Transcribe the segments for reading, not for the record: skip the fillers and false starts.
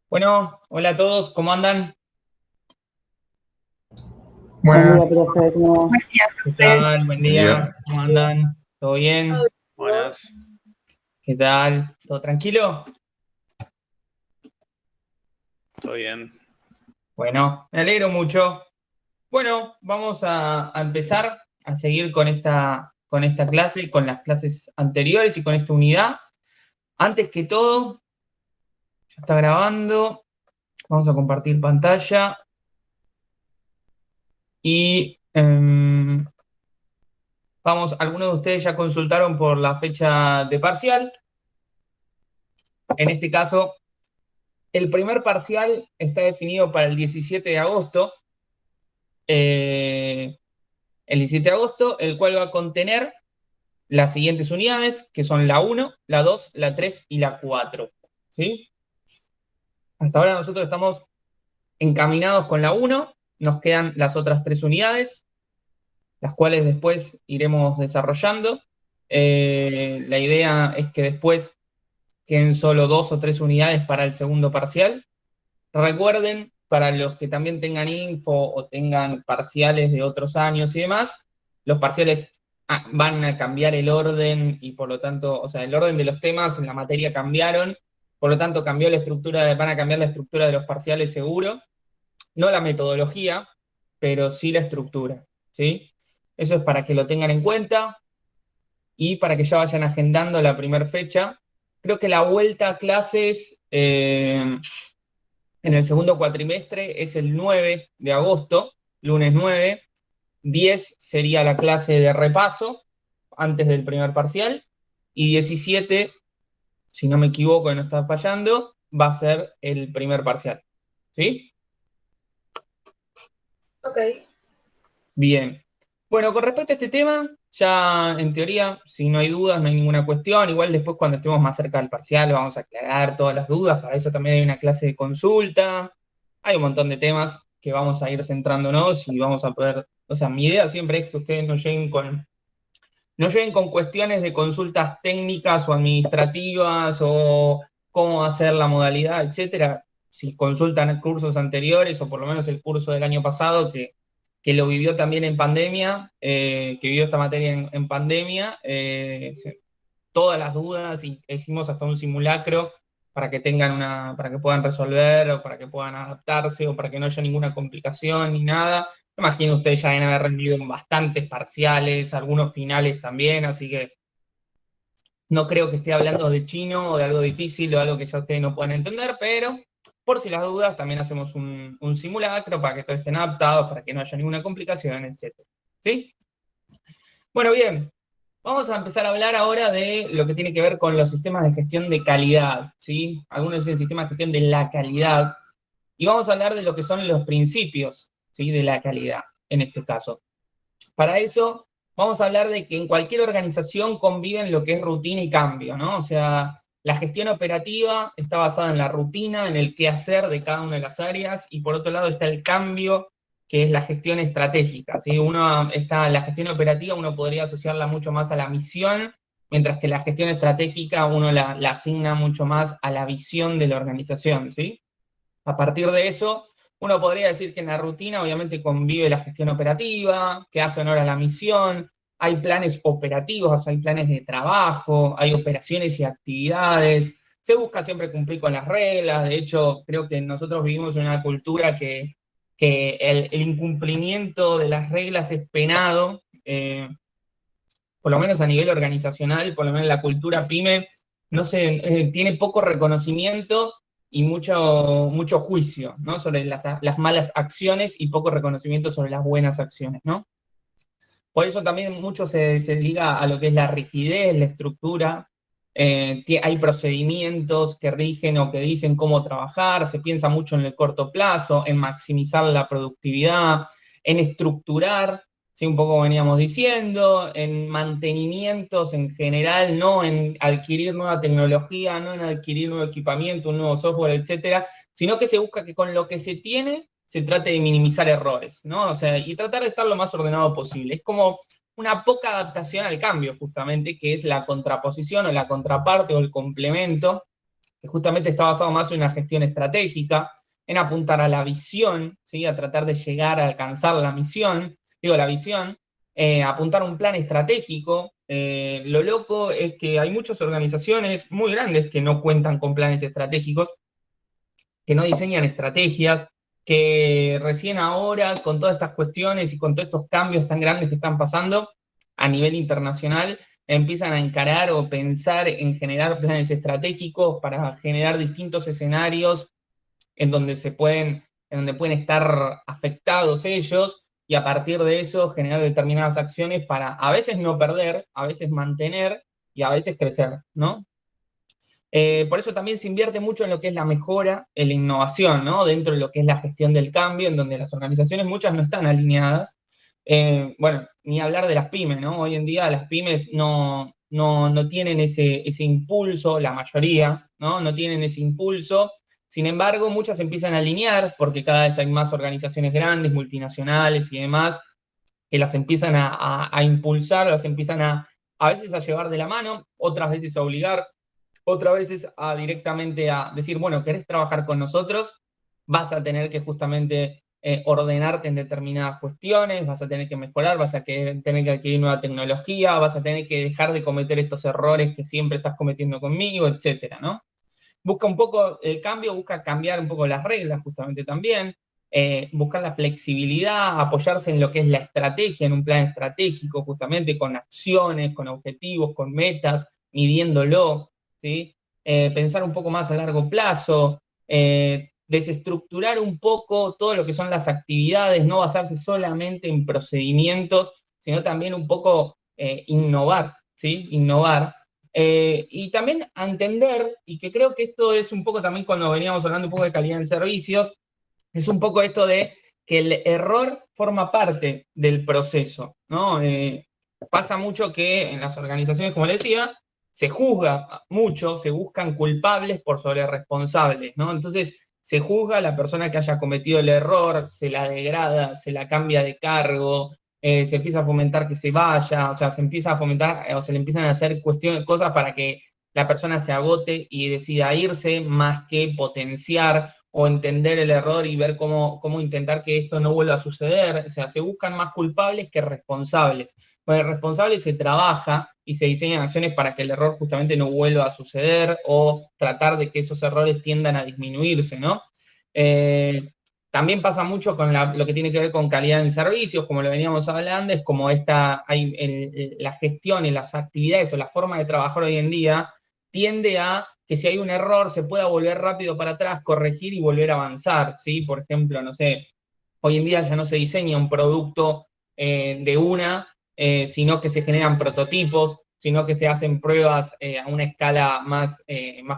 Bueno, hola a todos, ¿cómo andan? Buen Buenas, día, profe. ¿Cómo ¿Qué tal? Buen buen día. día, ¿cómo andan? ¿Todo bien? Buenas. ¿Qué tal? ¿Todo tranquilo? ¿Todo bien? Bueno, me alegro mucho. Bueno, vamos a empezar a seguir con esta clase, con las clases anteriores y con esta unidad. Antes que todo, ya está grabando, vamos a compartir pantalla y algunos de ustedes ya consultaron por la fecha de parcial. En este caso, el primer parcial está definido para el 17 de agosto, eh, el 17 de agosto, el cual va a contener las siguientes unidades, que son la 1, la 2, la 3 y la 4. ¿Sí? Hasta ahora nosotros estamos encaminados con la 1, nos quedan las otras 3 unidades, las cuales después iremos desarrollando. La idea es que después queden solo 2 o 3 unidades para el segundo parcial. Recuerden, para los que también tengan info o tengan parciales de otros años y demás, los parciales van a cambiar el orden y por lo tanto, o sea, el orden de los temas en la materia cambiaron, por lo tanto cambió la estructura, van a cambiar la estructura de los parciales seguro, no la metodología, pero sí la estructura, ¿sí? Eso es para que lo tengan en cuenta y para que ya vayan agendando la primera fecha. Creo que la vuelta a clases en el segundo cuatrimestre es el 9 de agosto, lunes 9. 10 sería la clase de repaso antes del primer parcial. Y 17, si no me equivoco y no está fallando, va a ser el primer parcial. ¿Sí? Ok. Bien. Bueno, con respecto a este tema, ya en teoría, si no hay dudas, no hay ninguna cuestión. Igual después cuando estemos más cerca del parcial vamos a aclarar todas las dudas. Para eso también hay una clase de consulta. Hay un montón de temas que vamos a ir centrándonos y vamos a poder, o sea, mi idea siempre es que ustedes no lleguen con cuestiones de consultas técnicas o administrativas o cómo hacer la modalidad, etcétera. Si consultan cursos anteriores o por lo menos el curso del año pasado que lo vivió también en pandemia, que vivió esta materia en pandemia, todas las dudas y hicimos hasta un simulacro para que para que puedan resolver o para que puedan adaptarse o para que no haya ninguna complicación ni nada. Me imagino ustedes ya deben haber rendido en bastantes parciales, algunos finales también, así que no creo que esté hablando de chino o de algo difícil o algo que ya ustedes no puedan entender, pero por si las dudas también hacemos un simulacro para que todos estén adaptados, para que no haya ninguna complicación, etcétera. ¿Sí? Bueno, bien, vamos a empezar a hablar ahora de lo que tiene que ver con los sistemas de gestión de calidad, ¿sí? Algunos dicen sistemas de gestión de la calidad, y vamos a hablar de lo que son los principios, ¿sí? De la calidad, en este caso. Para eso, vamos a hablar de que en cualquier organización conviven lo que es rutina y cambio, ¿no? O sea, la gestión operativa está basada en la rutina, en el qué hacer de cada una de las áreas, y por otro lado está el cambio, que es la gestión estratégica, ¿sí? La gestión operativa uno podría asociarla mucho más a la misión, mientras que la gestión estratégica uno la asigna mucho más a la visión de la organización, ¿sí? A partir de eso, uno podría decir que en la rutina obviamente convive la gestión operativa, que hace honor a la misión, hay planes operativos, hay planes de trabajo, hay operaciones y actividades, se busca siempre cumplir con las reglas, de hecho creo que nosotros vivimos en una cultura que el incumplimiento de las reglas es penado, por lo menos a nivel organizacional, por lo menos la cultura pyme, no sé, tiene poco reconocimiento y mucho juicio, ¿no? Sobre las malas acciones y poco reconocimiento sobre las buenas acciones, ¿no? Por eso también mucho se liga a lo que es la rigidez, la estructura. Hay procedimientos que rigen o que dicen cómo trabajar, se piensa mucho en el corto plazo, en maximizar la productividad, en estructurar, ¿sí? Un poco veníamos diciendo, en mantenimientos en general, no en adquirir nueva tecnología, no en adquirir nuevo equipamiento, un nuevo software, etcétera, sino que se busca que con lo que se tiene se trate de minimizar errores, ¿no? O sea, y tratar de estar lo más ordenado posible. Es como una poca adaptación al cambio, justamente, que es la contraposición o la contraparte o el complemento que justamente está basado más en una gestión estratégica, en apuntar a la visión, ¿sí? A tratar de llegar a alcanzar la misión, la visión, apuntar a un plan estratégico. Lo loco es que hay muchas organizaciones muy grandes que no cuentan con planes estratégicos, que no diseñan estrategias, que recién ahora, con todas estas cuestiones y con todos estos cambios tan grandes que están pasando a nivel internacional, empiezan a encarar o pensar en generar planes estratégicos para generar distintos escenarios en donde en donde pueden estar afectados ellos, y a partir de eso generar determinadas acciones para a veces no perder, a veces mantener y a veces crecer, ¿no? Por eso también se invierte mucho en lo que es la mejora, en la innovación, ¿no? Dentro de lo que es la gestión del cambio, en donde las organizaciones muchas no están alineadas. Bueno, ni hablar de las pymes, ¿no? Hoy en día las pymes no tienen ese impulso, la mayoría, ¿no? No tienen ese impulso. Sin embargo, muchas empiezan a alinear porque cada vez hay más organizaciones grandes, multinacionales y demás, que las empiezan a impulsar, las empiezan a veces a llevar de la mano, otras veces a obligar, otra vez es directamente a decir, bueno, ¿querés trabajar con nosotros? Vas a tener que justamente ordenarte en determinadas cuestiones, vas a tener que mejorar, vas a tener que adquirir nueva tecnología, vas a tener que dejar de cometer estos errores que siempre estás cometiendo conmigo, etcétera, ¿no? Busca un poco el cambio, busca cambiar un poco las reglas justamente también, buscar la flexibilidad, apoyarse en lo que es la estrategia, en un plan estratégico justamente, con acciones, con objetivos, con metas, midiéndolo, ¿sí? Pensar un poco más a largo plazo, desestructurar un poco todo lo que son las actividades, no basarse solamente en procedimientos, sino también un poco innovar, ¿sí? Innovar. Y también a entender, y que creo que esto es un poco también cuando veníamos hablando un poco de calidad en servicios, es un poco esto de que el error forma parte del proceso, ¿no? Pasa mucho que en las organizaciones, como les decía, se juzga mucho, se buscan culpables por sobre responsables, ¿no? Entonces, se juzga a la persona que haya cometido el error, se la degrada, se la cambia de cargo, se empieza a fomentar que se vaya, o sea, se empieza a fomentar, o se le empiezan a hacer cosas para que la persona se agote y decida irse, más que potenciar o entender el error y ver cómo intentar que esto no vuelva a suceder. O sea, se buscan más culpables que responsables. Con el responsable se trabaja y se diseñan acciones para que el error justamente no vuelva a suceder o tratar de que esos errores tiendan a disminuirse, ¿no? También pasa mucho con lo que tiene que ver con calidad en servicios, como lo veníamos hablando, es como la gestión y las actividades o la forma de trabajar hoy en día tiende a que si hay un error se pueda volver rápido para atrás, corregir y volver a avanzar, ¿sí? Por ejemplo, no sé, hoy en día ya no se diseña un producto de una, sino que se generan prototipos, sino que se hacen pruebas a una escala más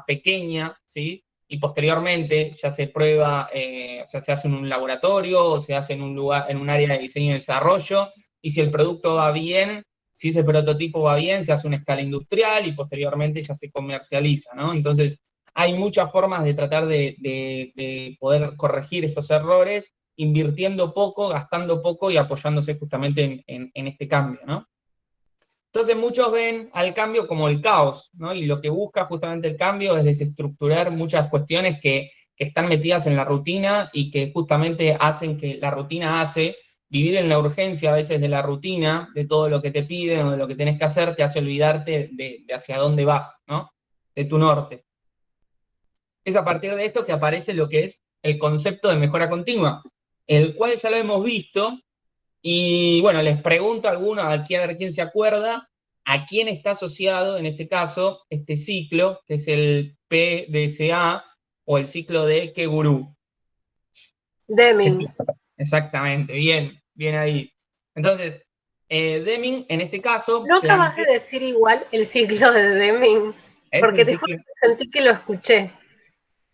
pequeña, ¿sí? Y posteriormente ya se prueba, o sea, se hace en un laboratorio o se hace en un lugar, en un área de diseño y desarrollo, y si el producto va bien, si ese prototipo va bien, se hace una escala industrial y posteriormente ya se comercializa, ¿no? Entonces, hay muchas formas de tratar de poder corregir estos errores, invirtiendo poco, gastando poco y apoyándose justamente en este cambio, ¿no? Entonces muchos ven al cambio como el caos, ¿no? Y lo que busca justamente el cambio es desestructurar muchas cuestiones que están metidas en la rutina y que justamente hacen que la rutina hace vivir en la urgencia a veces de la rutina, de todo lo que te piden o de lo que tenés que hacer, te hace olvidarte de hacia dónde vas, ¿no? De tu norte. Es a partir de esto que aparece lo que es el concepto de mejora continua, el cual ya lo hemos visto, y bueno, les pregunto a alguno, aquí a ver quién se acuerda, a quién está asociado, en este caso, este ciclo, que es el PDCA o el ciclo de Keguru. Deming. Exactamente, bien, bien ahí. Entonces, Deming, en este caso, ¿No acabas de decir igual el ciclo de Deming? es el Porque te juro ciclo. que sentí que lo escuché.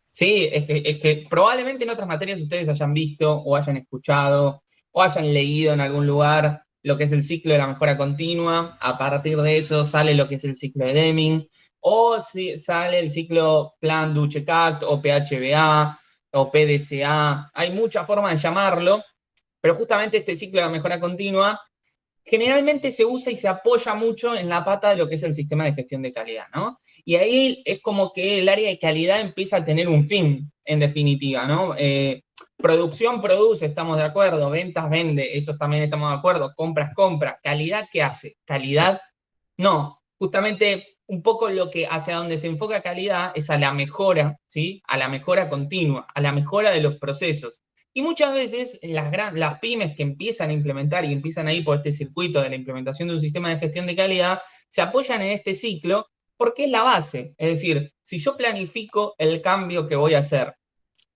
Sí, es que probablemente en otras materias ustedes hayan visto o hayan escuchado o hayan leído en algún lugar lo que es el ciclo de la mejora continua. A partir de eso sale lo que es el ciclo de Deming, o si sale el ciclo Plan Duchecat o PHBA o PDCA. Hay muchas formas de llamarlo, pero justamente este ciclo de la mejora continua generalmente se usa y se apoya mucho en la pata de lo que es el sistema de gestión de calidad, ¿no? Y ahí es como que el área de calidad empieza a tener un fin, en definitiva, ¿no? Producción produce, estamos de acuerdo, ventas vende, eso también estamos de acuerdo, compras compra, calidad ¿qué hace? Calidad no, justamente un poco lo que hacia donde se enfoca calidad es a la mejora, ¿sí? A la mejora continua, a la mejora de los procesos. Y muchas veces las pymes que empiezan a implementar y empiezan a ir por este circuito de la implementación de un sistema de gestión de calidad, se apoyan en este ciclo porque es la base. Es decir, si yo planifico el cambio que voy a hacer,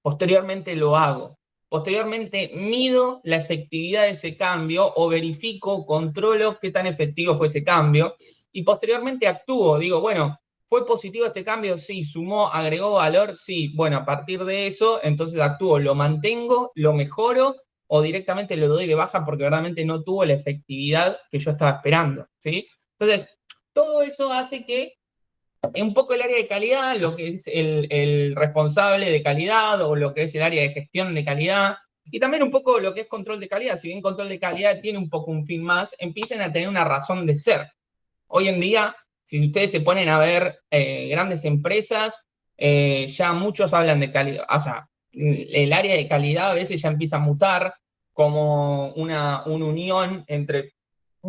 posteriormente lo hago, posteriormente mido la efectividad de ese cambio o verifico, controlo qué tan efectivo fue ese cambio y posteriormente actúo, digo, bueno, ¿fue positivo este cambio? Sí, sumó, agregó valor, sí, bueno, a partir de eso, entonces actúo, lo mantengo, lo mejoro o directamente lo doy de baja porque verdaderamente no tuvo la efectividad que yo estaba esperando, ¿sí? Entonces, todo eso hace que un poco el área de calidad, lo que es el responsable de calidad o lo que es el área de gestión de calidad, y también un poco lo que es control de calidad, si bien control de calidad tiene un poco un fin más, empiezan a tener una razón de ser. Hoy en día, si ustedes se ponen a ver grandes empresas, ya muchos hablan de calidad, o sea, el área de calidad a veces ya empieza a mutar como una unión entre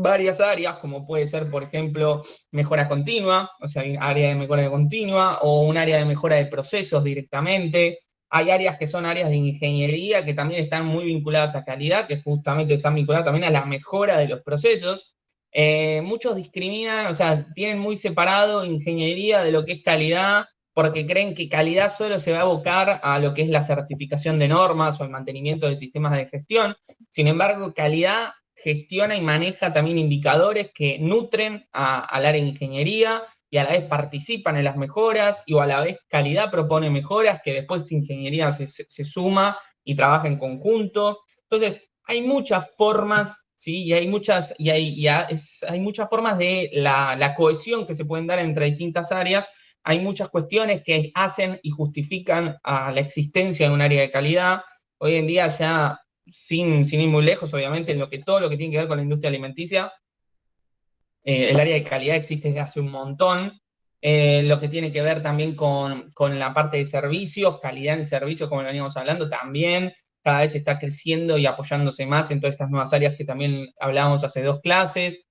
varias áreas, como puede ser, por ejemplo, mejora continua, o sea, hay un área de mejora continua, o un área de mejora de procesos directamente. Hay áreas que son áreas de ingeniería que también están muy vinculadas a calidad, que justamente están vinculadas también a la mejora de los procesos. Muchos discriminan, o sea, tienen muy separado ingeniería de lo que es calidad, porque creen que calidad solo se va a abocar a lo que es la certificación de normas o el mantenimiento de sistemas de gestión. Sin embargo, calidad gestiona y maneja también indicadores que nutren al área de ingeniería y a la vez participan en las mejoras y a la vez calidad propone mejoras que después ingeniería se suma y trabaja en conjunto. Entonces, hay muchas formas, ¿sí? Y hay muchas, hay muchas formas de la cohesión que se pueden dar entre distintas áreas. Hay muchas cuestiones que hacen y justifican a la existencia de un área de calidad. Hoy en día ya sin ir muy lejos, obviamente, en todo lo que tiene que ver con la industria alimenticia, el área de calidad existe desde hace un montón. Lo que tiene que ver también con la parte de servicios, calidad en servicios, como lo veníamos hablando, también cada vez está creciendo y apoyándose más en todas estas nuevas áreas que también hablábamos hace 2 clases.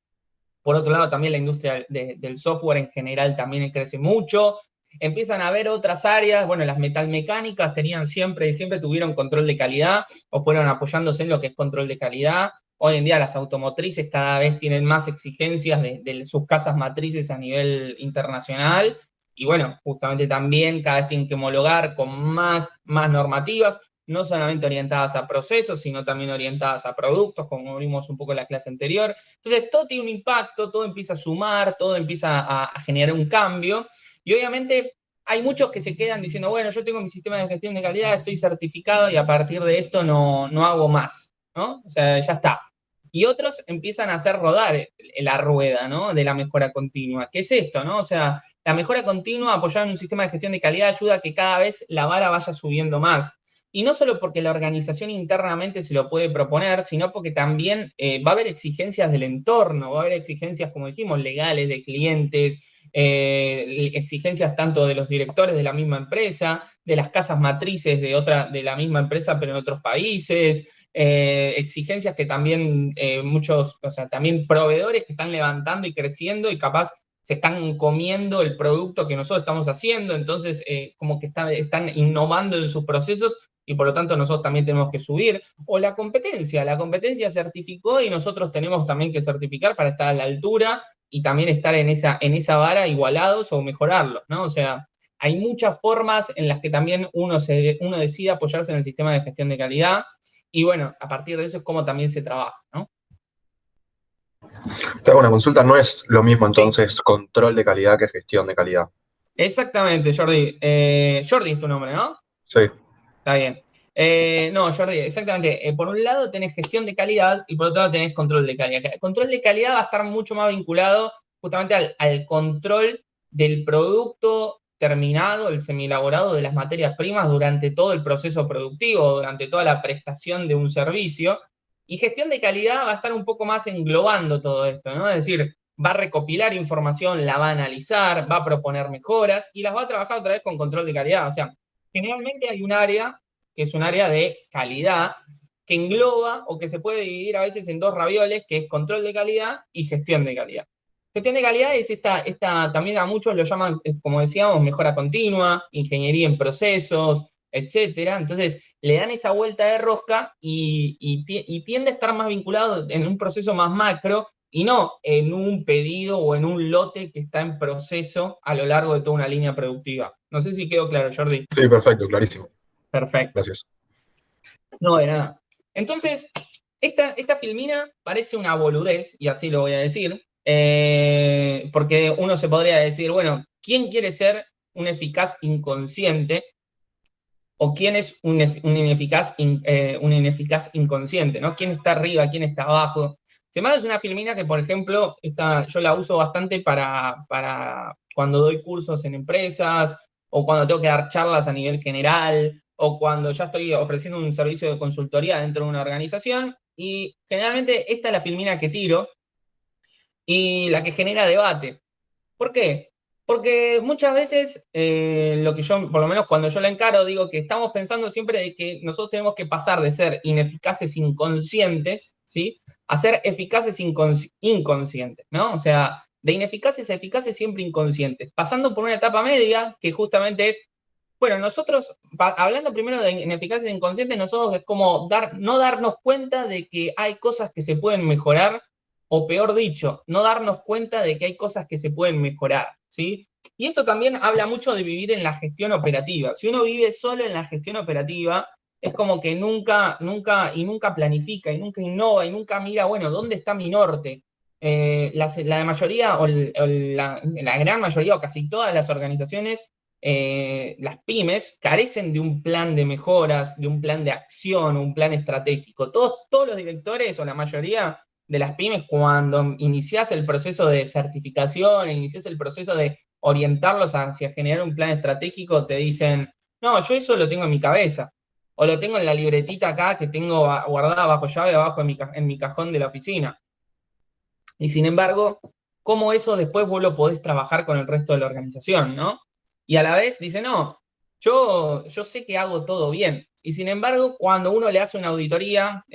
Por otro lado, también la industria del software en general también crece mucho. Empiezan a haber otras áreas, bueno, las metalmecánicas siempre tuvieron control de calidad o fueron apoyándose en lo que es control de calidad. Hoy en día las automotrices cada vez tienen más exigencias de sus casas matrices a nivel internacional y bueno, justamente también cada vez tienen que homologar con más normativas, no solamente orientadas a procesos, sino también orientadas a productos, como vimos un poco en la clase anterior. Entonces, todo tiene un impacto, todo empieza a sumar, todo empieza a generar un cambio, y obviamente hay muchos que se quedan diciendo, bueno, yo tengo mi sistema de gestión de calidad, estoy certificado y a partir de esto no hago más, ¿no? O sea, ya está. Y otros empiezan a hacer rodar la rueda, ¿no? De la mejora continua. ¿Qué es esto, no? O sea, la mejora continua apoyada en un sistema de gestión de calidad ayuda a que cada vez la vara vaya subiendo más. Y no solo porque la organización internamente se lo puede proponer, sino porque también va a haber exigencias del entorno, va a haber exigencias, como dijimos, legales, de clientes, exigencias tanto de los directores de la misma empresa, de las casas matrices de la misma empresa, pero en otros países, exigencias que también o sea, también proveedores que están levantando y creciendo y capaz se están comiendo el producto que nosotros estamos haciendo, entonces como que están innovando en sus procesos y por lo tanto nosotros también tenemos que subir. O la competencia certificó y nosotros tenemos también que certificar para estar a la altura y también estar en esa vara igualados o mejorarlos, ¿no? O sea, hay muchas formas en las que también uno decide apoyarse en el sistema de gestión de calidad y bueno, a partir de eso es como también se trabaja, ¿no? Te hago una consulta, no es lo mismo entonces control de calidad que gestión de calidad. Exactamente, Jordi. Jordi es tu nombre, ¿no? Sí. Está bien. No, Jordi, exactamente. Por un lado tenés gestión de calidad y por otro lado tenés control de calidad. El control de calidad va a estar mucho más vinculado justamente al control del producto terminado, el semielaborado de las materias primas durante todo el proceso productivo, durante toda la prestación de un servicio. Y gestión de calidad va a estar un poco más englobando todo esto, ¿no? Es decir, va a recopilar información, la va a analizar, va a proponer mejoras y las va a trabajar otra vez con control de calidad. O sea, generalmente hay un área que es un área de calidad que engloba o que se puede dividir a veces en dos ravioles, que es control de calidad y gestión de calidad. Gestión de calidad es también a muchos lo llaman, como decíamos, mejora continua, ingeniería en procesos, etcétera. Entonces, le dan esa vuelta de rosca y tiende a estar más vinculado en un proceso más macro y no en un pedido o en un lote que está en proceso a lo largo de toda una línea productiva. No sé si quedó claro, Jordi. Sí, perfecto, clarísimo. Perfecto. Gracias. No, de nada. Entonces, esta filmina parece una boludez, y así lo voy a decir, porque uno se podría decir, bueno, ¿quién quiere ser un eficaz inconsciente? ¿O quién es un ineficaz inconsciente? ¿No? ¿Quién está arriba? ¿Quién está abajo? Además es una filmina que, por ejemplo, yo la uso bastante para cuando doy cursos en empresas, o cuando tengo que dar charlas a nivel general, o cuando ya estoy ofreciendo un servicio de consultoría dentro de una organización, y generalmente esta es la filmina que tiro, y la que genera debate. ¿Por qué? Porque muchas veces, lo que yo, por lo menos cuando yo la encaro, digo que estamos pensando siempre de que nosotros tenemos que pasar de ser ineficaces inconscientes, ¿sí? A ser eficaces inconscientes, ¿no? O sea, de ineficaces a eficaces siempre inconscientes, pasando por una etapa media que justamente es, bueno, nosotros, hablando primero de ineficaces inconscientes, nosotros es como no darnos cuenta de que hay cosas que se pueden mejorar, o peor dicho, no darnos cuenta de que hay cosas que se pueden mejorar, ¿sí? Y esto también habla mucho de vivir en la gestión operativa. Si uno vive solo en la gestión operativa, es como que nunca planifica, y nunca innova, y nunca mira, bueno, ¿dónde está mi norte? La mayoría, la gran mayoría, o casi todas las organizaciones, las pymes, carecen de un plan de mejoras, de un plan de acción, un plan estratégico. Todos los directores, o la mayoría de las pymes, cuando iniciás el proceso de certificación, iniciás el proceso de orientarlos hacia generar un plan estratégico, te dicen, no, yo eso lo tengo en mi cabeza, o lo tengo en la libretita acá que tengo guardada bajo llave, abajo en mi cajón de la oficina. Y sin embargo, ¿cómo eso después vos lo podés trabajar con el resto de la organización, no? Y a la vez dice, no, yo sé que hago todo bien. Y sin embargo, cuando uno le hace una auditoría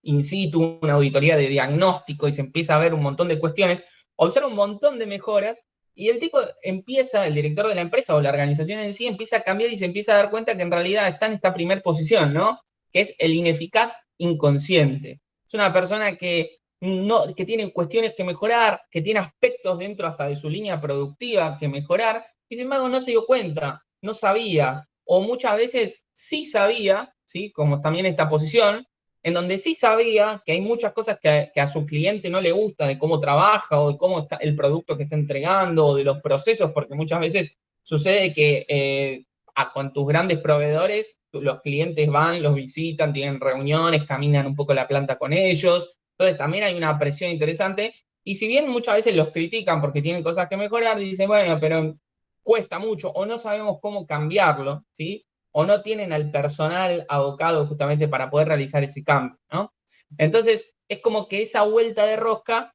in situ, una auditoría de diagnóstico, y se empieza a ver un montón de cuestiones, observa un montón de mejoras, y el tipo empieza, el director de la empresa o la organización en sí, empieza a cambiar y se empieza a dar cuenta que en realidad está en esta primera posición, ¿no? Que es el ineficaz inconsciente. Es una persona que tiene cuestiones que mejorar, que tiene aspectos dentro hasta de su línea productiva que mejorar, y sin embargo no se dio cuenta, no sabía, o muchas veces sí sabía, ¿sí? Como también esta posición, en donde sí sabía que hay muchas cosas que a su cliente no le gusta, de cómo trabaja, o de cómo está el producto que está entregando, o de los procesos, porque muchas veces sucede que con tus grandes proveedores, los clientes van, los visitan, tienen reuniones, caminan un poco la planta con ellos. Entonces también hay una presión interesante, y si bien muchas veces los critican porque tienen cosas que mejorar, dicen, bueno, pero cuesta mucho, o no sabemos cómo cambiarlo, ¿sí? O no tienen al personal abocado justamente para poder realizar ese cambio, ¿no? Entonces, es como que esa vuelta de rosca,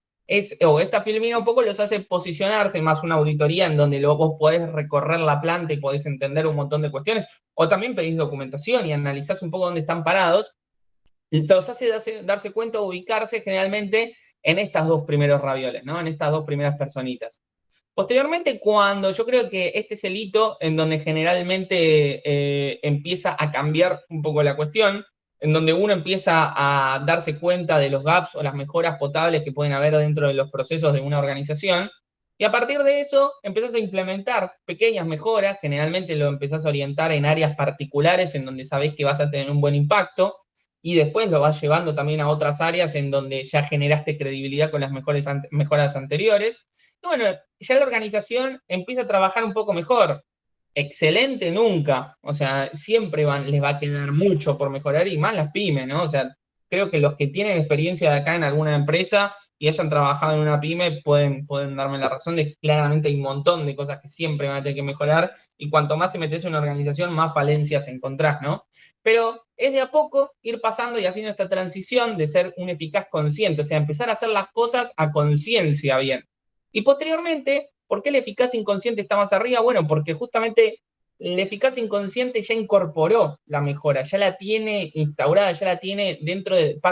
o esta filmina un poco los hace posicionarse, más una auditoría en donde luego vos podés recorrer la planta y podés entender un montón de cuestiones, o también pedís documentación y analizás un poco dónde están parados, los hace darse cuenta o ubicarse generalmente en estas dos primeros ravioles, ¿no? En estas dos primeras personitas. Posteriormente, cuando yo creo que este es el hito en donde generalmente empieza a cambiar un poco la cuestión, en donde uno empieza a darse cuenta de los gaps o las mejoras potables que pueden haber dentro de los procesos de una organización, y a partir de eso empezás a implementar pequeñas mejoras, generalmente lo empezás a orientar en áreas particulares en donde sabés que vas a tener un buen impacto, y después lo vas llevando también a otras áreas en donde ya generaste credibilidad con las mejoras anteriores. Y bueno, ya la organización empieza a trabajar un poco mejor. Excelente nunca, o sea, siempre les va a quedar mucho por mejorar, y más las pymes, ¿no? O sea, creo que los que tienen experiencia de acá en alguna empresa y hayan trabajado en una pyme pueden darme la razón de que claramente hay un montón de cosas que siempre van a tener que mejorar, y cuanto más te metes en una organización, más falencias encontrás, ¿no? pero es de a poco ir pasando y haciendo esta transición de ser un eficaz consciente, o sea, empezar a hacer las cosas a conciencia bien. Y posteriormente, ¿por qué el eficaz inconsciente está más arriba? Bueno, porque justamente el eficaz inconsciente ya incorporó la mejora, ya la tiene instaurada, ya la tiene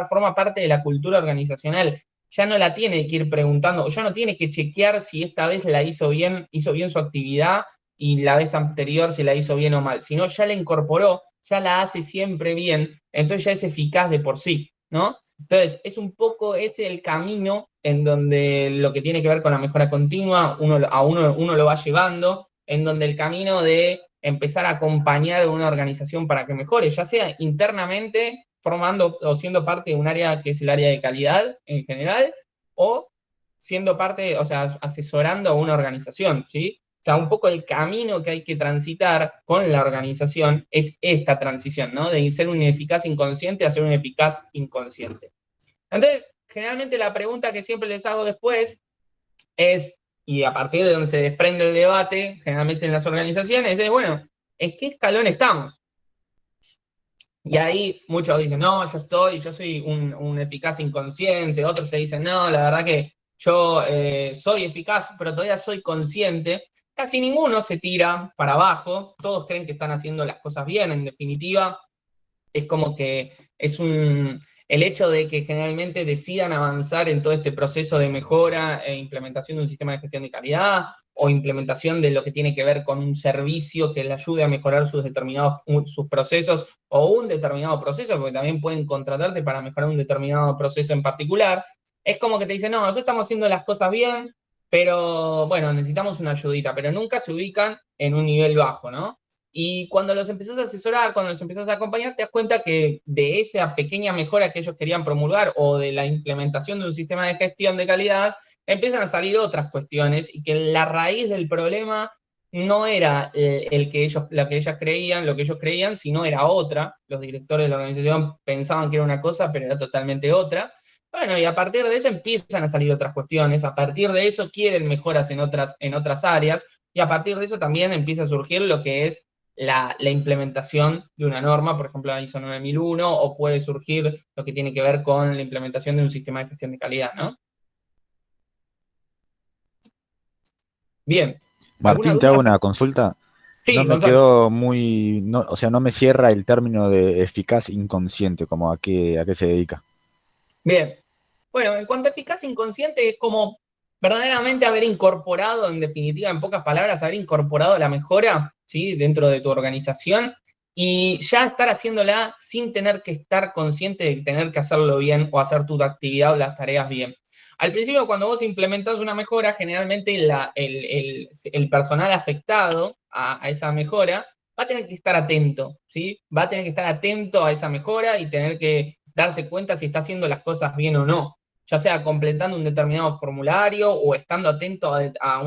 forma parte de la cultura organizacional, ya no la tiene que ir preguntando, ya no tiene que chequear si esta vez la hizo bien su actividad y la vez anterior si la hizo bien o mal, sino ya la incorporó, ya la hace siempre bien, entonces ya es eficaz de por sí, ¿no? Entonces, es un poco ese el camino en donde lo que tiene que ver con la mejora continua, uno lo va llevando, en donde el camino de empezar a acompañar a una organización para que mejore, ya sea internamente, formando o siendo parte de un área que es el área de calidad en general, o siendo parte, o sea, asesorando a una organización, ¿sí? O sea, un poco el camino que hay que transitar con la organización es esta transición, ¿no? De ser un eficaz inconsciente a ser un eficaz inconsciente. Entonces, generalmente la pregunta que siempre les hago después es, y a partir de donde se desprende el debate, generalmente en las organizaciones, es, bueno, ¿en qué escalón estamos? Y ahí muchos dicen, no, yo soy un eficaz inconsciente, otros te dicen, no, la verdad que yo soy eficaz, pero todavía soy consciente. Casi ninguno se tira para abajo, todos creen que están haciendo las cosas bien, en definitiva, es como que el hecho de que generalmente decidan avanzar en todo este proceso de mejora e implementación de un sistema de gestión de calidad o implementación de lo que tiene que ver con un servicio que le ayude a mejorar sus procesos o un determinado proceso, porque también pueden contratarte para mejorar un determinado proceso en particular, es como que te dicen, no, nosotros estamos haciendo las cosas bien, pero bueno, necesitamos una ayudita, pero nunca se ubican en un nivel bajo, ¿no? Y cuando los empezás a asesorar, cuando los empezás a acompañar, te das cuenta que de esa pequeña mejora que ellos querían promulgar o de la implementación de un sistema de gestión de calidad, empiezan a salir otras cuestiones y que la raíz del problema no era lo que ellos creían, sino era otra. Los directores de la organización pensaban que era una cosa, pero era totalmente otra. Bueno, y a partir de eso empiezan a salir otras cuestiones, a partir de eso quieren mejoras en otras áreas, y a partir de eso también empieza a surgir lo que es la implementación de una norma, por ejemplo la ISO 9001, o puede surgir lo que tiene que ver con la implementación de un sistema de gestión de calidad, ¿no? Bien. ¿Alguna Martín, te hago duda? una consulta. No Sí, me Gonzalo. quedó muy, no, o sea, no me cierra el término de eficaz inconsciente, como a qué se dedica. Bien. Bueno, en cuanto a eficacia inconsciente, es como verdaderamente haber incorporado, en definitiva, en pocas palabras, haber incorporado la mejora, ¿sí?, dentro de tu organización y ya estar haciéndola sin tener que estar consciente de tener que hacerlo bien o hacer tu actividad o las tareas bien. Al principio, cuando vos implementás una mejora, generalmente el personal afectado a esa mejora va a tener que estar atento, ¿sí? Va a tener que estar atento a esa mejora y tener que darse cuenta si está haciendo las cosas bien o no, ya sea completando un determinado formulario o estando atento a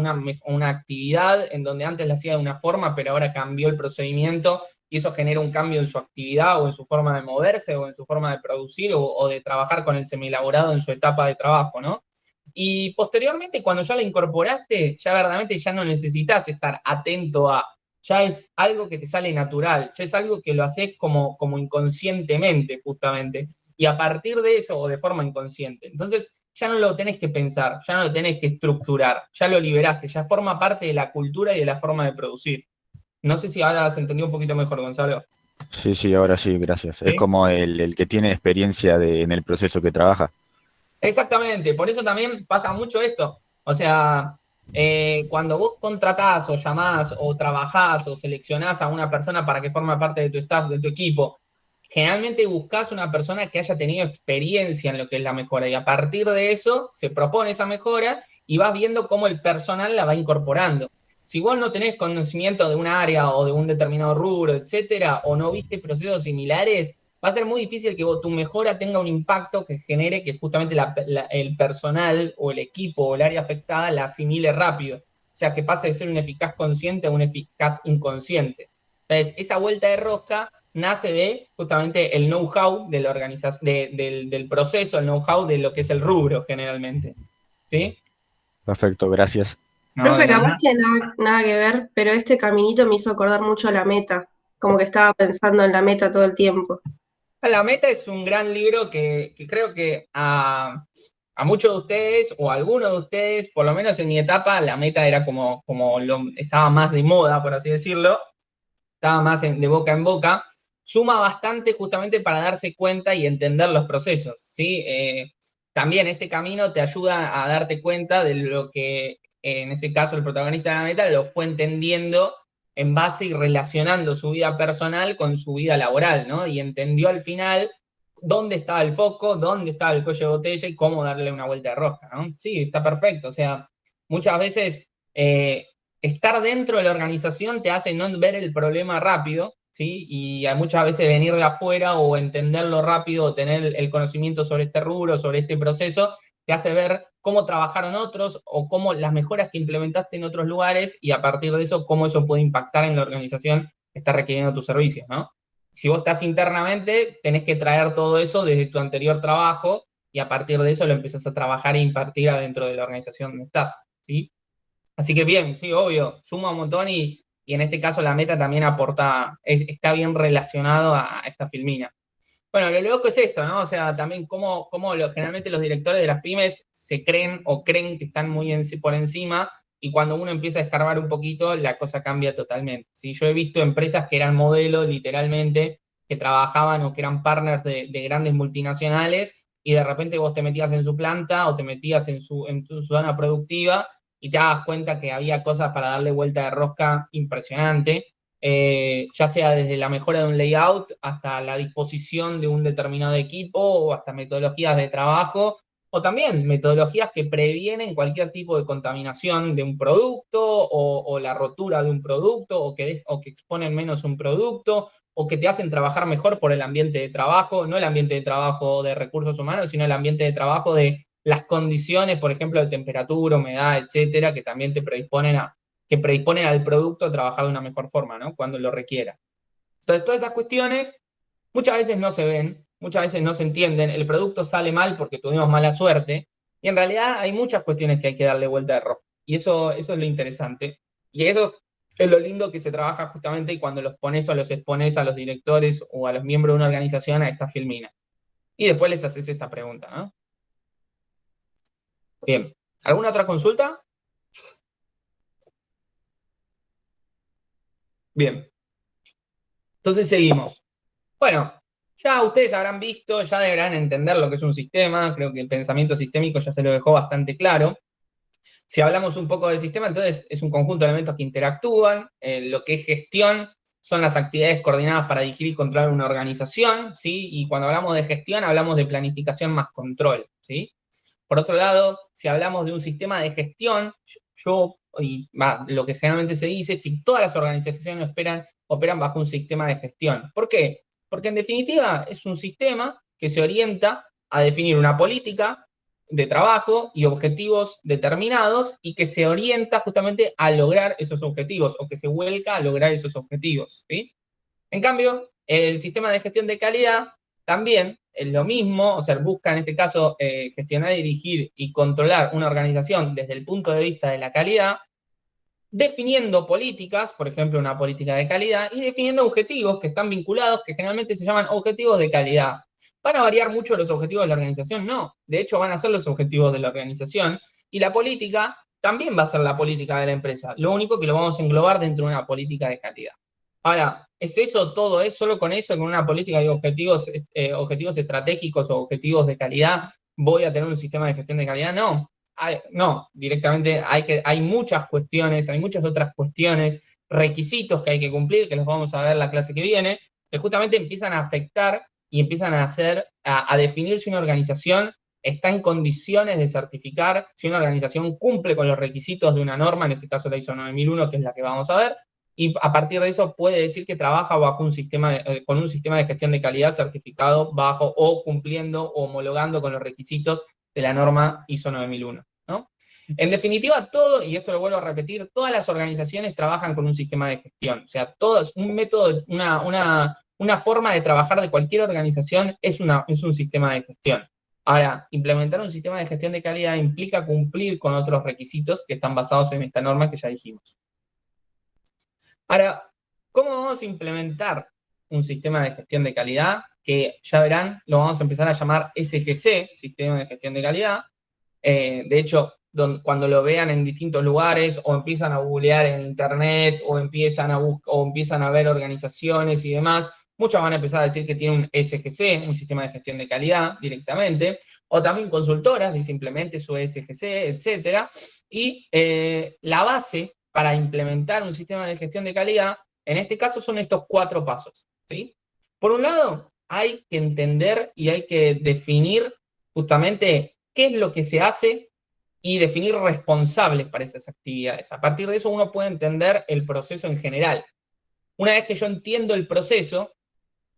una actividad en donde antes la hacía de una forma, pero ahora cambió el procedimiento y eso genera un cambio en su actividad o en su forma de moverse o en su forma de producir o de trabajar con el semielaborado en su etapa de trabajo, ¿no? Y posteriormente, cuando ya la incorporaste, ya verdaderamente ya no necesitas estar atento ya es algo que te sale natural, ya es algo que lo haces como inconscientemente, justamente. Y a partir de eso, o de forma inconsciente. Entonces, ya no lo tenés que pensar, ya no lo tenés que estructurar, ya lo liberaste, ya forma parte de la cultura y de la forma de producir. No sé si ahora se entendió un poquito mejor, Gonzalo. Sí, sí, ahora sí, gracias. Es ¿Sí? como el que tiene experiencia en el proceso que trabaja. Exactamente, por eso también pasa mucho esto. O sea, cuando vos contratás o llamás o trabajás o seleccionás a una persona para que forme parte de tu staff, de tu equipo, generalmente buscás una persona que haya tenido experiencia en lo que es la mejora y a partir de eso se propone esa mejora y vas viendo cómo el personal la va incorporando. Si vos no tenés conocimiento de un área o de un determinado rubro, etcétera, o no viste procesos similares, va a ser muy difícil que tu mejora tenga un impacto que genere que justamente el personal o el equipo o el área afectada la asimile rápido. O sea, que pase de ser un eficaz consciente a un eficaz inconsciente. Entonces, esa vuelta de rosca nace de justamente el know-how de la organización, del proceso, el know-how de lo que es el rubro generalmente. ¿Sí? Perfecto, gracias. No, de Profe, capaz nada. que nada que ver, pero este caminito me hizo acordar mucho a la meta, como que estaba pensando en la meta todo el tiempo. La Meta es un gran libro que creo que a muchos de ustedes, o a algunos de ustedes, por lo menos en mi etapa, la Meta era estaba más de moda, por así decirlo, estaba más de boca en boca, suma bastante justamente para darse cuenta y entender los procesos, ¿sí? También este camino te ayuda a darte cuenta de lo que, en ese caso, el protagonista de la Meta lo fue entendiendo en base y relacionando su vida personal con su vida laboral, ¿no? Y entendió al final dónde estaba el foco, dónde estaba el cuello de botella y cómo darle una vuelta de rosca, ¿no? Sí, está perfecto. O sea, muchas veces estar dentro de la organización te hace no ver el problema rápido, ¿sí? Y hay muchas veces venir de afuera o entenderlo rápido o tener el conocimiento sobre este rubro, sobre este proceso, te hace ver cómo trabajaron otros o cómo las mejoras que implementaste en otros lugares y a partir de eso, cómo eso puede impactar en la organización que está requiriendo tus servicios, ¿no? Si vos estás internamente, tenés que traer todo eso desde tu anterior trabajo y a partir de eso lo empezás a trabajar e impartir adentro de la organización donde estás, ¿sí? Así que bien, sí, obvio, suma un montón y en este caso la Meta también aporta, está bien relacionado a esta filmina. Bueno, lo loco es esto, ¿no? O sea, también cómo generalmente los directores de las pymes se creen o creen que están muy por encima y cuando uno empieza a escarbar un poquito, la cosa cambia totalmente, ¿sí? Yo he visto empresas que eran modelos, literalmente, que trabajaban o que eran partners de grandes multinacionales y de repente vos te metías en su planta o te metías en tu zona productiva y te das cuenta que había cosas para darle vuelta de rosca impresionante, ya sea desde la mejora de un layout hasta la disposición de un determinado equipo o hasta metodologías de trabajo o también metodologías que previenen cualquier tipo de contaminación de un producto o la rotura de un producto o que exponen menos un producto o que te hacen trabajar mejor por el ambiente de trabajo, no el ambiente de trabajo de recursos humanos, sino el ambiente de trabajo de las condiciones, por ejemplo, de temperatura, humedad, etcétera, que también te predisponen al producto a trabajar de una mejor forma, ¿no? Cuando lo requiera. Entonces, todas esas cuestiones muchas veces no se ven, muchas veces no se entienden, el producto sale mal porque tuvimos mala suerte, y en realidad hay muchas cuestiones que hay que darle vuelta de rosca. Y eso es lo interesante. Y eso es lo lindo que se trabaja justamente cuando los pones o los expones a los directores o a los miembros de una organización a esta filmina. Y después les haces esta pregunta, ¿no? Bien. ¿Alguna otra consulta? Bien. Entonces seguimos. Bueno, ya ustedes habrán visto, ya deberán entender lo que es un sistema, creo que el pensamiento sistémico ya se lo dejó bastante claro. Si hablamos un poco del sistema, entonces es un conjunto de elementos que interactúan, lo que es gestión son las actividades coordinadas para dirigir y controlar una organización, ¿sí? Y cuando hablamos de gestión, hablamos de planificación más control, ¿sí? Por otro lado, si hablamos de un sistema de gestión, lo que generalmente se dice es que todas las organizaciones operan bajo un sistema de gestión. ¿Por qué? Porque en definitiva es un sistema que se orienta a definir una política de trabajo y objetivos determinados y que se orienta justamente a lograr esos objetivos o que se vuelca a lograr esos objetivos, ¿sí? En cambio, el sistema de gestión de calidad también es lo mismo, o sea, busca en este caso gestionar, dirigir y controlar una organización desde el punto de vista de la calidad, definiendo políticas, por ejemplo, una política de calidad, y definiendo objetivos que están vinculados, que generalmente se llaman objetivos de calidad. ¿Van a variar mucho los objetivos de la organización? No, de hecho van a ser los objetivos de la organización, y la política también va a ser la política de la empresa, lo único que lo vamos a englobar dentro de una política de calidad. Ahora, ¿es eso todo? ¿Es solo con eso, con una política de objetivos estratégicos o objetivos de calidad, voy a tener un sistema de gestión de calidad? No. No, directamente hay muchas cuestiones, hay muchas otras cuestiones, requisitos que hay que cumplir, que los vamos a ver la clase que viene, que justamente empiezan a afectar y empiezan a definir si una organización está en condiciones de certificar, si una organización cumple con los requisitos de una norma, en este caso la ISO 9001, que es la que vamos a ver, y a partir de eso puede decir que trabaja bajo con un sistema de gestión de calidad certificado bajo o cumpliendo o homologando con los requisitos de la norma ISO 9001, ¿no? En definitiva, y esto lo vuelvo a repetir, todas las organizaciones trabajan con un sistema de gestión. O sea, todo es un método, una forma de trabajar de cualquier organización es un sistema de gestión. Ahora, implementar un sistema de gestión de calidad implica cumplir con otros requisitos que están basados en esta norma que ya dijimos. Ahora, ¿Cómo vamos a implementar un sistema de gestión de calidad? Que ya verán, lo vamos a empezar a llamar SGC, Sistema de Gestión de Calidad. De hecho, cuando lo vean en distintos lugares o empiezan a googlear en internet o empiezan a ver organizaciones y demás, muchos van a empezar a decir que tiene un SGC, un sistema de gestión de calidad directamente, o también consultoras, dice implemente su SGC, etcétera. Y la base para implementar un sistema de gestión de calidad, en este caso son estos 4 pasos, ¿sí? Por un lado, hay que entender y hay que definir justamente qué es lo que se hace y definir responsables para esas actividades. A partir de eso uno puede entender el proceso en general. Una vez que yo entiendo el proceso,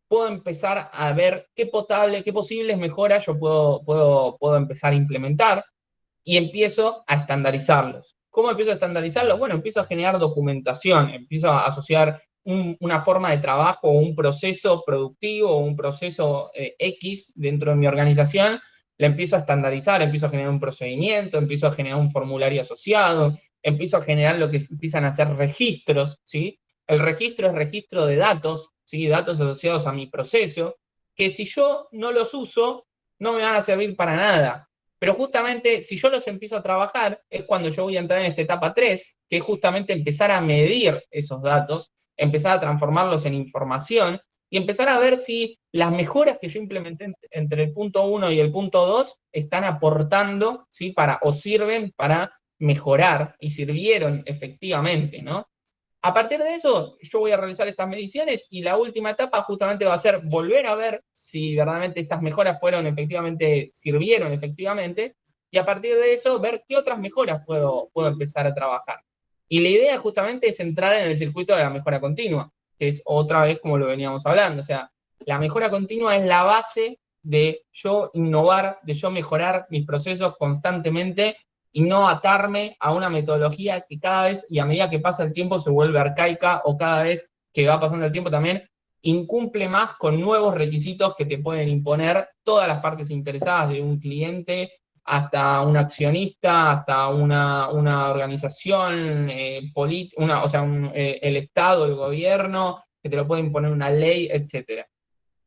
puedo empezar a ver qué posibles mejoras yo puedo empezar a implementar y empiezo a estandarizarlos. ¿Cómo empiezo a estandarizarlos? Bueno, empiezo a generar documentación, empiezo a asociar una forma de trabajo o un proceso productivo o un proceso X dentro de mi organización, la empiezo a estandarizar, empiezo a generar un procedimiento, empiezo a generar un formulario asociado, empiezo a generar lo que empiezan a ser registros, ¿sí? El registro es registro de datos, ¿sí? Datos asociados a mi proceso, que si yo no los uso, no me van a servir para nada. Pero justamente si yo los empiezo a trabajar, es cuando yo voy a entrar en esta etapa 3, que es justamente empezar a medir esos datos, empezar a transformarlos en información y empezar a ver si las mejoras que yo implementé entre el punto 1 y el punto 2 están aportando, ¿sí? O sirven para mejorar y sirvieron efectivamente, ¿no? A partir de eso, yo voy a realizar estas mediciones y la última etapa justamente va a ser volver a ver si verdaderamente estas mejoras sirvieron efectivamente, y a partir de eso ver qué otras mejoras puedo empezar a trabajar. Y la idea justamente es entrar en el circuito de la mejora continua, que es otra vez como lo veníamos hablando. O sea, la mejora continua es la base de yo innovar, de yo mejorar mis procesos constantemente y no atarme a una metodología que cada vez, y a medida que pasa el tiempo, se vuelve arcaica, o cada vez que va pasando el tiempo también incumple más con nuevos requisitos que te pueden imponer todas las partes interesadas, de un cliente hasta un accionista, hasta una organización política, o sea, el Estado, el gobierno, que te lo puede imponer una ley, etcétera.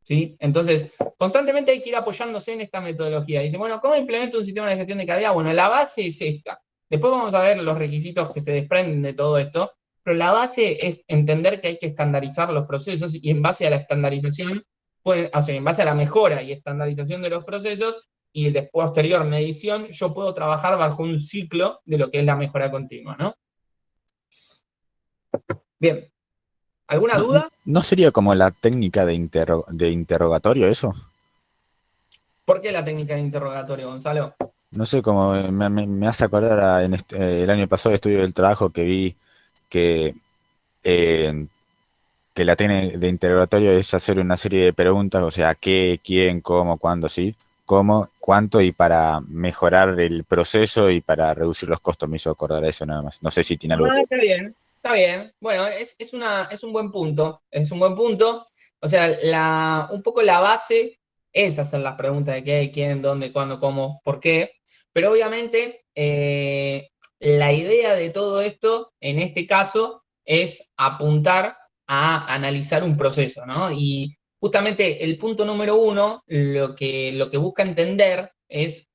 ¿Sí? Entonces, constantemente hay que ir apoyándose en esta metodología. Dice, bueno, ¿cómo implemento un sistema de gestión de calidad? Bueno, la base es esta. Después vamos a ver los requisitos que se desprenden de todo esto, pero la base es entender que hay que estandarizar los procesos y en base a la estandarización, o sea, en base a la mejora y estandarización de los procesos y de posterior medición, yo puedo trabajar bajo un ciclo de lo que es la mejora continua, ¿no? Bien. ¿Alguna duda? ¿No sería como la técnica de interrogatorio eso? ¿Por qué la técnica de interrogatorio, Gonzalo? No sé, como me hace acordar el año pasado de estudio del trabajo que vi que, eh, que la técnica de interrogatorio es hacer una serie de preguntas, o sea, qué, quién, cómo, cuándo, sí, cómo, cuánto, y para mejorar el proceso y para reducir los costos. Me hizo acordar a eso nada más. No sé si tiene algo. Está bien, está bien. Bueno, es un buen punto, es un buen punto. O sea, un poco la base es hacer las preguntas de qué, quién, dónde, cuándo, cómo, por qué, pero obviamente la idea de todo esto, en este caso, es apuntar a analizar un proceso, ¿no? Y justamente el punto número 1, lo que busca entender es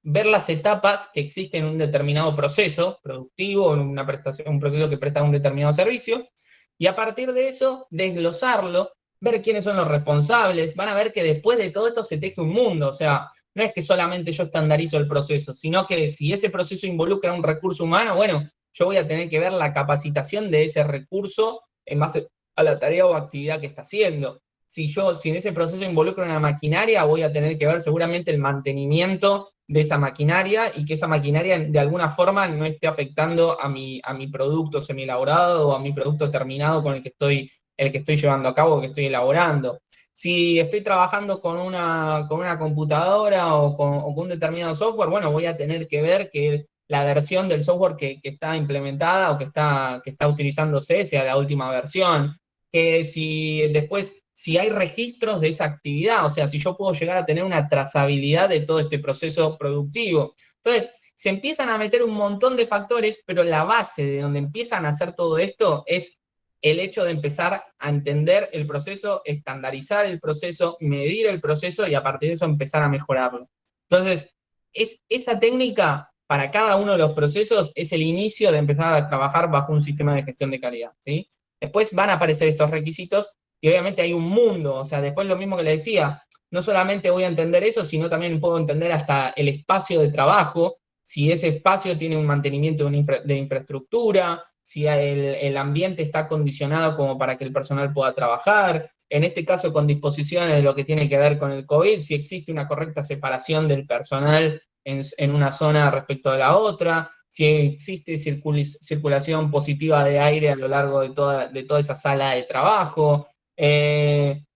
ver las etapas que existen en un determinado proceso productivo, en un proceso que presta un determinado servicio, y a partir de eso, desglosarlo, ver quiénes son los responsables. Van a ver que después de todo esto se teje un mundo. O sea, no es que solamente yo estandarizo el proceso, sino que si ese proceso involucra un recurso humano, bueno, yo voy a tener que ver la capacitación de ese recurso en base a la tarea o actividad que está haciendo. Si en ese proceso involucra una maquinaria, voy a tener que ver seguramente el mantenimiento de esa maquinaria y que esa maquinaria de alguna forma no esté afectando a mi producto semi-elaborado o a mi producto terminado con el que estoy llevando a cabo o que estoy elaborando. Si estoy trabajando con una computadora o con un determinado software, bueno, voy a tener que ver que la versión del software que está implementada o que está utilizándose sea la última versión. Que si hay registros de esa actividad, o sea, si yo puedo llegar a tener una trazabilidad de todo este proceso productivo. Entonces, se empiezan a meter un montón de factores, pero la base de donde empiezan a hacer todo esto es el hecho de empezar a entender el proceso, estandarizar el proceso, medir el proceso y a partir de eso empezar a mejorarlo. Entonces, esa técnica para cada uno de los procesos es el inicio de empezar a trabajar bajo un sistema de gestión de calidad, ¿sí? Después van a aparecer estos requisitos y obviamente hay un mundo, o sea, después lo mismo que le decía, no solamente voy a entender eso, sino también puedo entender hasta el espacio de trabajo, si ese espacio tiene un mantenimiento de infraestructura, si el ambiente está condicionado como para que el personal pueda trabajar, en este caso con disposiciones de lo que tiene que ver con el COVID, si existe una correcta separación del personal en una zona respecto de la otra, si existe circulación positiva de aire a lo largo de toda esa sala de trabajo,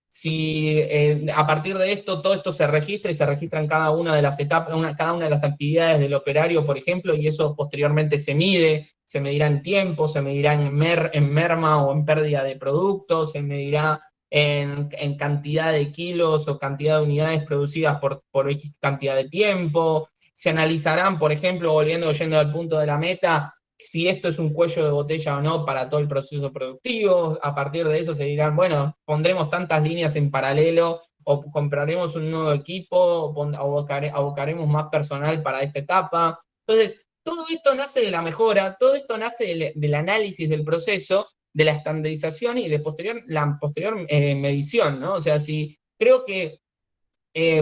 si a partir de esto, todo esto se registra y se registra en cada una de las etapas, cada una de las actividades del operario, por ejemplo, y eso posteriormente se mide, se medirá en tiempo, se medirá en merma o en pérdida de productos, se medirá en cantidad de kilos o cantidad de unidades producidas por X cantidad de tiempo, se analizarán, por ejemplo, yendo al punto de la meta, si esto es un cuello de botella o no para todo el proceso productivo. A partir de eso se dirán, bueno, pondremos tantas líneas en paralelo, o compraremos un nuevo equipo, o abocaremos más personal para esta etapa. Entonces, todo esto nace de la mejora, todo esto nace del análisis del proceso, de la estandarización y de la posterior medición, ¿no? O sea, si creo que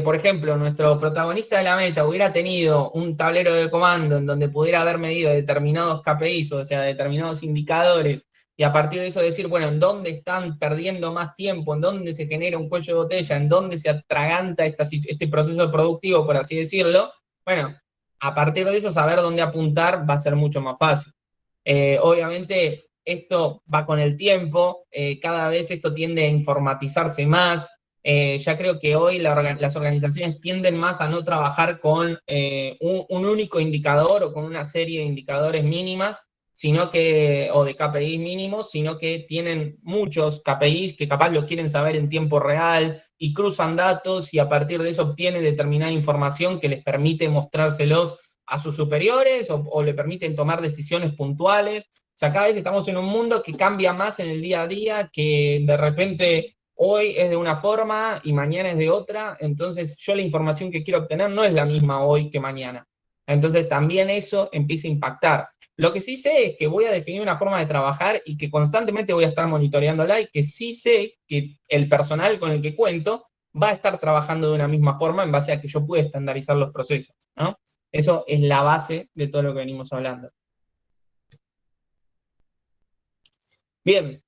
por ejemplo, nuestro protagonista de la meta hubiera tenido un tablero de comando en donde pudiera haber medido determinados KPIs, o sea, determinados indicadores, y a partir de eso decir, bueno, en dónde están perdiendo más tiempo, en dónde se genera un cuello de botella, en dónde se atraganta este proceso productivo, por así decirlo, bueno, a partir de eso saber dónde apuntar va a ser mucho más fácil. Obviamente, esto va con el tiempo, cada vez esto tiende a informatizarse más. Ya creo que hoy las organizaciones tienden más a no trabajar con un único indicador o con una serie de indicadores mínimas, o de KPIs mínimos, sino que tienen muchos KPIs que capaz lo quieren saber en tiempo real y cruzan datos y a partir de eso obtienen determinada información que les permite mostrárselos a sus superiores o le permiten tomar decisiones puntuales. O sea, cada vez estamos en un mundo que cambia más en el día a día, que de repente hoy es de una forma y mañana es de otra, entonces yo la información que quiero obtener no es la misma hoy que mañana. Entonces también eso empieza a impactar. Lo que sí sé es que voy a definir una forma de trabajar y que constantemente voy a estar monitoreándola y que sí sé que el personal con el que cuento va a estar trabajando de una misma forma en base a que yo pueda estandarizar los procesos, ¿no? Eso es la base de todo lo que venimos hablando. Bien.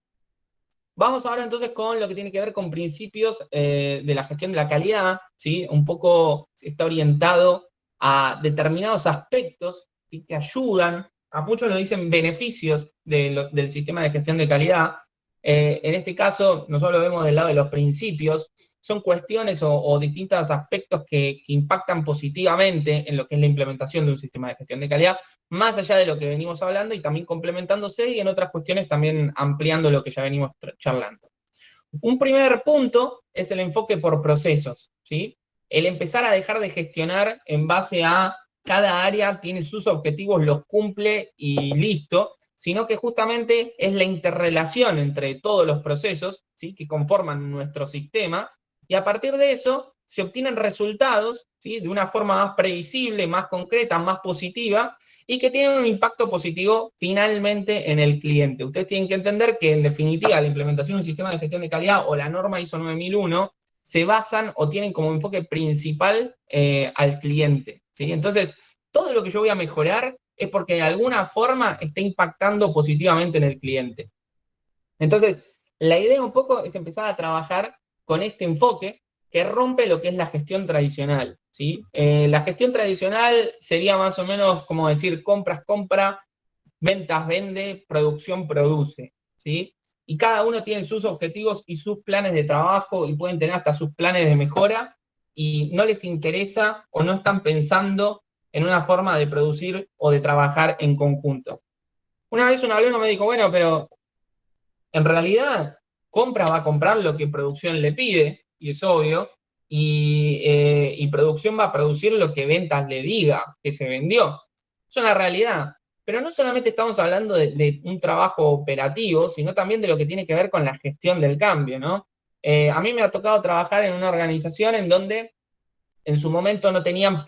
Vamos ahora entonces con lo que tiene que ver con principios de la gestión de la calidad, ¿sí? Un poco está orientado a determinados aspectos, ¿sí? Que ayudan, a muchos lo dicen beneficios del sistema de gestión de calidad. En este caso, nosotros lo vemos del lado de los principios, son cuestiones o distintos aspectos que impactan positivamente en lo que es la implementación de un sistema de gestión de calidad, más allá de lo que venimos hablando y también complementándose y en otras cuestiones también ampliando lo que ya venimos charlando. Un primer punto es el enfoque por procesos, ¿sí? El empezar a dejar de gestionar en base a cada área tiene sus objetivos, los cumple y listo, sino que justamente es la interrelación entre todos los procesos, ¿sí? Que conforman nuestro sistema, y a partir de eso se obtienen resultados, ¿sí? De una forma más previsible, más concreta, más positiva, y que tienen un impacto positivo finalmente en el cliente. Ustedes tienen que entender que, en definitiva, la implementación de un sistema de gestión de calidad o la norma ISO 9001 se basan o tienen como enfoque principal al cliente, ¿sí? Entonces, todo lo que yo voy a mejorar es porque de alguna forma está impactando positivamente en el cliente. Entonces, la idea un poco es empezar a trabajar con este enfoque que rompe lo que es la gestión tradicional, ¿sí? La gestión tradicional sería más o menos como decir compras, compra, ventas, vende, producción, produce, ¿sí? Y cada uno tiene sus objetivos y sus planes de trabajo y pueden tener hasta sus planes de mejora y no les interesa o no están pensando en una forma de producir o de trabajar en conjunto. Una vez un alumno me dijo, bueno, pero en realidad compra va a comprar lo que producción le pide, y es obvio, y producción va a producir lo que ventas le diga que se vendió. Es una realidad. pero no solamente estamos hablando de un trabajo operativo, sino también de lo que tiene que ver con la gestión del cambio, ¿no? A mí me ha tocado trabajar en una organización en donde en su momento no tenían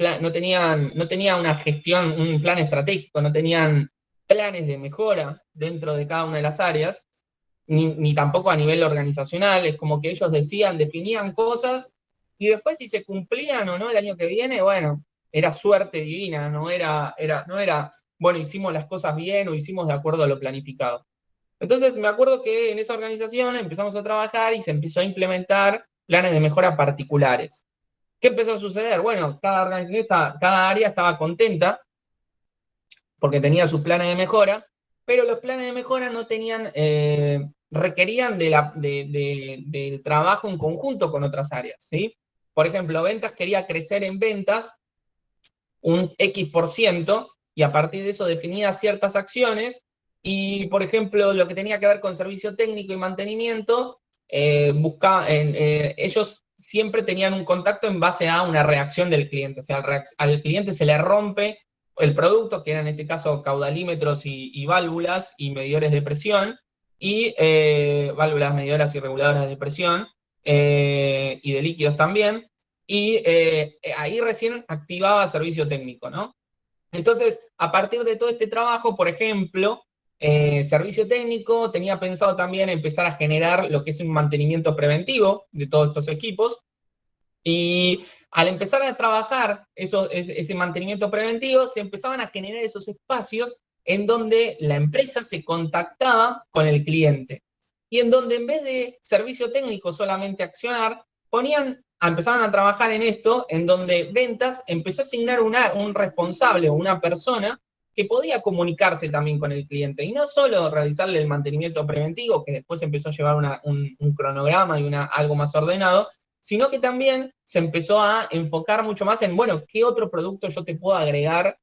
una gestión, un plan estratégico, no tenían planes de mejora dentro de cada una de las áreas, ni tampoco a nivel organizacional. Es como que ellos definían cosas, y después si se cumplían o no el año que viene, bueno, era suerte divina, no era, bueno, hicimos las cosas bien o hicimos de acuerdo a lo planificado. Entonces me acuerdo que en esa organización empezamos a trabajar y se empezó a implementar planes de mejora particulares. ¿Qué empezó a suceder? Bueno, cada área estaba contenta porque tenía sus planes de mejora, pero los planes de mejora no tenían, requerían del trabajo en conjunto con otras áreas, ¿sí? Por ejemplo, ventas quería crecer en ventas un X%, y a partir de eso definía ciertas acciones, y por ejemplo, lo que tenía que ver con servicio técnico y mantenimiento, ellos siempre tenían un contacto en base a una reacción del cliente. O sea, al cliente se le rompe el producto, que era en este caso caudalímetros y válvulas y medidores de presión, y válvulas medidoras y reguladoras de presión, y de líquidos también, y ahí recién activaba servicio técnico, ¿no? Entonces, a partir de todo este trabajo, por ejemplo, servicio técnico tenía pensado también empezar a generar lo que es un mantenimiento preventivo de todos estos equipos, y al empezar a trabajar ese mantenimiento preventivo, se empezaban a generar esos espacios en donde la empresa se contactaba con el cliente, y en donde en vez de servicio técnico solamente accionar, empezaron a trabajar en esto, en donde ventas empezó a asignar un responsable o una persona que podía comunicarse también con el cliente, y no solo realizarle el mantenimiento preventivo, que después empezó a llevar un cronograma y algo más ordenado, sino que también se empezó a enfocar mucho más en, bueno, ¿qué otro producto yo te puedo agregar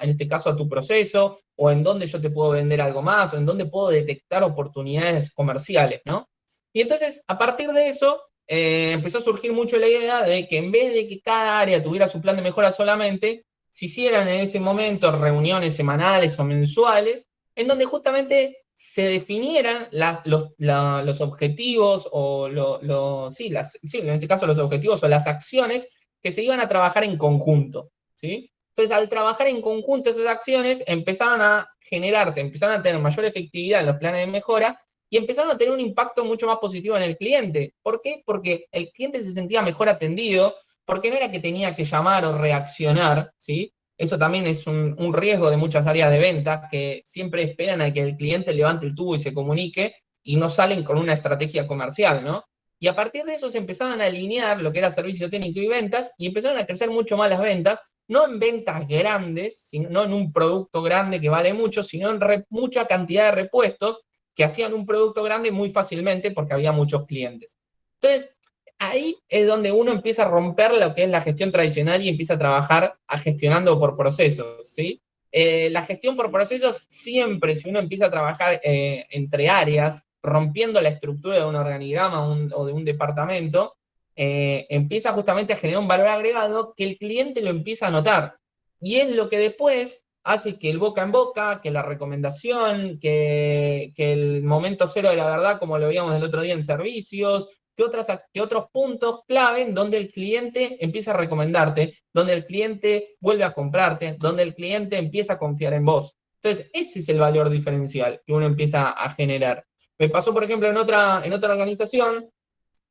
en este caso a tu proceso? O en dónde yo te puedo vender algo más, o en dónde puedo detectar oportunidades comerciales, ¿no? Y entonces, a partir de eso, empezó a surgir mucho la idea de que en vez de que cada área tuviera su plan de mejora solamente, se hicieran en ese momento reuniones semanales o mensuales, en donde justamente se definieran los objetivos, o en este caso los objetivos o las acciones que se iban a trabajar en conjunto, ¿sí? Entonces, al trabajar en conjunto esas acciones, empezaron a generarse, empezaron a tener mayor efectividad en los planes de mejora, y empezaron a tener un impacto mucho más positivo en el cliente. ¿Por qué? Porque el cliente se sentía mejor atendido, porque no era que tenía que llamar o reaccionar, ¿sí? Eso también es un riesgo de muchas áreas de ventas, que siempre esperan a que el cliente levante el tubo y se comunique, y no salen con una estrategia comercial, ¿no? Y a partir de eso se empezaron a alinear lo que era servicio técnico y ventas, y empezaron a crecer mucho más las ventas, no en ventas grandes, no en un producto grande que vale mucho, sino en mucha cantidad de repuestos que hacían un producto grande muy fácilmente porque había muchos clientes. Entonces, ahí es donde uno empieza a romper lo que es la gestión tradicional y empieza a trabajar gestionando por procesos, ¿sí? La gestión por procesos siempre, si uno empieza a trabajar entre áreas, rompiendo la estructura de un organigrama o de un departamento, empieza justamente a generar un valor agregado que el cliente lo empieza a notar. Y es lo que después hace que el boca en boca, que la recomendación, que el momento cero de la verdad, como lo veíamos el otro día en servicios, que otros puntos clave en donde el cliente empieza a recomendarte, donde el cliente vuelve a comprarte, donde el cliente empieza a confiar en vos. Entonces, ese es el valor diferencial que uno empieza a generar. Me pasó, por ejemplo, en otra organización,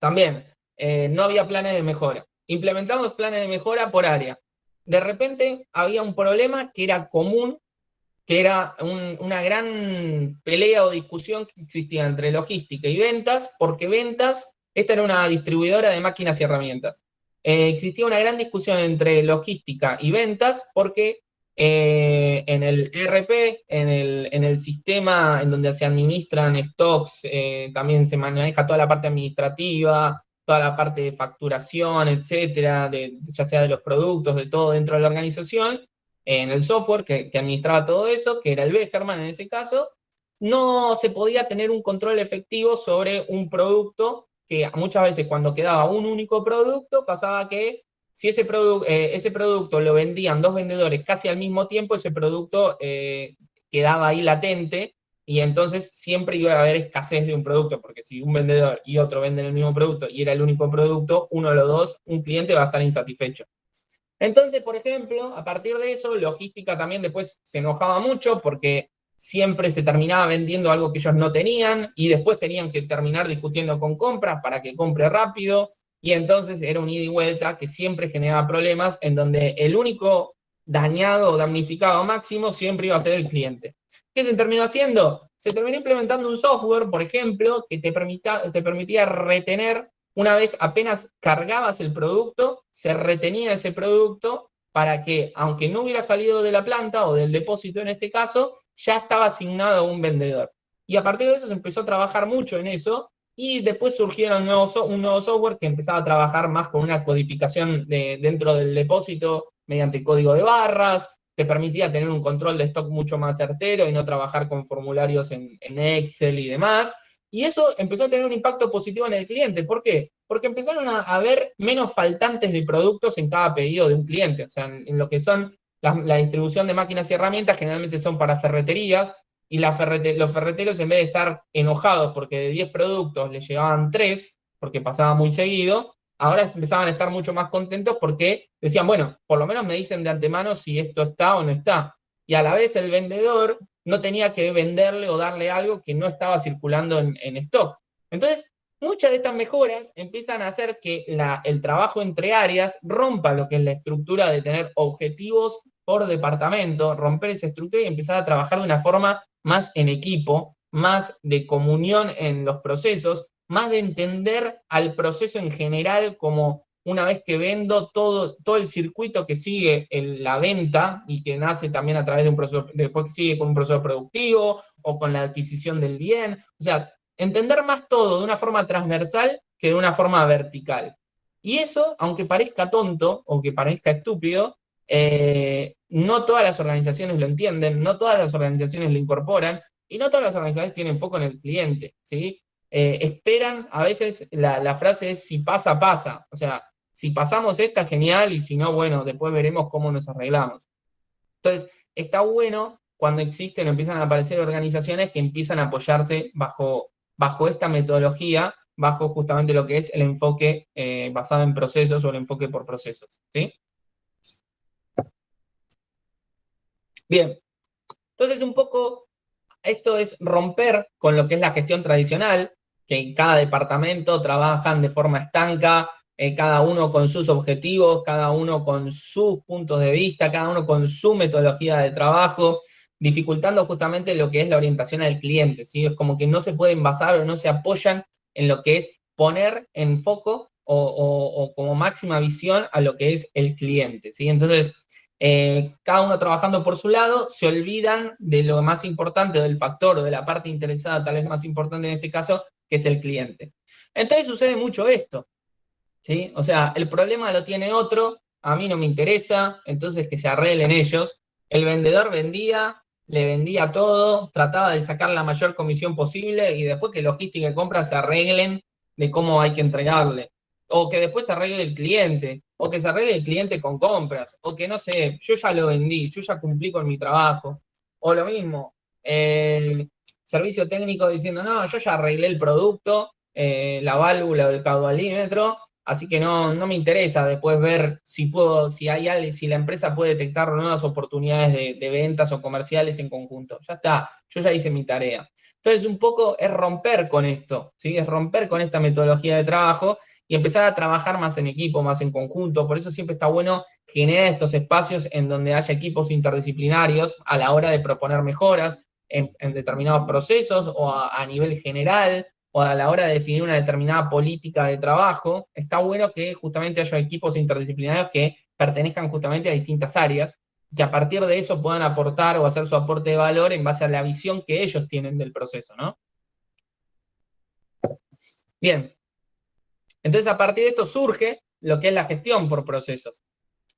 también, no había planes de mejora. Implementamos planes de mejora por área. De repente había un problema que era común, que era una gran pelea o discusión que existía entre logística y ventas, porque ventas, esta era una distribuidora de máquinas y herramientas. Existía una gran discusión entre logística y ventas, porque en el ERP, en el sistema en donde se administran stocks, también se maneja toda la parte administrativa, toda la parte de facturación, etcétera, ya sea de los productos, de todo dentro de la organización. En el software que administraba todo eso, que era el Bechermann en ese caso, no se podía tener un control efectivo sobre un producto, que muchas veces cuando quedaba un único producto pasaba que si ese producto lo vendían dos vendedores casi al mismo tiempo, ese producto quedaba ahí latente y entonces siempre iba a haber escasez de un producto, porque si un vendedor y otro venden el mismo producto y era el único producto, uno de los dos, un cliente va a estar insatisfecho. Entonces, por ejemplo, a partir de eso, logística también después se enojaba mucho porque siempre se terminaba vendiendo algo que ellos no tenían y después tenían que terminar discutiendo con compras para que compre rápido y entonces era un ida y vuelta que siempre generaba problemas en donde el único dañado o damnificado máximo siempre iba a ser el cliente. ¿Qué se terminó haciendo? Se terminó implementando un software, por ejemplo, que te permitía retener. Una vez apenas cargabas el producto, se retenía ese producto para que, aunque no hubiera salido de la planta o del depósito en este caso, ya estaba asignado a un vendedor. Y a partir de eso se empezó a trabajar mucho en eso y después surgieron un nuevo software que empezaba a trabajar más con una codificación dentro del depósito mediante código de barras, te permitía tener un control de stock mucho más certero y no trabajar con formularios en Excel y demás. Y eso empezó a tener un impacto positivo en el cliente. ¿Por qué? Porque empezaron a haber menos faltantes de productos en cada pedido de un cliente. O sea, en lo que son la distribución de máquinas y herramientas, generalmente son para ferreterías, y los ferreteros, en vez de estar enojados porque de 10 productos les llegaban 3, porque pasaba muy seguido, ahora empezaban a estar mucho más contentos porque decían, bueno, por lo menos me dicen de antemano si esto está o no está. Y a la vez el vendedor no tenía que venderle o darle algo que no estaba circulando en stock. Entonces, muchas de estas mejoras empiezan a hacer que el trabajo entre áreas rompa lo que es la estructura de tener objetivos por departamento, romper esa estructura y empezar a trabajar de una forma más en equipo, más de comunión en los procesos, más de entender al proceso en general como una vez que vendo todo el circuito que sigue en la venta y que nace también a través de un proceso, después que sigue con un proceso productivo o con la adquisición del bien. O sea, entender más todo de una forma transversal que de una forma vertical. Y eso, aunque parezca tonto o que parezca estúpido, no todas las organizaciones lo entienden, no todas las organizaciones lo incorporan y no todas las organizaciones tienen foco en el cliente, ¿sí? Esperan, a veces la frase es si pasa, pasa. O sea, si pasamos esta, genial, y si no, bueno, después veremos cómo nos arreglamos. Entonces, está bueno cuando existen o empiezan a aparecer organizaciones que empiezan a apoyarse bajo esta metodología, bajo justamente lo que es el enfoque basado en procesos o el enfoque por procesos, ¿sí? Bien, entonces un poco esto es romper con lo que es la gestión tradicional, que en cada departamento trabajan de forma estanca, cada uno con sus objetivos, cada uno con sus puntos de vista, cada uno con su metodología de trabajo, dificultando justamente lo que es la orientación al cliente, ¿sí? Es como que no se pueden basar o no se apoyan en lo que es poner en foco o como máxima visión a lo que es el cliente, ¿sí? Entonces, cada uno trabajando por su lado, se olvidan de lo más importante, del factor o de la parte interesada, tal vez más importante en este caso, que es el cliente. Entonces sucede mucho esto, ¿sí? O sea, el problema lo tiene otro, a mí no me interesa, entonces que se arreglen ellos. El vendedor le vendía todo, trataba de sacar la mayor comisión posible y después que logística y compra se arreglen de cómo hay que entregarle. O que después se arregle el cliente, o que se arregle el cliente con compras, o que no sé, yo ya lo vendí, yo ya cumplí con mi trabajo. O lo mismo, el servicio técnico diciendo, no, yo ya arreglé el producto, la válvula o el caudalímetro, así que no me interesa después ver si la empresa puede detectar nuevas oportunidades de ventas o comerciales en conjunto. Ya está, yo ya hice mi tarea. Entonces, un poco es romper con esto, ¿sí? Es romper con esta metodología de trabajo y empezar a trabajar más en equipo, más en conjunto. Por eso siempre está bueno generar estos espacios en donde haya equipos interdisciplinarios a la hora de proponer mejoras en determinados procesos o a nivel general, o a la hora de definir una determinada política de trabajo. Está bueno que justamente haya equipos interdisciplinarios que pertenezcan justamente a distintas áreas, que a partir de eso puedan aportar o hacer su aporte de valor en base a la visión que ellos tienen del proceso, ¿no? Bien. Entonces, a partir de esto surge lo que es la gestión por procesos.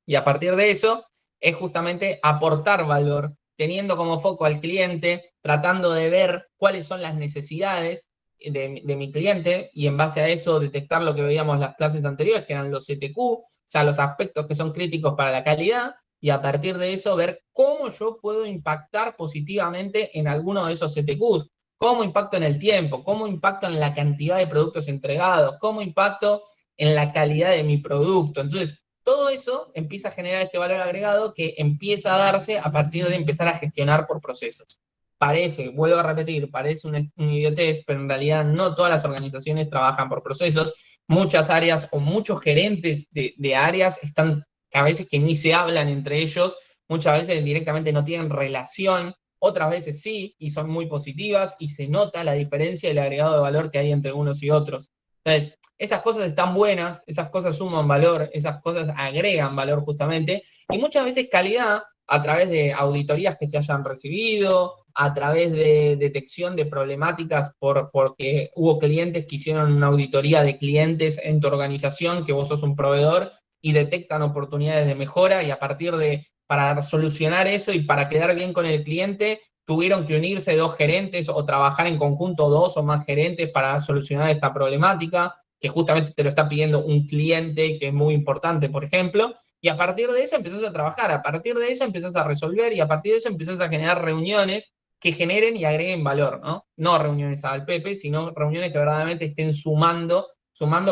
Y a partir de eso es justamente aportar valor, teniendo como foco al cliente, tratando de ver cuáles son las necesidades de mi cliente y en base a eso detectar lo que veíamos en las clases anteriores, que eran los CTQ. O sea, los aspectos que son críticos para la calidad, y a partir de eso ver cómo yo puedo impactar positivamente en alguno de esos CTQs, cómo impacto en el tiempo, cómo impacto en la cantidad de productos entregados, cómo impacto en la calidad de mi producto. Entonces, todo eso empieza a generar este valor agregado que empieza a darse a partir de empezar a gestionar por procesos. Parece, vuelvo a repetir, parece un idiotez, pero en realidad no todas las organizaciones trabajan por procesos. Muchas áreas o muchos gerentes de áreas están a veces que ni se hablan entre ellos, muchas veces directamente no tienen relación, otras veces sí, y son muy positivas, y se nota la diferencia y el agregado de valor que hay entre unos y otros. Entonces, esas cosas están buenas, esas cosas suman valor, esas cosas agregan valor justamente, y muchas veces calidad a través de auditorías que se hayan recibido, a través de detección de problemáticas porque hubo clientes que hicieron una auditoría de clientes en tu organización, que vos sos un proveedor, y detectan oportunidades de mejora, y a partir de, para solucionar eso y para quedar bien con el cliente, tuvieron que unirse 2 gerentes o trabajar en conjunto 2 o más gerentes para solucionar esta problemática, que justamente te lo está pidiendo un cliente que es muy importante, por ejemplo, y a partir de eso empezás a trabajar, a partir de eso empezás a resolver, y a partir de eso empezás a generar reuniones que generen y agreguen valor, ¿no? No reuniones al Pepe, sino reuniones que verdaderamente estén sumando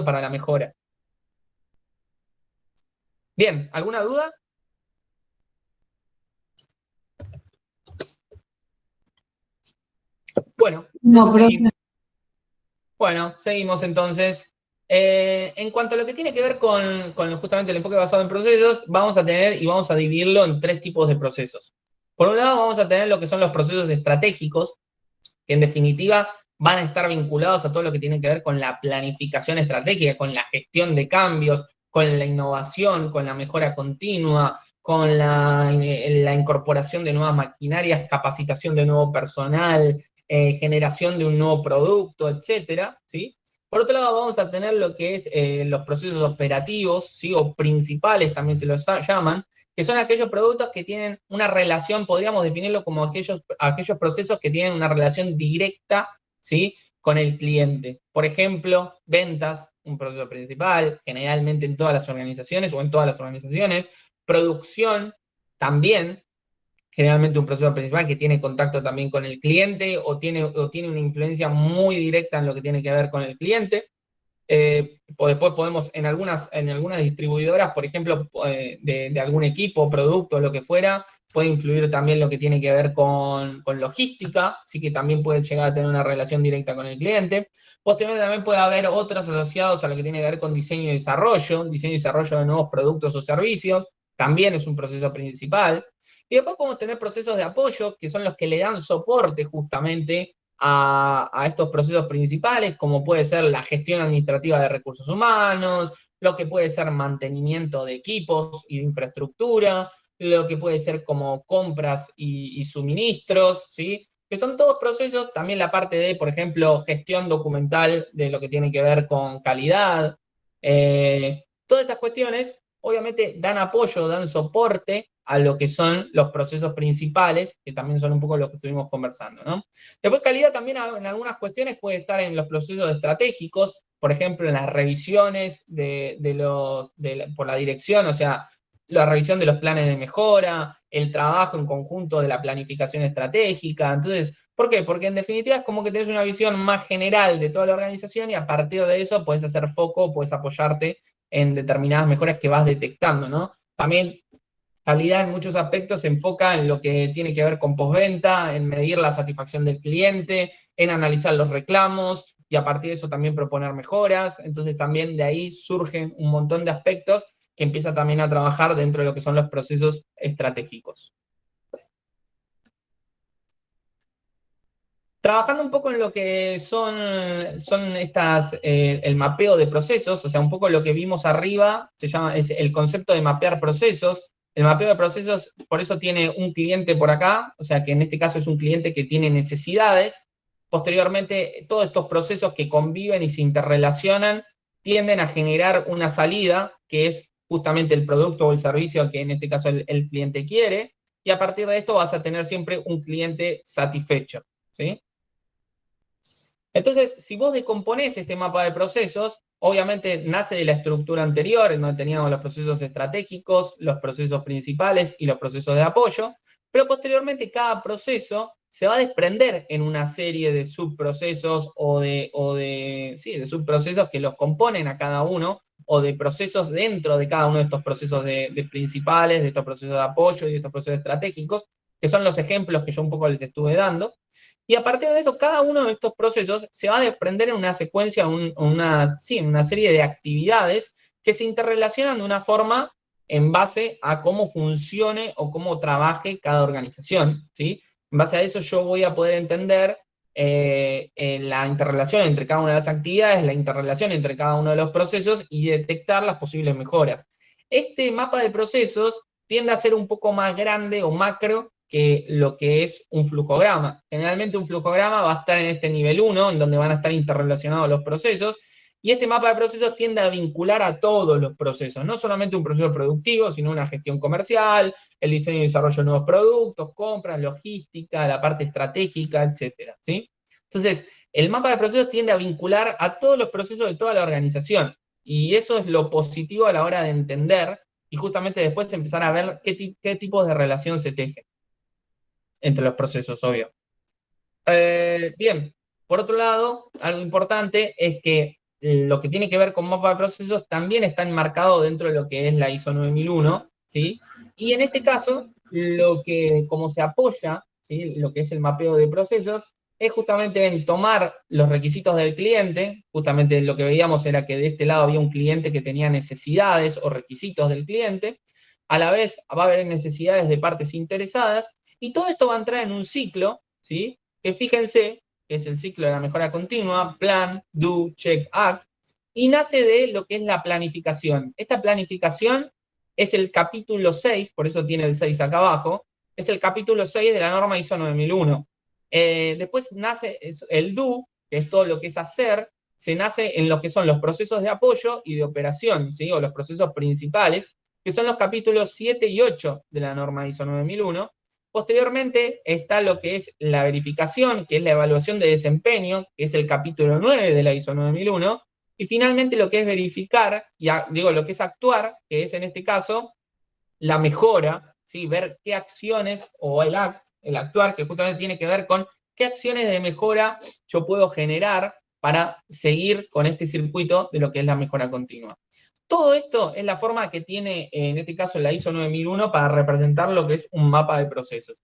para la mejora. Bien, ¿alguna duda? Bueno, No, pero seguimos. Bueno, seguimos entonces. En cuanto a lo que tiene que ver con justamente el enfoque basado en procesos, vamos a tener y vamos a dividirlo en 3 tipos de procesos. Por un lado, vamos a tener lo que son los procesos estratégicos, que en definitiva van a estar vinculados a todo lo que tiene que ver con la planificación estratégica, con la gestión de cambios, con la innovación, con la mejora continua, con la incorporación de nuevas maquinarias, capacitación de nuevo personal, generación de un nuevo producto, etcétera, ¿sí? Por otro lado, vamos a tener lo que es los procesos operativos, ¿sí? O principales también se los llaman, que son aquellos productos que tienen una relación, podríamos definirlo como aquellos procesos que tienen una relación directa, ¿sí? Con el cliente. Por ejemplo, ventas, un proceso principal, generalmente en todas las organizaciones o en todas las organizaciones. Producción, también, generalmente un proceso principal que tiene contacto también con el cliente o tiene una influencia muy directa en lo que tiene que ver con el cliente. Después podemos, en algunas distribuidoras, por ejemplo, de algún equipo, producto, lo que fuera, puede influir también lo que tiene que ver con logística, así que también puede llegar a tener una relación directa con el cliente. Posteriormente también puede haber otros asociados a lo que tiene que ver con diseño y desarrollo de nuevos productos o servicios, también es un proceso principal. Y después podemos tener procesos de apoyo, que son los que le dan soporte justamente a estos procesos principales, como puede ser la gestión administrativa de recursos humanos, lo que puede ser mantenimiento de equipos y de infraestructura, lo que puede ser como compras y suministros, ¿sí? Que son todos procesos, también la parte de, por ejemplo, gestión documental de lo que tiene que ver con calidad. Todas estas cuestiones, obviamente, dan apoyo, dan soporte a lo que son los procesos principales, que también son un poco los que estuvimos conversando, ¿no? Después calidad también en algunas cuestiones puede estar en los procesos estratégicos, por ejemplo, en las revisiones por la dirección, o sea, la revisión de los planes de mejora, el trabajo en conjunto de la planificación estratégica. Entonces, ¿por qué? Porque en definitiva es como que tenés una visión más general de toda la organización y a partir de eso puedes hacer foco, puedes apoyarte en determinadas mejoras que vas detectando, ¿no? También calidad en muchos aspectos se enfoca en lo que tiene que ver con postventa, en medir la satisfacción del cliente, en analizar los reclamos y a partir de eso también proponer mejoras. Entonces también de ahí surgen un montón de aspectos que empieza también a trabajar dentro de lo que son los procesos estratégicos. Trabajando un poco en lo que son el mapeo de procesos, o sea, un poco lo que vimos arriba, es el concepto de mapear procesos. El mapeo de procesos, por eso tiene un cliente por acá, o sea que en este caso es un cliente que tiene necesidades. Posteriormente, todos estos procesos que conviven y se interrelacionan tienden a generar una salida, que es justamente el producto o el servicio que en este caso el cliente quiere, y a partir de esto vas a tener siempre un cliente satisfecho, ¿sí? Entonces, si vos descomponés este mapa de procesos, obviamente nace de la estructura anterior, en donde teníamos los procesos estratégicos, los procesos principales y los procesos de apoyo, pero posteriormente cada proceso se va a desprender en una serie de subprocesos de subprocesos que los componen a cada uno, o de procesos dentro de cada uno de estos procesos de principales, de estos procesos de apoyo y de estos procesos estratégicos, que son los ejemplos que yo un poco les estuve dando. Y a partir de eso, cada uno de estos procesos se va a desprender en una secuencia, en una serie de actividades que se interrelacionan de una forma en base a cómo funcione o cómo trabaje cada organización, ¿sí? En base a eso yo voy a poder entender la interrelación entre cada una de las actividades, la interrelación entre cada uno de los procesos y detectar las posibles mejoras. Este mapa de procesos tiende a ser un poco más grande o macro que lo que es un flujograma. Generalmente un flujograma va a estar en este nivel 1, en donde van a estar interrelacionados los procesos, y este mapa de procesos tiende a vincular a todos los procesos, no solamente un proceso productivo, sino una gestión comercial, el diseño y desarrollo de nuevos productos, compras, logística, la parte estratégica, etcétera, ¿sí? Entonces, el mapa de procesos tiende a vincular a todos los procesos de toda la organización, y eso es lo positivo a la hora de entender, y justamente después empezar a ver qué tipos de relación se tejen entre los procesos, obvio. Bien, por otro lado, algo importante es que lo que tiene que ver con mapa de procesos también está enmarcado dentro de lo que es la ISO 9001, ¿sí? Y en este caso, como se apoya, ¿sí?, lo que es el mapeo de procesos, es justamente en tomar los requisitos del cliente. Justamente lo que veíamos era que de este lado había un cliente que tenía necesidades o requisitos del cliente, a la vez va a haber necesidades de partes interesadas, y todo esto va a entrar en un ciclo, ¿sí?, que fíjense, que es el ciclo de la mejora continua, plan, do, check, act, y nace de lo que es la planificación. Esta planificación es el capítulo 6, por eso tiene el 6 acá abajo, es el capítulo 6 de la norma ISO 9001. Después nace el do, que es todo lo que es hacer, se nace en lo que son los procesos de apoyo y de operación, ¿sí?, o los procesos principales, que son los capítulos 7 y 8 de la norma ISO 9001. Posteriormente está lo que es la verificación, que es la evaluación de desempeño, que es el capítulo 9 de la ISO 9001, y finalmente lo que es verificar, lo que es actuar, que es en este caso la mejora, ¿sí?, ver qué acciones, o el actuar, que justamente tiene que ver con qué acciones de mejora yo puedo generar para seguir con este circuito de lo que es la mejora continua. Todo esto es la forma que tiene, en este caso, la ISO 9001 para representar lo que es un mapa de procesos.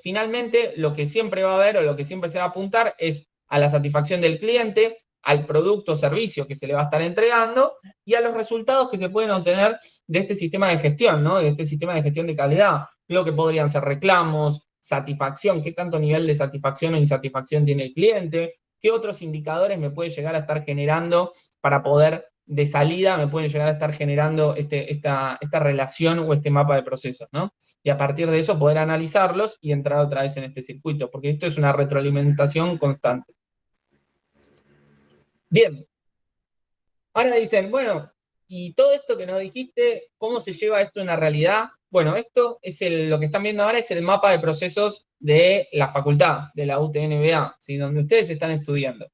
Finalmente, lo que siempre va a haber, o lo que siempre se va a apuntar, es a la satisfacción del cliente, al producto o servicio que se le va a estar entregando, y a los resultados que se pueden obtener de este sistema de gestión, ¿no?, de este sistema de gestión de calidad. Digo que podrían ser reclamos, satisfacción, qué tanto nivel de satisfacción o insatisfacción tiene el cliente, qué otros indicadores me puede llegar a estar generando para poder, de salida, me pueden llegar a estar generando esta relación o este mapa de procesos, ¿no? Y a partir de eso poder analizarlos y entrar otra vez en este circuito, porque esto es una retroalimentación constante. Bien. Ahora dicen, bueno, y todo esto que nos dijiste, ¿cómo se lleva esto en la realidad? Bueno, esto es lo que están viendo ahora, es el mapa de procesos de la facultad, de la UTNBA, ¿sí?, donde ustedes están estudiando.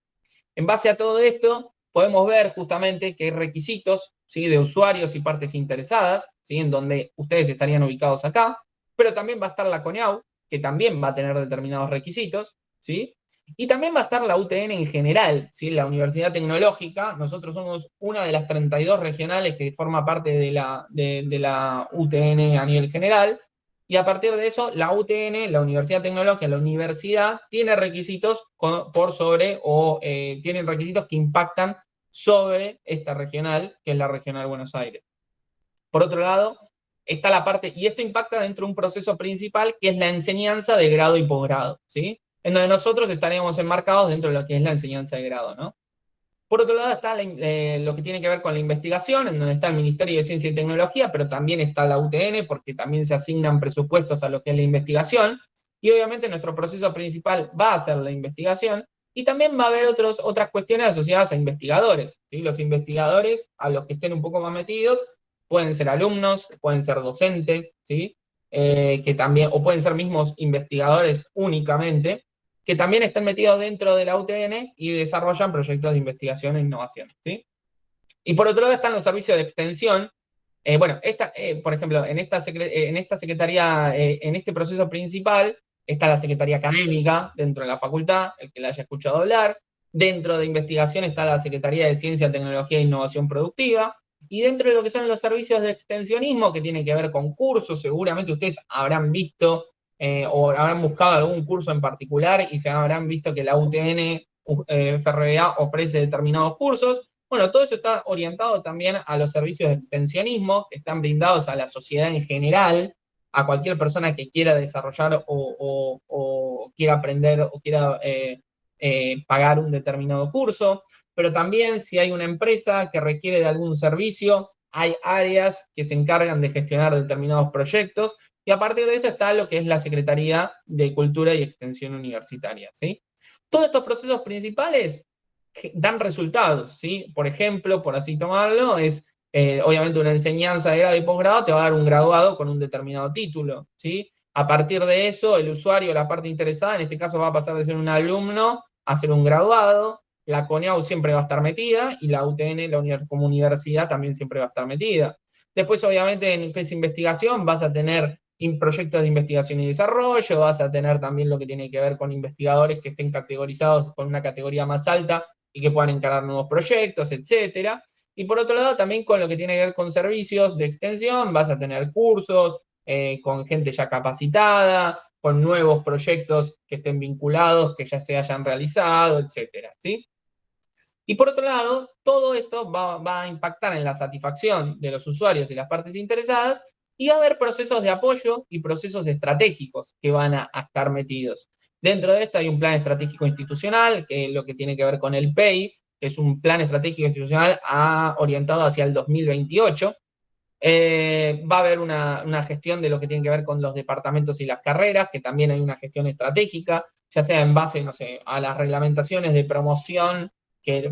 En base a todo esto, podemos ver justamente que hay requisitos, ¿sí?, de usuarios y partes interesadas, ¿sí?, en donde ustedes estarían ubicados acá, pero también va a estar la CONEAU, que también va a tener determinados requisitos, ¿sí? Y también va a estar la UTN en general, ¿sí?, la Universidad Tecnológica. Nosotros somos una de las 32 regionales que forma parte de la UTN a nivel general, y a partir de eso, la UTN, la Universidad Tecnológica, la universidad, tiene requisitos tienen requisitos que impactan sobre esta regional, que es la Regional Buenos Aires. Por otro lado, está la parte, y esto impacta dentro de un proceso principal, que es la enseñanza de grado y posgrado, ¿sí?, en donde nosotros estaríamos enmarcados dentro de lo que es la enseñanza de grado, ¿no? Por otro lado está lo que tiene que ver con la investigación, en donde está el Ministerio de Ciencia y Tecnología, pero también está la UTN, porque también se asignan presupuestos a lo que es la investigación, y obviamente nuestro proceso principal va a ser la investigación, y también va a haber otras cuestiones asociadas a investigadores, ¿sí? Los investigadores, a los que estén un poco más metidos, pueden ser alumnos, pueden ser docentes, ¿sí?, que también, o pueden ser mismos investigadores únicamente, que también están metidos dentro de la UTN y desarrollan proyectos de investigación e innovación, ¿sí? Y por otro lado están los servicios de extensión. Bueno, por ejemplo, en esta secretaría, en este proceso principal, está la secretaría académica dentro de la facultad, el que la haya escuchado hablar. Dentro de investigación está la Secretaría de Ciencia, Tecnología e Innovación Productiva. Y dentro de lo que son los servicios de extensionismo, que tiene que ver con cursos, seguramente ustedes habrán visto o habrán buscado algún curso en particular y se habrán visto que la UTN FRBA ofrece determinados cursos. Bueno, todo eso está orientado también a los servicios de extensionismo que están brindados a la sociedad en general, a cualquier persona que quiera desarrollar o quiera aprender o quiera pagar un determinado curso, pero también si hay una empresa que requiere de algún servicio, hay áreas que se encargan de gestionar determinados proyectos, y a partir de eso está lo que es la Secretaría de Cultura y Extensión Universitaria, ¿sí? Todos estos procesos principales dan resultados, ¿sí? Por ejemplo, por así tomarlo, es obviamente una enseñanza de grado y posgrado te va a dar un graduado con un determinado título, ¿sí? A partir de eso, el usuario, la parte interesada, en este caso va a pasar de ser un alumno a ser un graduado. La CONEAU siempre va a estar metida y la UTN, como universidad, también siempre va a estar metida. Después, obviamente, en esa investigación vas a tener proyectos de investigación y desarrollo, vas a tener también lo que tiene que ver con investigadores que estén categorizados con una categoría más alta y que puedan encarar nuevos proyectos, etcétera. Y por otro lado, también con lo que tiene que ver con servicios de extensión, vas a tener cursos con gente ya capacitada, con nuevos proyectos que estén vinculados, que ya se hayan realizado, etcétera, ¿sí? Y por otro lado, todo esto va a impactar en la satisfacción de los usuarios y las partes interesadas, y va a haber procesos de apoyo y procesos estratégicos que van a estar metidos. Dentro de esto hay un plan estratégico institucional, que es lo que tiene que ver con el PEI, que es un plan estratégico institucional orientado hacia el 2028. Va a haber una gestión de lo que tiene que ver con los departamentos y las carreras, que también hay una gestión estratégica, ya sea en base, no sé, a las reglamentaciones de promoción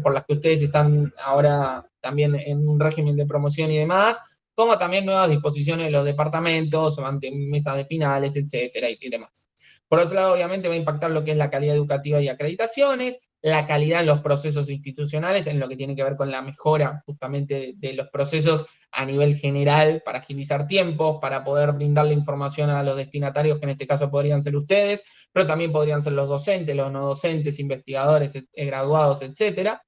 por las que ustedes están ahora también en un régimen de promoción y demás, como también nuevas disposiciones de los departamentos, ante mesas de finales, etcétera, y demás. Por otro lado, obviamente va a impactar lo que es la calidad educativa y acreditaciones, la calidad en los procesos institucionales, en lo que tiene que ver con la mejora justamente de los procesos a nivel general para agilizar tiempos, para poder brindarle información a los destinatarios, que en este caso podrían ser ustedes, pero también podrían ser los docentes, los no docentes, investigadores, graduados, etcétera.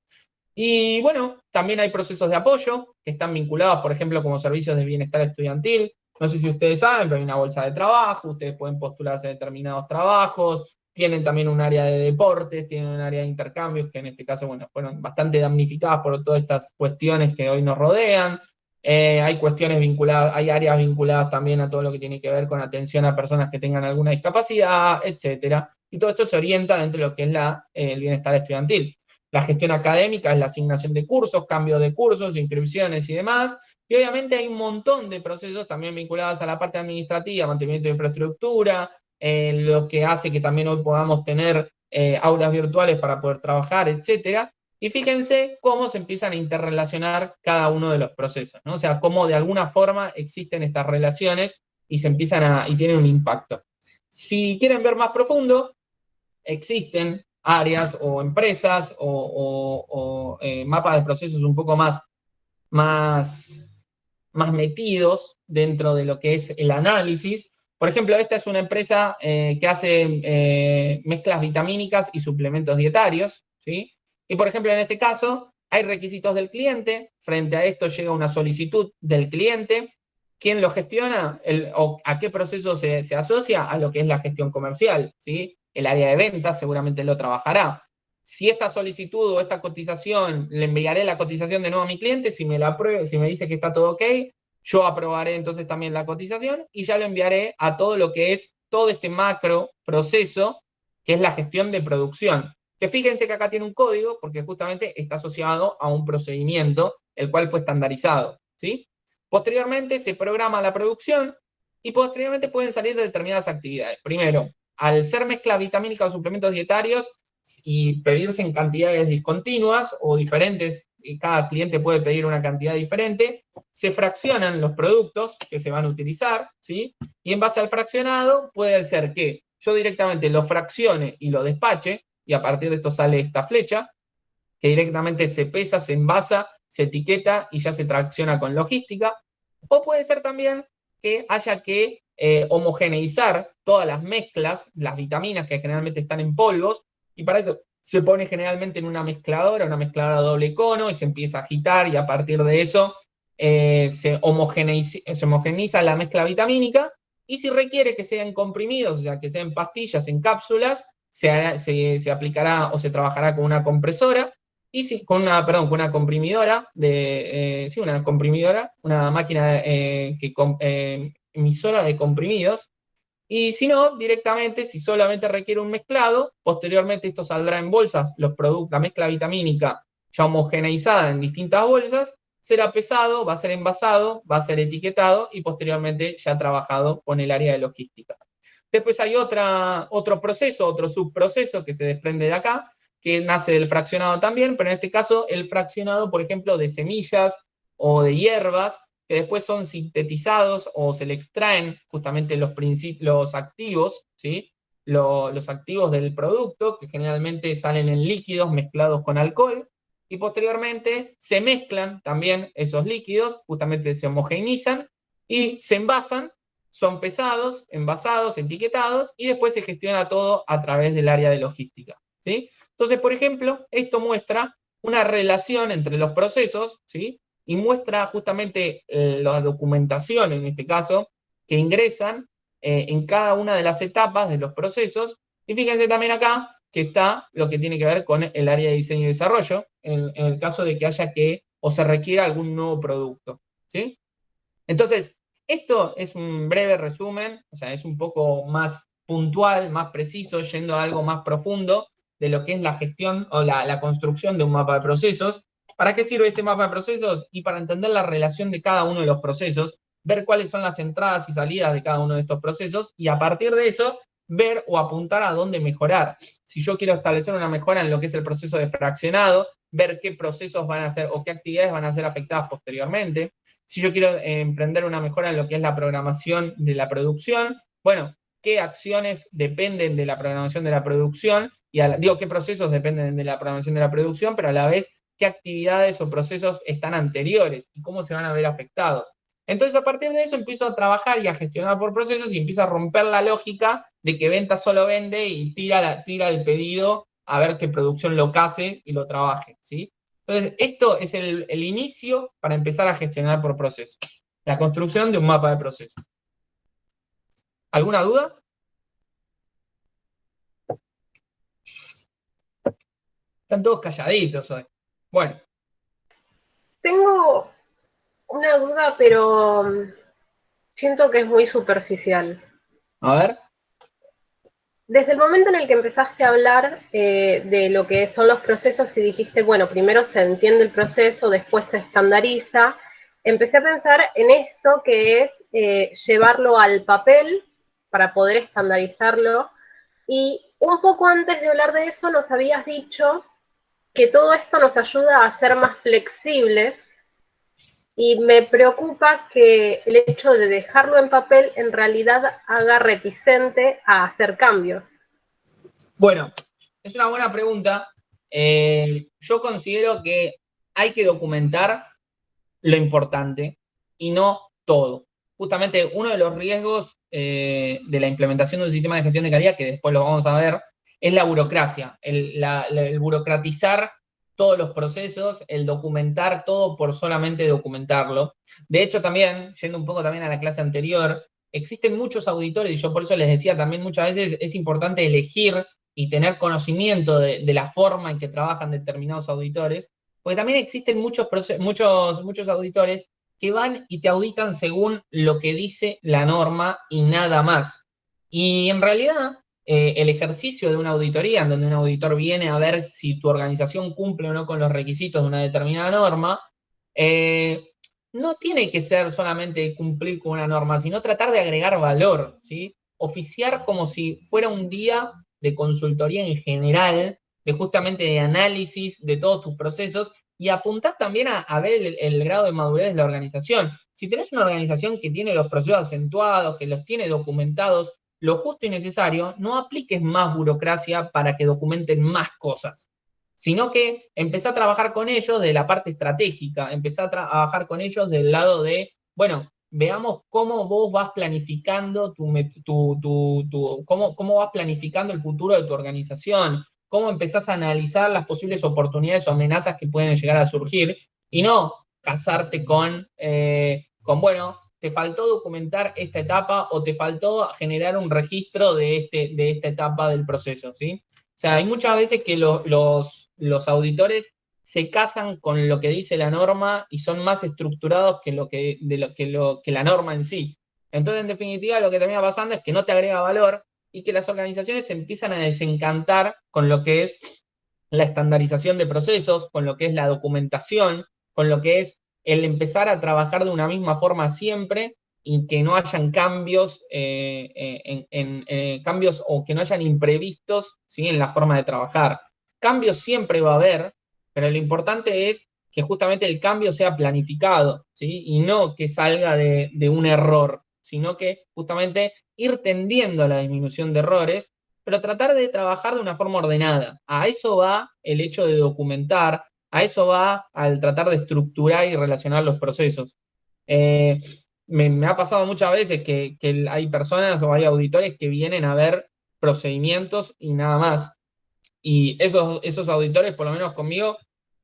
Y bueno, también hay procesos de apoyo que están vinculados, por ejemplo, como servicios de bienestar estudiantil. No sé si ustedes saben, pero hay una bolsa de trabajo, ustedes pueden postularse a determinados trabajos, tienen también un área de deportes, tienen un área de intercambios, que en este caso, bueno, fueron bastante damnificadas por todas estas cuestiones que hoy nos rodean. Hay cuestiones vinculadas, hay áreas vinculadas también a todo lo que tiene que ver con atención a personas que tengan alguna discapacidad, etcétera. Y todo esto se orienta dentro de lo que es el bienestar estudiantil. La gestión académica es la asignación de cursos, cambio de cursos, inscripciones y demás. Y obviamente hay un montón de procesos también vinculados a la parte administrativa, mantenimiento de infraestructura, lo que hace que también hoy podamos tener aulas virtuales para poder trabajar, etcétera. Y fíjense cómo se empiezan a interrelacionar cada uno de los procesos, ¿no? O sea, cómo de alguna forma existen estas relaciones y se empiezan y tienen un impacto. Si quieren ver más profundo, existen áreas o empresas o mapas de procesos un poco más metidos dentro de lo que es el análisis. Por ejemplo, esta es una empresa que hace mezclas vitamínicas y suplementos dietarios, ¿sí? Y por ejemplo, en este caso, hay requisitos del cliente, frente a esto llega una solicitud del cliente. ¿Quién lo gestiona? ¿O a qué proceso se asocia? A lo que es la gestión comercial, ¿sí? El área de ventas seguramente lo trabajará. Si esta solicitud o esta cotización, le enviaré la cotización de nuevo a mi cliente, si me la apruebe, si me dice que está todo ok, yo aprobaré entonces también la cotización y ya lo enviaré a todo lo que es todo este macro proceso, que es la gestión de producción. Que fíjense que acá tiene un código, porque justamente está asociado a un procedimiento, el cual fue estandarizado, ¿sí? Posteriormente se programa la producción y posteriormente pueden salir de determinadas actividades. Primero, al ser mezclas vitamínicas o suplementos dietarios y pedirse en cantidades discontinuas o diferentes, y cada cliente puede pedir una cantidad diferente, se fraccionan los productos que se van a utilizar, ¿sí? Y en base al fraccionado puede ser que yo directamente lo fraccione y lo despache, y a partir de esto sale esta flecha, que directamente se pesa, se envasa, se etiqueta y ya se tracciona con logística. O puede ser también que haya que homogeneizar todas las mezclas, las vitaminas que generalmente están en polvos, y para eso se pone generalmente en una mezcladora doble cono, y se empieza a agitar, y a partir de eso se homogeneiza la mezcla vitamínica, y si requiere que sean comprimidos, o sea, que sean pastillas en cápsulas, se aplicará o se trabajará con una compresora, y si, con una comprimidora, una máquina emisora de comprimidos, y si no, directamente, si solamente requiere un mezclado, posteriormente esto saldrá en bolsas, la mezcla vitamínica ya homogeneizada en distintas bolsas, será pesado, va a ser envasado, va a ser etiquetado y posteriormente ya trabajado con el área de logística. Después hay otro proceso, otro subproceso que se desprende de acá, que nace del fraccionado también, pero en este caso el fraccionado, por ejemplo, de semillas o de hierbas, que después son sintetizados o se le extraen justamente los activos, ¿sí? Los activos del producto, que generalmente salen en líquidos mezclados con alcohol, y posteriormente se mezclan también esos líquidos, justamente se homogeneizan y se envasan, son pesados, envasados, etiquetados, y después se gestiona todo a través del área de logística, ¿sí? Entonces, por ejemplo, esto muestra una relación entre los procesos, ¿sí? Y muestra justamente la documentación, en este caso, que ingresan en cada una de las etapas de los procesos. Y fíjense también acá que está lo que tiene que ver con el área de diseño y desarrollo, en el caso de que haya o se requiera algún nuevo producto, ¿sí? Entonces, esto es un breve resumen, o sea, es un poco más puntual, más preciso, yendo a algo más profundo de lo que es la gestión o la construcción de un mapa de procesos. ¿Para qué sirve este mapa de procesos? Y para entender la relación de cada uno de los procesos, ver cuáles son las entradas y salidas de cada uno de estos procesos, y a partir de eso, ver o apuntar a dónde mejorar. Si yo quiero establecer una mejora en lo que es el proceso de fraccionado, ver qué procesos van a ser o qué actividades van a ser afectadas posteriormente. Si yo quiero emprender una mejora en lo que es la programación de la producción, bueno, qué acciones dependen de la programación de la producción, y digo, qué procesos dependen de la programación de la producción, pero a la vez, qué actividades o procesos están anteriores y cómo se van a ver afectados. Entonces, a partir de eso, empiezo a trabajar y a gestionar por procesos, y empiezo a romper la lógica de que venta solo vende y tira el pedido a ver qué producción lo case y lo trabaje, ¿sí? Entonces, esto es el inicio para empezar a gestionar por procesos. La construcción de un mapa de procesos. ¿Alguna duda? Están todos calladitos hoy. Bueno. Tengo una duda, pero siento que es muy superficial. A ver. Desde el momento en el que empezaste a hablar de lo que son los procesos y dijiste, bueno, primero se entiende el proceso, después se estandariza, empecé a pensar en esto que es llevarlo al papel para poder estandarizarlo. Y un poco antes de hablar de eso nos habías dicho que todo esto nos ayuda a ser más flexibles, y me preocupa que el hecho de dejarlo en papel en realidad haga reticente a hacer cambios. Bueno, es una buena pregunta. Yo considero que hay que documentar lo importante y no todo. Justamente uno de los riesgos de la implementación de un sistema de gestión de calidad, que después lo vamos a ver, es la burocracia, el burocratizar todos los procesos, el documentar todo por solamente documentarlo. De hecho, también, yendo un poco también a la clase anterior, existen muchos auditores, y yo por eso les decía también muchas veces es importante elegir y tener conocimiento de la forma en que trabajan determinados auditores, porque también existen muchos auditores que van y te auditan según lo que dice la norma y nada más. Y en realidad, el ejercicio de una auditoría, en donde un auditor viene a ver si tu organización cumple o no con los requisitos de una determinada norma, no tiene que ser solamente cumplir con una norma, sino tratar de agregar valor, ¿sí? Oficiar como si fuera un día de consultoría en general, de justamente de análisis de todos tus procesos, y apuntar también a ver el grado de madurez de la organización. Si tenés una organización que tiene los procesos acentuados, que los tiene documentados, lo justo y necesario, no apliques más burocracia para que documenten más cosas, sino que empezá a trabajar con ellos de la parte estratégica, empezá a trabajar con ellos del lado de, bueno, veamos cómo vos vas planificando cómo vas planificando el futuro de tu organización, cómo empezás a analizar las posibles oportunidades o amenazas que pueden llegar a surgir, y no casarte bueno, te faltó documentar esta etapa o te faltó generar un registro de esta etapa del proceso, ¿sí? O sea, hay muchas veces que los auditores se casan con lo que dice la norma y son más estructurados que la norma en sí. Entonces, en definitiva, lo que termina pasando es que no te agrega valor y que las organizaciones se empiezan a desencantar con lo que es la estandarización de procesos, con lo que es la documentación, con lo que es el empezar a trabajar de una misma forma siempre y que no hayan cambios, cambios o que no hayan imprevistos, ¿sí?, en la forma de trabajar. Cambios siempre va a haber, pero lo importante es que justamente el cambio sea planificado, ¿sí?, y no que salga de un error, sino que justamente ir tendiendo a la disminución de errores, pero tratar de trabajar de una forma ordenada. A eso va el hecho de documentar, a eso va al tratar de estructurar y relacionar los procesos. Me ha pasado muchas veces que hay personas o hay auditores que vienen a ver procedimientos y nada más. Y esos auditores, por lo menos conmigo,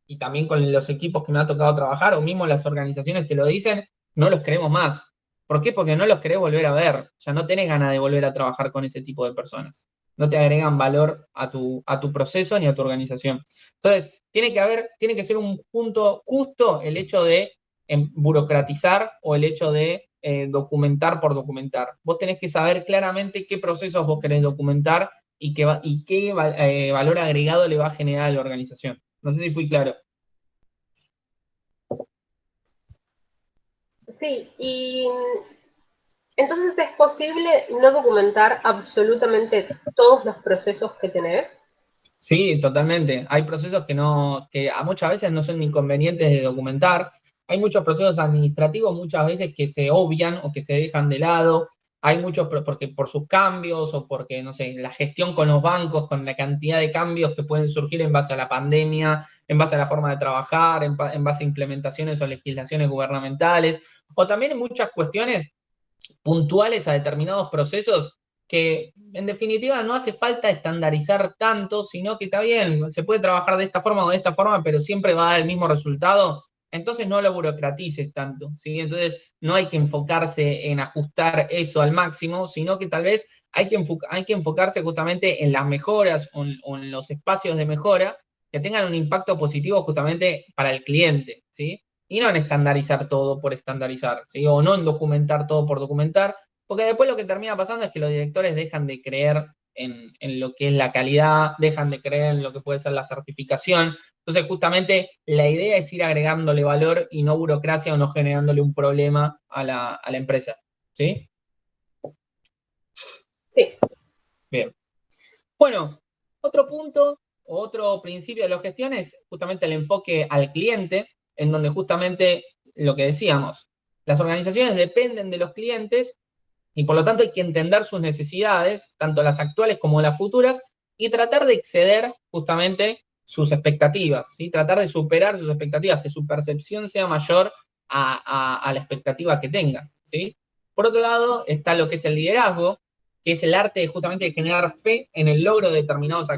y también con los equipos que me ha tocado trabajar, o mismo las organizaciones te lo dicen, no los queremos más. ¿Por qué? Porque no los querés volver a ver. O sea, no tenés ganas de volver a trabajar con ese tipo de personas. No te agregan valor a tu proceso ni a tu organización. Entonces, tiene que ser un punto justo el hecho de burocratizar o el hecho de documentar por documentar. Vos tenés que saber claramente qué procesos vos querés documentar y qué valor agregado le va a generar a la organización. No sé si fui claro. Sí, y entonces es posible no documentar absolutamente todos los procesos que tenés. Sí, totalmente. Hay procesos que a muchas veces no son inconvenientes de documentar. Hay muchos procesos administrativos muchas veces que se obvian o que se dejan de lado. Hay muchos porque por sus cambios o porque, no sé, la gestión con los bancos, con la cantidad de cambios que pueden surgir en base a la pandemia, en base a la forma de trabajar, en base a implementaciones o legislaciones gubernamentales, o también en muchas cuestiones puntuales a determinados procesos que en definitiva no hace falta estandarizar tanto, sino que está bien, se puede trabajar de esta forma o de esta forma, pero siempre va a dar el mismo resultado, entonces no lo burocratices tanto, ¿sí? Entonces no hay que enfocarse en ajustar eso al máximo, sino que tal vez hay que enfocarse justamente en las mejoras o en los espacios de mejora que tengan un impacto positivo justamente para el cliente, ¿sí? Y no en estandarizar todo por estandarizar, ¿sí? O no en documentar todo por documentar, porque después lo que termina pasando es que los directores dejan de creer en lo que es la calidad, dejan de creer en lo que puede ser la certificación. Entonces, justamente la idea es ir agregándole valor y no burocracia o no generándole un problema a la empresa, ¿sí? Sí. Bien. Bueno, otro punto, otro principio de la gestión es justamente el enfoque al cliente, en donde justamente lo que decíamos, las organizaciones dependen de los clientes y por lo tanto hay que entender sus necesidades, tanto las actuales como las futuras, y tratar de exceder justamente sus expectativas, ¿sí? Tratar de superar sus expectativas, que su percepción sea mayor a la expectativa que tenga, ¿sí? Por otro lado, está lo que es el liderazgo, que es el arte justamente de generar fe en el logro de determinados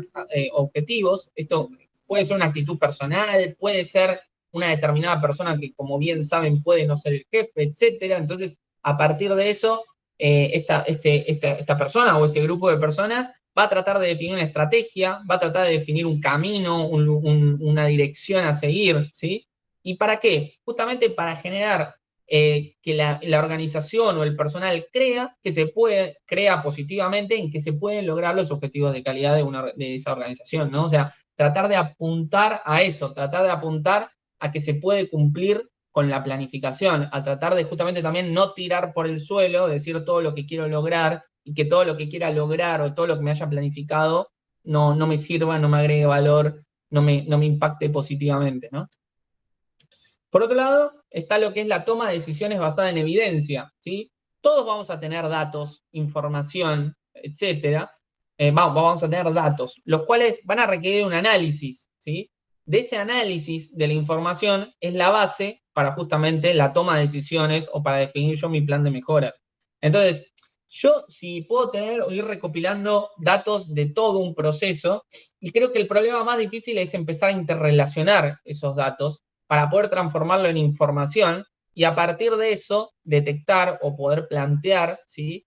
objetivos. Esto puede ser una actitud personal, puede ser una determinada persona que, como bien saben, puede no ser el jefe, etcétera. Entonces, a partir de eso, esta persona o este grupo de personas va a tratar de definir una estrategia, va a tratar de definir un camino, una dirección a seguir, ¿sí? ¿Y para qué? Justamente para generar que la organización o el personal crea positivamente en que se pueden lograr los objetivos de calidad de esa organización, ¿no? O sea, tratar de apuntar a eso, tratar de apuntar a que se puede cumplir con la planificación, a tratar de justamente también no tirar por el suelo, decir todo lo que quiero lograr y que todo lo que quiera lograr o todo lo que me haya planificado no me sirva, no me agregue valor, no me impacte positivamente, ¿no? Por otro lado, está lo que es la toma de decisiones basada en evidencia, ¿sí? Todos vamos a tener datos, información, etcétera, vamos a tener datos, los cuales van a requerir un análisis, ¿sí? De ese análisis de la información es la base para justamente la toma de decisiones o para definir yo mi plan de mejoras. Entonces, yo si puedo tener o ir recopilando datos de todo un proceso, y creo que el problema más difícil es empezar a interrelacionar esos datos para poder transformarlo en información y a partir de eso detectar o poder plantear, ¿sí?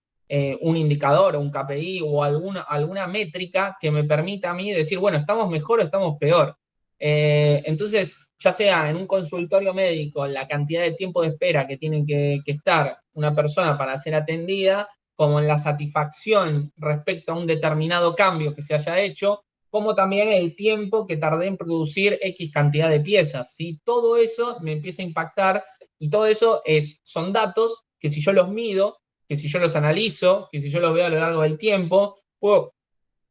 Un indicador o un KPI o alguna métrica que me permita a mí decir, bueno, ¿estamos mejor o estamos peor? Entonces, ya sea en un consultorio médico, la cantidad de tiempo de espera que tiene que estar una persona para ser atendida, como en la satisfacción respecto a un determinado cambio que se haya hecho, como también el tiempo que tardé en producir X cantidad de piezas, ¿sí? Todo eso me empieza a impactar y todo eso son datos que si yo los mido, que si yo los analizo, que si yo los veo a lo largo del tiempo, puedo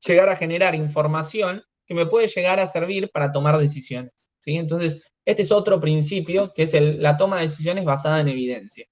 llegar a generar información que me puede llegar a servir para tomar decisiones, ¿sí? Entonces, este es otro principio, que es la toma de decisiones basada en evidencia.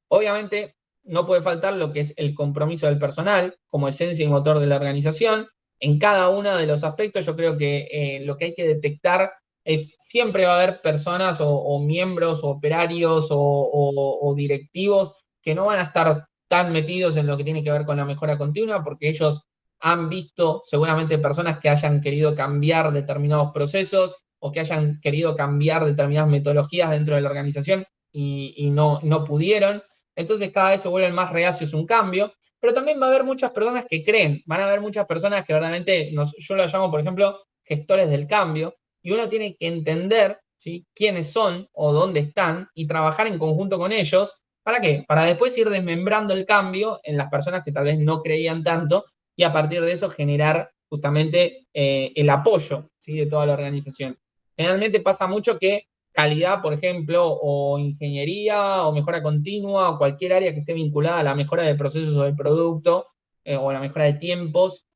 Obviamente, no puede faltar lo que es el compromiso del personal como esencia y motor de la organización. En cada uno de los aspectos, yo creo que lo que hay que detectar es siempre va a haber personas o miembros o operarios o directivos que no van a estar tan metidos en lo que tiene que ver con la mejora continua, porque ellos han visto seguramente personas que hayan querido cambiar determinados procesos o que hayan querido cambiar determinadas metodologías dentro de la organización y no pudieron. Entonces cada vez se vuelven más reacios a un cambio, pero también va a haber muchas personas que creen, van a haber muchas personas que verdaderamente, yo lo llamo, por ejemplo, gestores del cambio, y uno tiene que entender, ¿sí?, quiénes son o dónde están y trabajar en conjunto con ellos. ¿Para qué? Para después ir desmembrando el cambio en las personas que tal vez no creían tanto y a partir de eso generar justamente el apoyo, ¿sí?, de toda la organización. Generalmente pasa mucho que calidad, por ejemplo, o ingeniería, o mejora continua, o cualquier área que esté vinculada a la mejora de procesos o del producto, o la mejora de tiempos,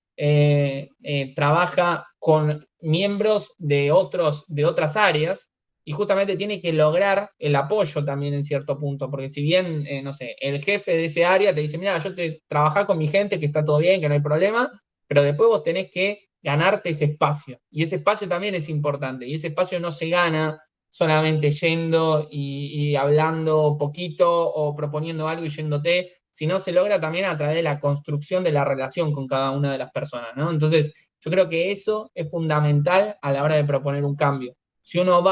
trabaja con miembros de otras áreas, y justamente tiene que lograr el apoyo también en cierto punto, porque si bien, no sé, el jefe de ese área te dice, mira, yo trabajé con mi gente, que está todo bien, que no hay problema, pero después vos tenés que ganarte ese espacio, y ese espacio también es importante, y ese espacio no se gana solamente yendo y hablando poquito o proponiendo algo y yéndote, sino se logra también a través de la construcción de la relación con cada una de las personas, ¿no? Entonces, yo creo que eso es fundamental a la hora de proponer un cambio. Si uno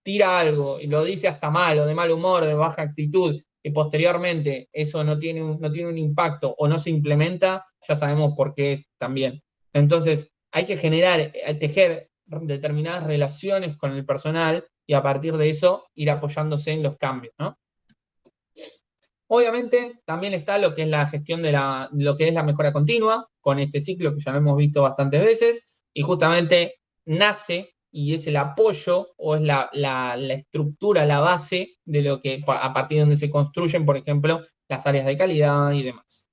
tira algo y lo dice hasta mal o de mal humor, de baja actitud, y posteriormente eso no tiene un impacto o no se implementa, ya sabemos por qué es también. Entonces, hay que tejer determinadas relaciones con el personal y a partir de eso ir apoyándose en los cambios, ¿no? Obviamente también está lo que es la gestión de lo que es la mejora continua, con este ciclo que ya lo hemos visto bastantes veces, y justamente nace y es el apoyo o es la estructura, la base de lo que, a partir de donde se construyen, por ejemplo, las áreas de calidad y demás.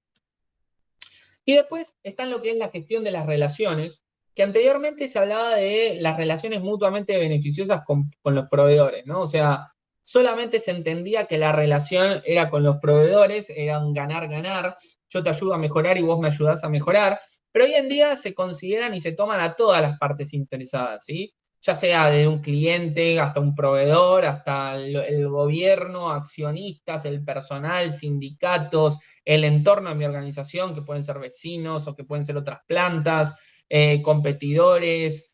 Y después está lo que es la gestión de las relaciones, que anteriormente se hablaba de las relaciones mutuamente beneficiosas con los proveedores, ¿no? O sea, solamente se entendía que la relación era con los proveedores, era un ganar-ganar, yo te ayudo a mejorar y vos me ayudás a mejorar, pero hoy en día se consideran y se toman a todas las partes interesadas, ¿sí? Ya sea desde un cliente hasta un proveedor, hasta el gobierno, accionistas, el personal, sindicatos, el entorno de mi organización, que pueden ser vecinos o que pueden ser otras plantas, competidores,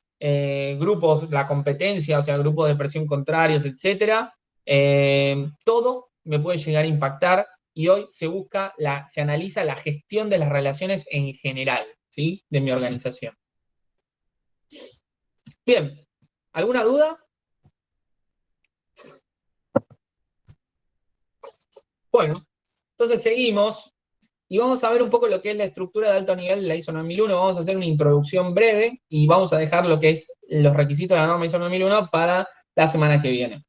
grupos, la competencia, o sea, grupos de presión contrarios, etcétera. Todo me puede llegar a impactar y hoy se analiza la gestión de las relaciones en general, ¿sí?, de mi organización. Bien, ¿alguna duda? Bueno, entonces seguimos y vamos a ver un poco lo que es la estructura de alto nivel de la ISO 9001. Vamos a hacer una introducción breve y vamos a dejar lo que es los requisitos de la norma ISO 9001 para la semana que viene.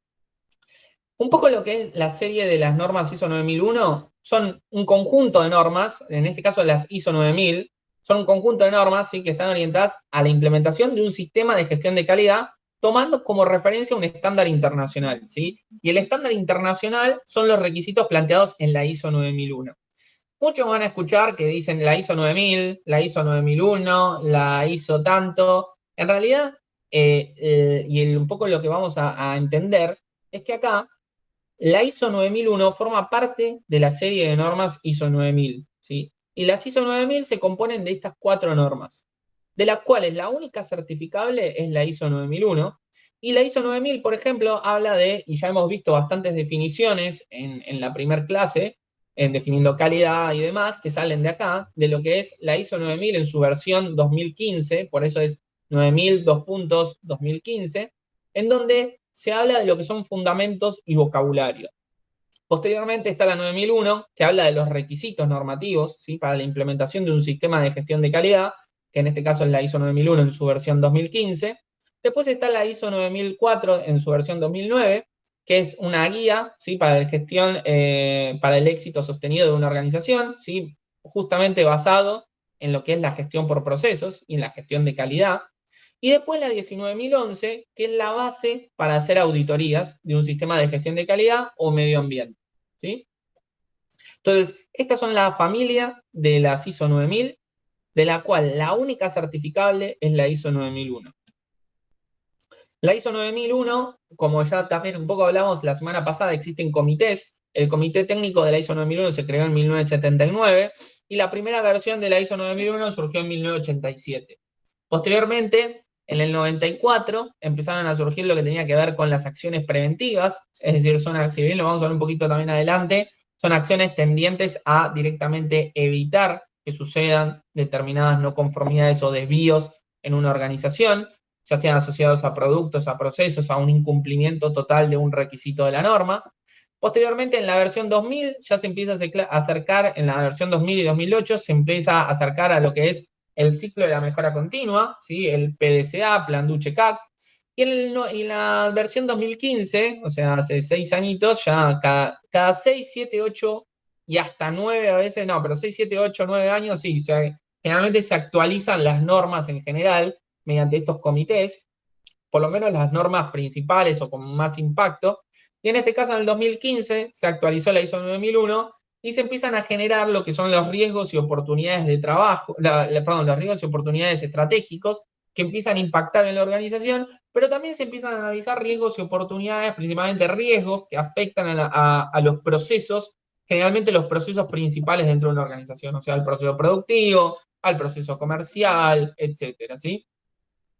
Un poco lo que es la serie de las normas ISO 9001 son un conjunto de normas, en este caso las ISO 9000, son un conjunto de normas, ¿sí?, que están orientadas a la implementación de un sistema de gestión de calidad tomando como referencia un estándar internacional, ¿sí? Y el estándar internacional son los requisitos planteados en la ISO 9001. muchos van a escuchar que dicen la ISO 9000, la ISO 9001, la ISO tanto. En realidad, un poco lo que vamos a entender es que acá la ISO 9001 forma parte de la serie de normas ISO 9000, ¿sí? Y las ISO 9000 se componen de estas 4 normas, de las cuales la única certificable es la ISO 9001. Y la ISO 9000, por ejemplo, habla de, y ya hemos visto bastantes definiciones en la primer clase, en definiendo calidad y demás, que salen de acá, de lo que es la ISO 9000 en su versión 2015, por eso es 9000, 2015, en donde se habla de lo que son fundamentos y vocabulario. Posteriormente está la 9001, que habla de los requisitos normativos, ¿sí?, para la implementación de un sistema de gestión de calidad, que en este caso es la ISO 9001 en su versión 2015. Después está la ISO 9004 en su versión 2009, que es una guía, ¿sí?, para la gestión, para el éxito sostenido de una organización, ¿sí?, justamente basado en lo que es la gestión por procesos y en la gestión de calidad. Y después la 19.011, que es la base para hacer auditorías de un sistema de gestión de calidad o medio ambiente, ¿sí? Entonces, estas son la familia de las ISO 9000, de la cual la única certificable es la ISO 9001. La ISO 9001, como ya también un poco hablamos la semana pasada, existen comités. El comité técnico de la ISO 9001 se creó en 1979 y la primera versión de la ISO 9001 surgió en 1987. Posteriormente, en el 94, empezaron a surgir lo que tenía que ver con las acciones preventivas, es decir, si bien lo vamos a ver un poquito también adelante, son acciones tendientes a directamente evitar que sucedan determinadas no conformidades o desvíos en una organización, ya sean asociados a productos, a procesos, a un incumplimiento total de un requisito de la norma. Posteriormente, en la versión 2000, ya se empieza a acercar, en la versión 2000 y 2008, se empieza a acercar a lo que es el ciclo de la mejora continua, ¿sí?, el PDCA, Plan Duce-CAC, y en la versión 2015, o sea, hace 6 añitos, ya cada 6, 7, 8 y hasta 9 a veces, no, pero 6, 7, 8, 9 años, sí, generalmente se actualizan las normas en general mediante estos comités, por lo menos las normas principales o con más impacto, y en este caso en el 2015 se actualizó la ISO 9001 y se empiezan a generar lo que son los riesgos y oportunidades de trabajo, los riesgos y oportunidades estratégicos que empiezan a impactar en la organización, pero también se empiezan a analizar riesgos y oportunidades, principalmente riesgos que afectan a los procesos, generalmente los procesos principales dentro de una organización, o sea, al proceso productivo, al proceso comercial, etcétera, ¿sí?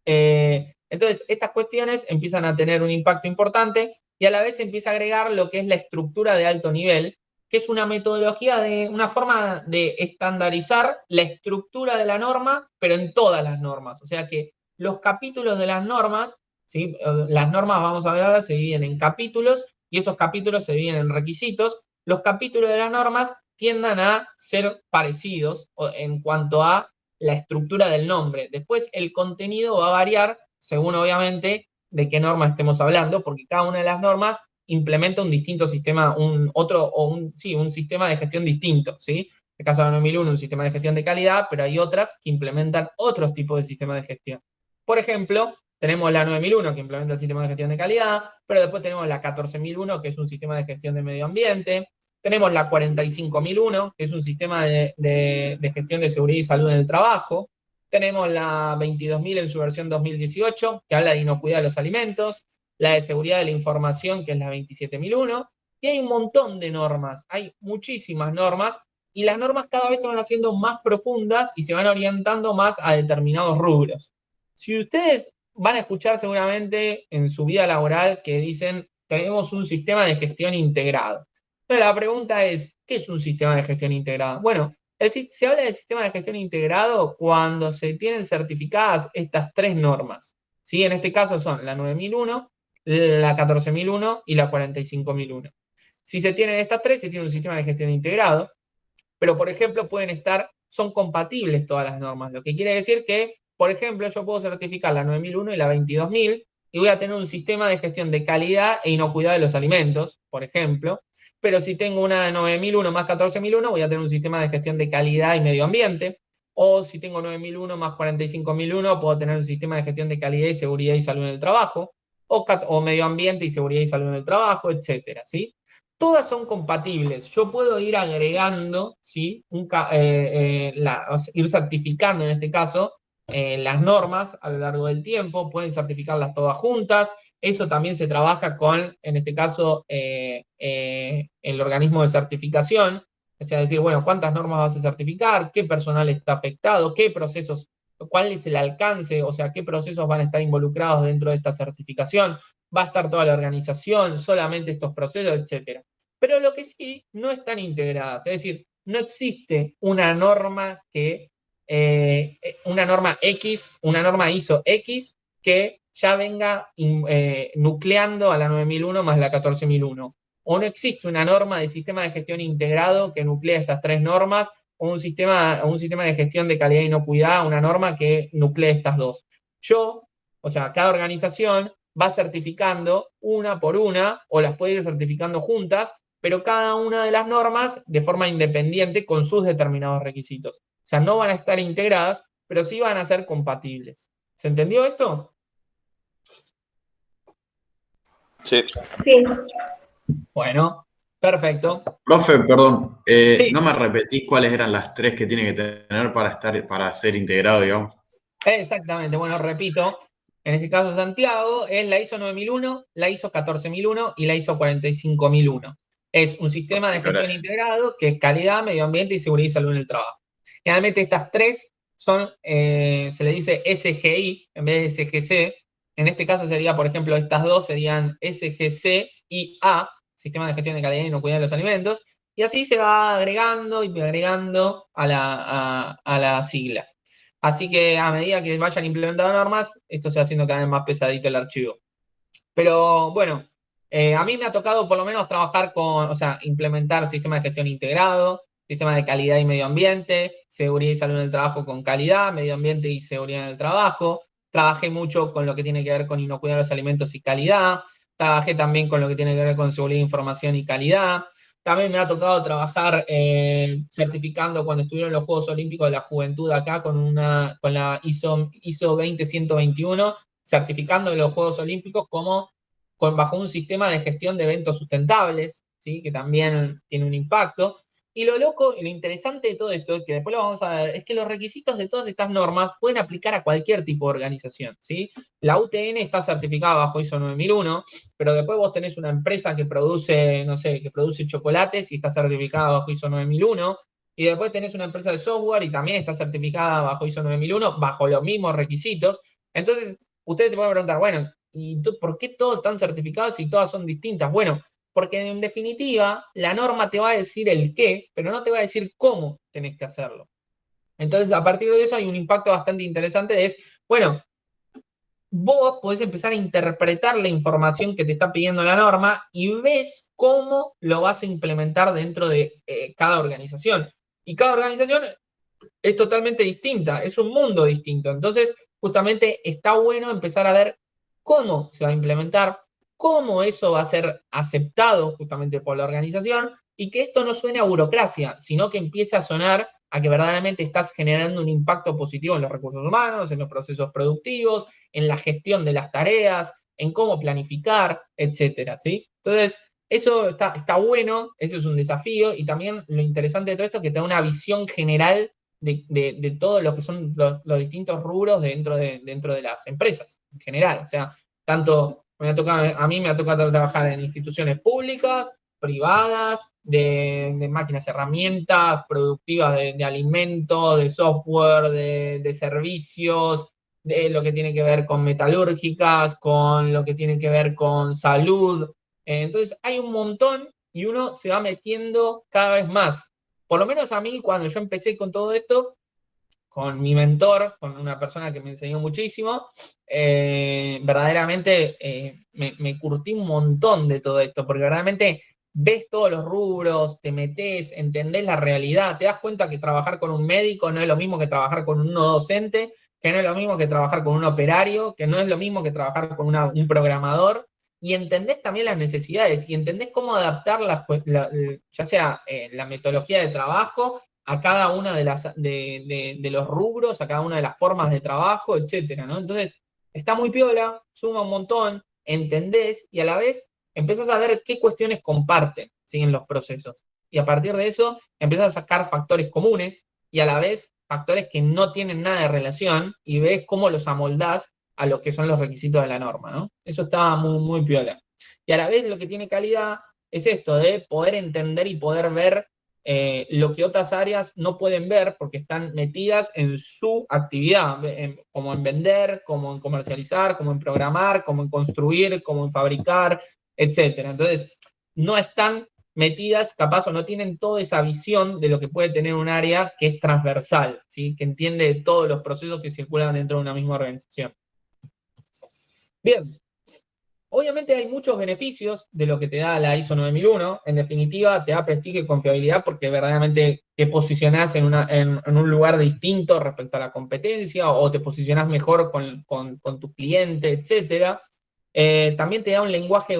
Entonces, estas cuestiones empiezan a tener un impacto importante y a la vez se empieza a agregar lo que es la estructura de alto nivel, que es una metodología, una forma de estandarizar la estructura de la norma, pero en todas las normas. O sea que los capítulos de las normas, ¿sí?, las normas, vamos a ver ahora, se dividen en capítulos y esos capítulos se dividen en requisitos. Los capítulos de las normas tiendan a ser parecidos en cuanto a la estructura del nombre. Después el contenido va a variar según obviamente de qué norma estemos hablando, porque cada una de las normas implementa un distinto sistema, un sistema de gestión distinto, ¿sí? En el caso de la 9001, un sistema de gestión de calidad, pero hay otras que implementan otros tipos de sistemas de gestión. Por ejemplo, tenemos la 9001 que implementa el sistema de gestión de calidad, pero después tenemos la 14001 que es un sistema de gestión de medio ambiente. Tenemos la 45001, que es un sistema de gestión de seguridad y salud en el trabajo. Tenemos la 22.000 en su versión 2018, que habla de inocuidad de los alimentos. La de seguridad de la información, que es la 27.001. Y hay un montón de normas, hay muchísimas normas, y las normas cada vez se van haciendo más profundas y se van orientando más a determinados rubros. Si ustedes van a escuchar seguramente en su vida laboral que dicen, tenemos un sistema de gestión integrado. Entonces la pregunta es, ¿qué es un sistema de gestión integrado? Bueno, se habla de sistema de gestión integrado cuando se tienen certificadas estas 3 normas, ¿sí? En este caso son la 9001, la 14001 y la 45001. Si se tienen estas 3, se tiene un sistema de gestión integrado, pero por ejemplo son compatibles todas las normas, lo que quiere decir que, por ejemplo, yo puedo certificar la 9001 y la 22000 y voy a tener un sistema de gestión de calidad e inocuidad de los alimentos, por ejemplo, pero si tengo una de 9001 más 14001, voy a tener un sistema de gestión de calidad y medio ambiente, o si tengo 9001 más 45001, puedo tener un sistema de gestión de calidad y seguridad y salud en el trabajo, o medio ambiente y seguridad y salud en el trabajo, etcétera, ¿sí? todas son compatibles. Yo puedo ir agregando, ¿sí? O sea, ir certificando en este caso las normas a lo largo del tiempo, pueden certificarlas todas juntas. Eso también se trabaja con, en este caso, el organismo de certificación. O sea, decir, bueno, ¿cuántas normas vas a certificar? ¿Qué personal está afectado? ¿Qué procesos? ¿Cuál es el alcance? O sea, ¿qué procesos van a estar involucrados dentro de esta certificación? ¿Va a estar toda la organización? ¿Solamente estos procesos? Etcétera. Pero lo que sí no están integradas. Es decir, no existe una norma una norma X, una norma ISO X que ya venga nucleando a la 9001 más la 14001. O no existe una norma de sistema de gestión integrado que nuclea estas tres normas, o un sistema de gestión de calidad y inocuidad, una norma que nuclee estas dos. O sea, cada organización va certificando una por una, o las puede ir certificando juntas, pero cada una de las normas de forma independiente con sus determinados requisitos. O sea, no van a estar integradas, pero sí van a ser compatibles. ¿Se entendió esto? Sí. Sí. Bueno, perfecto. Profe, perdón, Sí. ¿no me repetís cuáles eran las tres que tiene que tener para ser integrado, digamos? Exactamente, bueno, repito, en este caso Santiago es la ISO 9001, la ISO 14001 y la ISO 45001. Es un sistema de gestión Gracias. integrado que es calidad, medio ambiente y seguridad y salud en el trabajo. Generalmente estas tres son, se le dice SGI en vez de SGC. En este caso sería, por ejemplo, estas dos serían SGC y A, Sistema de Gestión de Calidad y Inocuidad de los Alimentos, y así se va agregando y agregando a la sigla. Así que a medida que vayan implementando normas, esto se va haciendo cada vez más pesadito el archivo. Pero bueno, a mí me ha tocado por lo menos trabajar o sea, implementar sistemas de gestión integrado, sistemas de calidad y medio ambiente, seguridad y salud en el trabajo con calidad, medio ambiente y seguridad en el trabajo. Trabajé mucho con lo que tiene que ver con inocuidad de los alimentos y calidad. Trabajé también con lo que tiene que ver con seguridad de información y calidad. También me ha tocado trabajar certificando cuando estuvieron los Juegos Olímpicos de la Juventud acá con la ISO 20121, certificando los Juegos Olímpicos bajo un sistema de gestión de eventos sustentables, ¿sí? Que también tiene un impacto. Y lo loco y lo interesante de todo esto, que después lo vamos a ver, es que los requisitos de todas estas normas pueden aplicar a cualquier tipo de organización, ¿sí? La UTN está certificada bajo ISO 9001, pero después vos tenés una empresa que produce, no sé, que produce chocolates y está certificada bajo ISO 9001, y después tenés una empresa de software y también está certificada bajo ISO 9001, bajo los mismos requisitos. Entonces, ustedes se pueden preguntar, bueno, ¿y por qué todos están certificados y todas son distintas? Bueno, porque en definitiva la norma te va a decir el qué, pero no te va a decir cómo tenés que hacerlo. Entonces, a partir de eso hay un impacto bastante interesante, bueno, vos podés empezar a interpretar la información que te está pidiendo la norma y ves cómo lo vas a implementar dentro de cada organización. Y cada organización es totalmente distinta, es un mundo distinto. Entonces, justamente está bueno empezar a ver cómo se va a implementar, cómo eso va a ser aceptado justamente por la organización y que esto no suene a burocracia, sino que empiece a sonar a que verdaderamente estás generando un impacto positivo en los recursos humanos, en los procesos productivos, en la gestión de las tareas, en cómo planificar, etcétera, ¿sí? Entonces, eso está bueno, ese es un desafío y también lo interesante de todo esto es que te da una visión general de todo lo que son los distintos rubros dentro de las empresas en general. O sea, tanto a mí me ha tocado trabajar en instituciones públicas, privadas, de máquinas, herramientas, productivas de alimentos, de software, de servicios, de lo que tiene que ver con metalúrgicas, con lo que tiene que ver con salud. Entonces hay un montón y uno se va metiendo cada vez más. Por lo menos a mí, cuando yo empecé con todo esto, con mi mentor, con una persona que me enseñó muchísimo, verdaderamente me curtí un montón de todo esto, porque verdaderamente ves todos los rubros, te metes, entendés la realidad, te das cuenta que trabajar con un médico no es lo mismo que trabajar con un docente, que no es lo mismo que trabajar con un operario, que no es lo mismo que trabajar con un programador, y entendés también las necesidades, y entendés cómo adaptar ya sea la metodología de trabajo a cada una de los rubros, a cada una de las formas de trabajo, etcétera, ¿no? Entonces, está muy piola, suma un montón, entendés, y a la vez empezás a ver qué cuestiones comparten. ¿sí? En los procesos. Y a partir de eso empiezas a sacar factores comunes y a la vez factores que no tienen nada de relación y ves cómo los amoldás a lo que son los requisitos de la norma, ¿no? Eso está muy, muy piola. Y a la vez lo que tiene calidad es esto de poder entender y poder ver lo que otras áreas no pueden ver porque están metidas en su actividad, como en vender, como en comercializar, como en programar, como en construir, como en fabricar, etcétera. Entonces, no están metidas, capaz, o no tienen toda esa visión de lo que puede tener un área que es transversal, ¿sí? Que entiende todos los procesos que circulan dentro de una misma organización. Bien. Obviamente hay muchos beneficios de lo que te da la ISO 9001. En definitiva, te da prestigio y confiabilidad porque verdaderamente te posicionás en un lugar distinto respecto a la competencia o te posicionás mejor con tu cliente, etc. También te da un lenguaje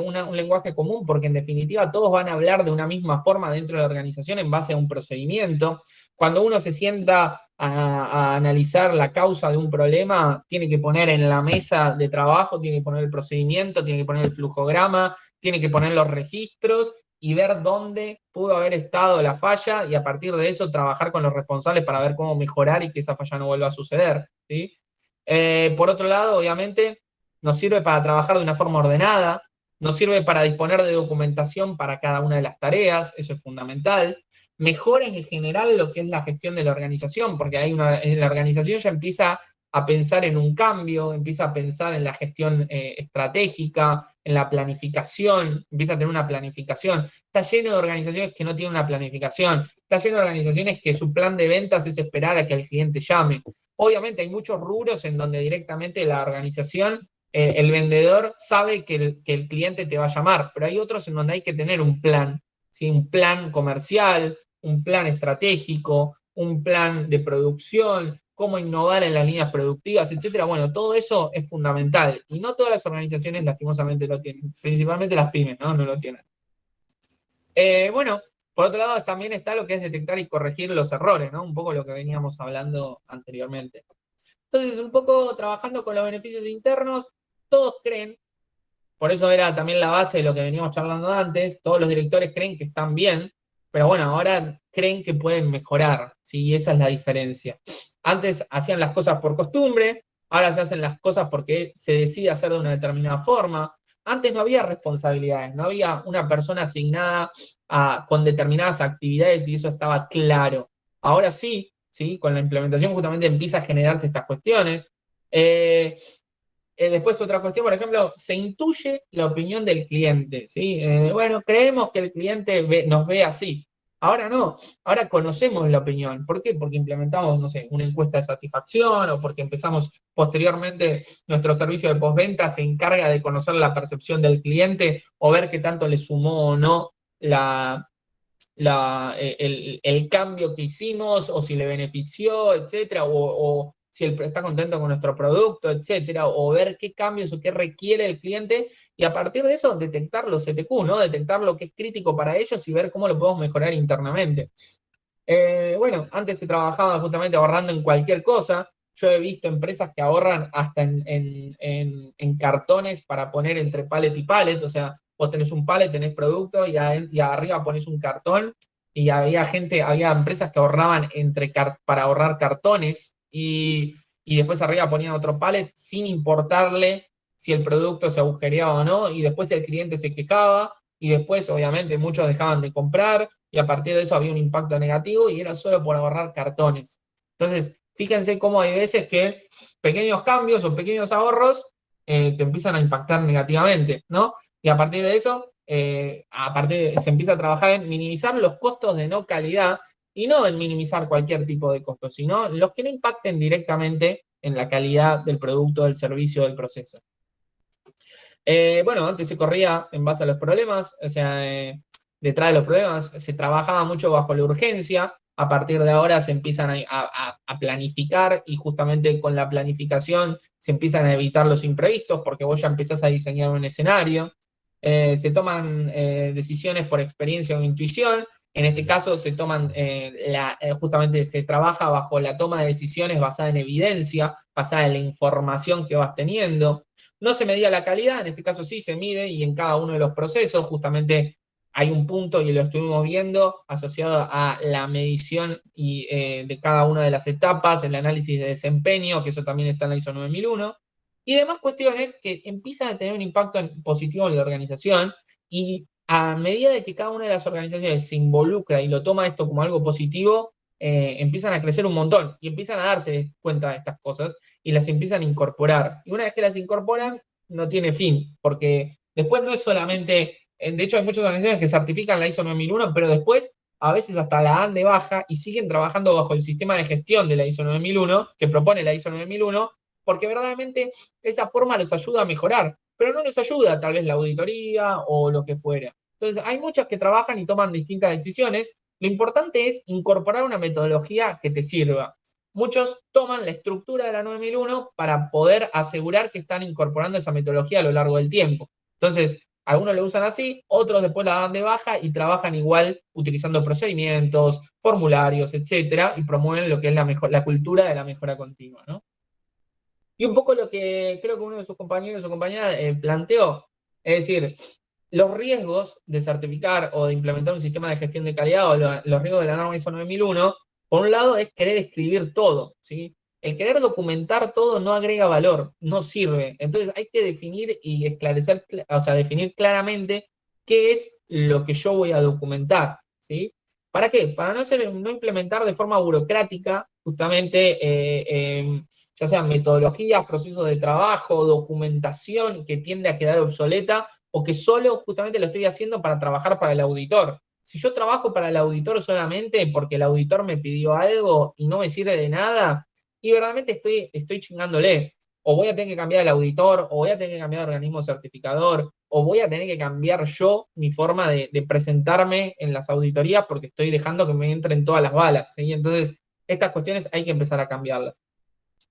común porque en definitiva todos van a hablar de una misma forma dentro de la organización en base a un procedimiento. Cuando uno se sienta a analizar la causa de un problema, tiene que poner en la mesa de trabajo, tiene que poner el procedimiento, tiene que poner el flujograma, tiene que poner los registros y ver dónde pudo haber estado la falla y a partir de eso trabajar con los responsables para ver cómo mejorar y que esa falla no vuelva a suceder, ¿sí? Por otro lado, obviamente, nos sirve para trabajar de una forma ordenada, nos sirve para disponer de documentación para cada una de las tareas, eso es fundamental. Mejora en general lo que es la gestión de la organización, porque la organización ya empieza a pensar en un cambio, empieza a pensar en la gestión estratégica, en la planificación, empieza a tener una planificación. Está lleno de organizaciones que no tienen una planificación, está lleno de organizaciones que su plan de ventas es esperar a que el cliente llame. Obviamente hay muchos rubros en donde directamente la organización, el vendedor sabe que el cliente te va a llamar, pero hay otros en donde hay que tener un plan, ¿sí? Un plan comercial, un plan estratégico, un plan de producción, cómo innovar en las líneas productivas, etcétera. Bueno, todo eso es fundamental. Y no todas las organizaciones lastimosamente lo tienen. Principalmente las pymes, ¿no? No lo tienen. Bueno, por otro lado también está lo que es detectar y corregir los errores, ¿no? Un poco lo que veníamos hablando anteriormente. Entonces, un poco trabajando con los beneficios internos, todos creen, por eso era también la base de lo que veníamos charlando antes, todos los directores creen que están bien, pero bueno, ahora creen que pueden mejorar, ¿sí? Y esa es la diferencia. Antes hacían las cosas por costumbre, ahora se hacen las cosas porque se decide hacer de una determinada forma. Antes no había responsabilidades, no había una persona asignada con determinadas actividades y eso estaba claro. Ahora sí, ¿sí? Con la implementación justamente empieza a generarse estas cuestiones. Después otra cuestión, por ejemplo, se intuye la opinión del cliente, ¿sí? Bueno, creemos que el cliente nos ve así. Ahora no, ahora conocemos la opinión. ¿Por qué? Porque implementamos, no sé, una encuesta de satisfacción o porque empezamos posteriormente nuestro servicio de postventa se encarga de conocer la percepción del cliente o ver qué tanto le sumó o no el cambio que hicimos o si le benefició, etcétera, o si él está contento con nuestro producto, etcétera, o ver qué cambios o qué requiere el cliente y a partir de eso detectar los CTQ, ¿no? Detectar lo que es crítico para ellos y ver cómo lo podemos mejorar internamente. Bueno, antes se trabajaba justamente ahorrando en cualquier cosa. Yo he visto empresas que ahorran hasta en cartones para poner entre pallet y pallet, o sea, vos tenés un pallet, tenés producto y arriba pones un cartón y había empresas que ahorraban para ahorrar cartones y después arriba ponían otro pallet sin importarle si el producto se agujereaba o no y después el cliente se quejaba y después obviamente muchos dejaban de comprar y a partir de eso había un impacto negativo y era solo por ahorrar cartones. Entonces, fíjense cómo hay veces que pequeños cambios o pequeños ahorros te empiezan a impactar negativamente, ¿no? Y a partir de eso, se empieza a trabajar en minimizar los costos de no calidad y no en minimizar cualquier tipo de costo, sino los que no impacten directamente en la calidad del producto, del servicio, del proceso. Bueno, antes se corría en base a los problemas, o sea, detrás de los problemas se trabajaba mucho bajo la urgencia, a partir de ahora se empiezan a planificar y justamente con la planificación se empiezan a evitar los imprevistos porque vos ya empezás a diseñar un escenario, se toman decisiones por experiencia o intuición, en este caso se toman, justamente se trabaja bajo la toma de decisiones basada en evidencia, basada en la información que vas teniendo. No se medía la calidad, en este caso sí se mide y en cada uno de los procesos justamente hay un punto, y lo estuvimos viendo, asociado a la medición de cada una de las etapas, el análisis de desempeño, que eso también está en la ISO 9001, y demás cuestiones que empiezan a tener un impacto positivo en la organización, y a medida de que cada una de las organizaciones se involucra y lo toma esto como algo positivo, empiezan a crecer un montón y empiezan a darse cuenta de estas cosas y las empiezan a incorporar. Y una vez que las incorporan, no tiene fin, porque después no es solamente, de hecho hay muchas organizaciones que certifican la ISO 9001, pero después a veces hasta la dan de baja y siguen trabajando bajo el sistema de gestión de la ISO 9001, que propone la ISO 9001, porque verdaderamente esa forma los ayuda a mejorar, pero no les ayuda tal vez la auditoría o lo que fuera. Entonces hay muchas que trabajan y toman distintas decisiones. Lo importante es incorporar una metodología que te sirva. Muchos toman la estructura de la 9001 para poder asegurar que están incorporando esa metodología a lo largo del tiempo. Entonces, algunos lo usan así, otros después la dan de baja y trabajan igual utilizando procedimientos, formularios, etcétera, y promueven lo que es la cultura de la mejora continua, ¿no? Y un poco lo que creo que uno de sus compañeros o compañeras planteó, es decir, los riesgos de certificar o de implementar un sistema de gestión de calidad o los riesgos de la norma ISO 9001, por un lado es querer escribir todo, ¿sí? El querer documentar todo no agrega valor, no sirve. Entonces hay que definir y esclarecer, o sea, definir claramente qué es lo que yo voy a documentar, ¿sí? ¿Para qué? Para no implementar de forma burocrática justamente ya sean metodologías, procesos de trabajo, documentación que tiende a quedar obsoleta, o que solo justamente lo estoy haciendo para trabajar para el auditor. Si yo trabajo para el auditor solamente porque el auditor me pidió algo y no me sirve de nada, y verdaderamente estoy chingándole. O voy a tener que cambiar el auditor, o voy a tener que cambiar el organismo certificador, o voy a tener que cambiar yo mi forma de presentarme en las auditorías porque estoy dejando que me entren todas las balas, ¿sí? Entonces, estas cuestiones hay que empezar a cambiarlas.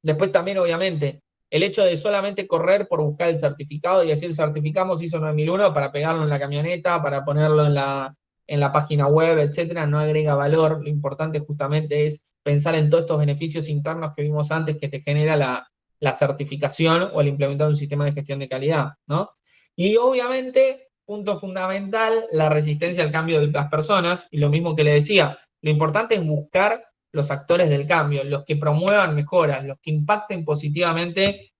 Después también, obviamente, el hecho de solamente correr por buscar el certificado y decir certificamos ISO 9001 para pegarlo en la camioneta, para ponerlo en la página web, etcétera, no agrega valor. Lo importante justamente es pensar en todos estos beneficios internos que vimos antes que te genera la certificación o el implementar un sistema de gestión de calidad, ¿no? Y obviamente, punto fundamental, la resistencia al cambio de las personas, y lo mismo que le decía, lo importante es buscar los actores del cambio, los que promuevan mejoras, los que impacten positivamente,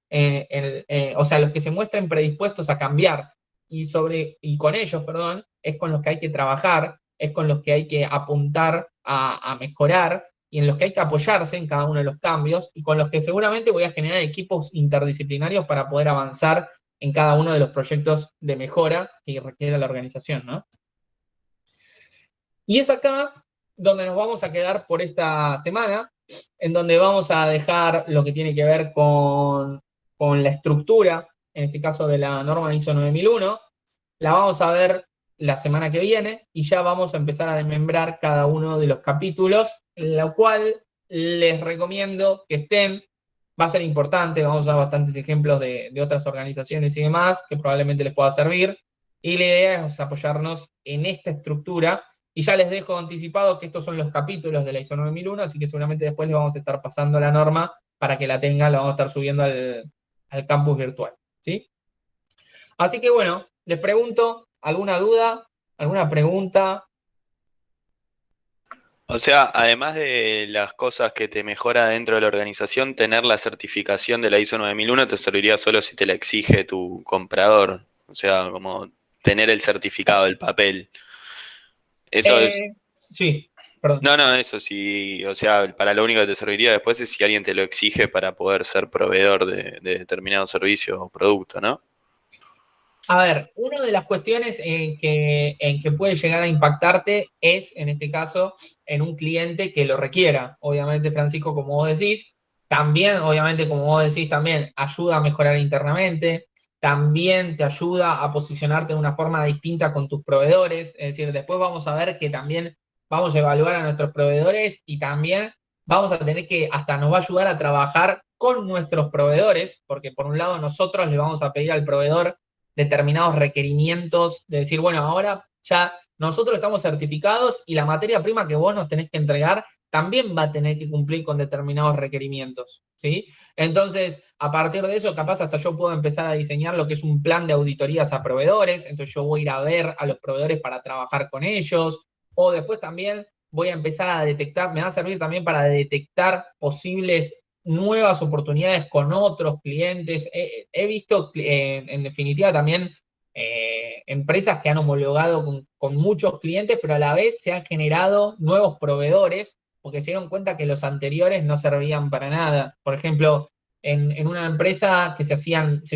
o sea, los que se muestren predispuestos a cambiar, y con ellos, perdón, es con los que hay que trabajar, es con los que hay que apuntar a mejorar, y en los que hay que apoyarse en cada uno de los cambios, y con los que seguramente voy a generar equipos interdisciplinarios para poder avanzar en cada uno de los proyectos de mejora que requiere la organización, ¿no? Y es acá donde nos vamos a quedar por esta semana, en donde vamos a dejar lo que tiene que ver con la estructura, en este caso de la norma ISO 9001, la vamos a ver la semana que viene, y ya vamos a empezar a desmembrar cada uno de los capítulos, en lo cual les recomiendo que estén, va a ser importante, vamos a dar bastantes ejemplos de otras organizaciones y demás, que probablemente les pueda servir, y la idea es apoyarnos en esta estructura. Y ya les dejo anticipado que estos son los capítulos de la ISO 9001, así que seguramente después les vamos a estar pasando la norma para que la tengan, la vamos a estar subiendo al campus virtual, ¿sí? Así que bueno, les pregunto, ¿alguna duda? ¿Alguna pregunta? O sea, además de las cosas que te mejora dentro de la organización, tener la certificación de la ISO 9001 te serviría solo si te la exige tu comprador. O sea, como tener el certificado, el papel. Eso es... Sí, perdón. No, eso sí, o sea, para lo único que te serviría después es si alguien te lo exige para poder ser proveedor de determinado servicio o producto, ¿no? A ver, una de las cuestiones en que puede llegar a impactarte es, en este caso, en un cliente que lo requiera. Obviamente, Francisco, como vos decís, también, obviamente, como vos decís, también ayuda a mejorar internamente, también te ayuda a posicionarte de una forma distinta con tus proveedores. Es decir, después vamos a ver que también vamos a evaluar a nuestros proveedores y también vamos a tener que, hasta nos va a ayudar a trabajar con nuestros proveedores, porque por un lado nosotros le vamos a pedir al proveedor determinados requerimientos, de decir, bueno, ahora ya nosotros estamos certificados y la materia prima que vos nos tenés que entregar también va a tener que cumplir con determinados requerimientos, ¿sí? Entonces, a partir de eso, capaz hasta yo puedo empezar a diseñar lo que es un plan de auditorías a proveedores, entonces yo voy a ir a ver a los proveedores para trabajar con ellos, o después también voy a empezar a detectar, me va a servir también para detectar posibles nuevas oportunidades con otros clientes. He visto, en definitiva, también empresas que han homologado con muchos clientes, pero a la vez se han generado nuevos proveedores porque se dieron cuenta que los anteriores no servían para nada. Por ejemplo, en una empresa que se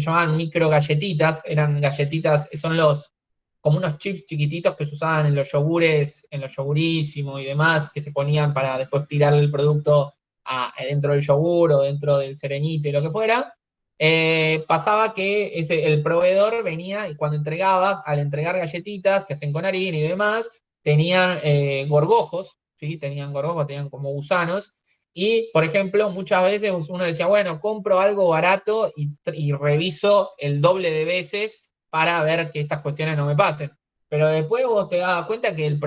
llamaban micro galletitas, eran galletitas, son como unos chips chiquititos que se usaban en los yogures, en los yogurísimos y demás, que se ponían para después tirar el producto dentro del yogur o dentro del serenito y lo que fuera. Pasaba que el proveedor venía y cuando entregaba, al entregar galletitas que hacen con harina y demás, tenían gorgojos, ¿sí? Tenían gorgojos, tenían como gusanos. Y, por ejemplo, muchas veces uno decía, bueno, compro algo barato y reviso el doble de veces para ver que estas cuestiones no me pasen. Pero después vos te dabas cuenta que,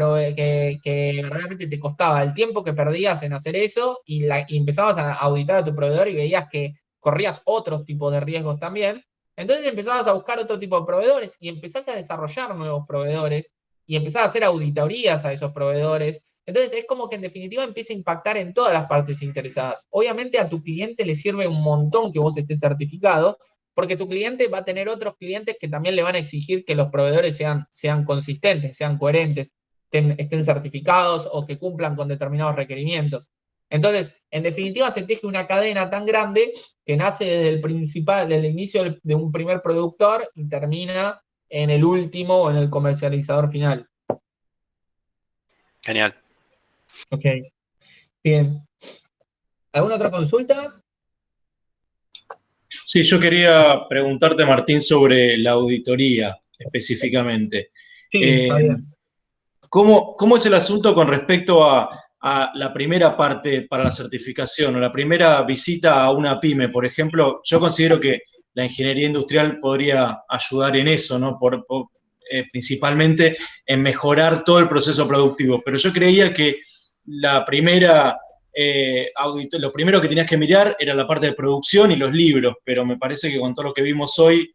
que realmente te costaba el tiempo que perdías en hacer eso y empezabas a auditar a tu proveedor y veías que corrías otros tipos de riesgos también. Entonces empezabas a buscar otro tipo de proveedores y empezás a desarrollar nuevos proveedores y empezás a hacer auditorías a esos proveedores. Entonces es como que en definitiva empieza a impactar en todas las partes interesadas. Obviamente a tu cliente le sirve un montón que vos estés certificado, porque tu cliente va a tener otros clientes que también le van a exigir que los proveedores sean consistentes, sean coherentes, estén certificados o que cumplan con determinados requerimientos. Entonces, en definitiva, se teje una cadena tan grande que nace desde el inicio de un primer productor y termina en el último o en el comercializador final. Genial. Ok, bien. ¿Alguna otra consulta? Sí, yo quería preguntarte, Martín, sobre la auditoría específicamente. Sí, está bien. ¿Cómo es el asunto con respecto a la primera parte para la certificación o la primera visita a una pyme, por ejemplo? Yo considero que la ingeniería industrial podría ayudar en eso, ¿no? Principalmente en mejorar todo el proceso productivo, pero yo creía que la primera lo primero que tenías que mirar era la parte de producción y los libros, pero me parece que con todo lo que vimos hoy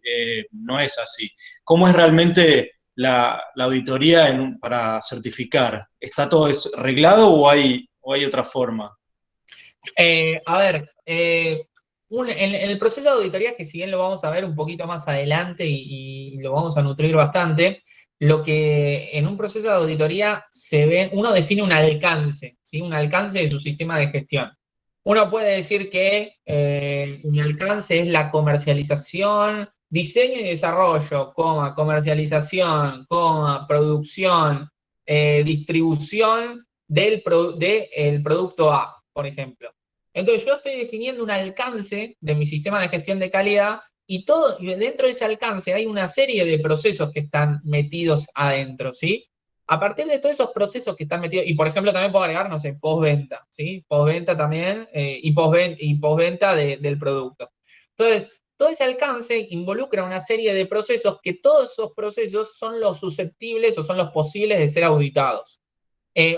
no es así. ¿Cómo es realmente la auditoría para certificar? ¿Está todo arreglado o hay otra forma? A ver, en el proceso de auditoría, que si bien lo vamos a ver un poquito más adelante y lo vamos a nutrir bastante, lo que en un proceso de auditoría uno define un alcance, ¿sí? Un alcance de su sistema de gestión. Uno puede decir que mi alcance es la comercialización, diseño y desarrollo, comercialización, producción, distribución del producto A, por ejemplo. Entonces yo estoy definiendo un alcance de mi sistema de gestión de calidad y dentro de ese alcance hay una serie de procesos que están metidos adentro, ¿sí? A partir de todos esos procesos que están metidos, y por ejemplo también puedo agregar, no sé, postventa, ¿sí? Postventa también, y postventa del producto. Entonces, todo ese alcance involucra una serie de procesos que todos esos procesos son los susceptibles o son los posibles de ser auditados.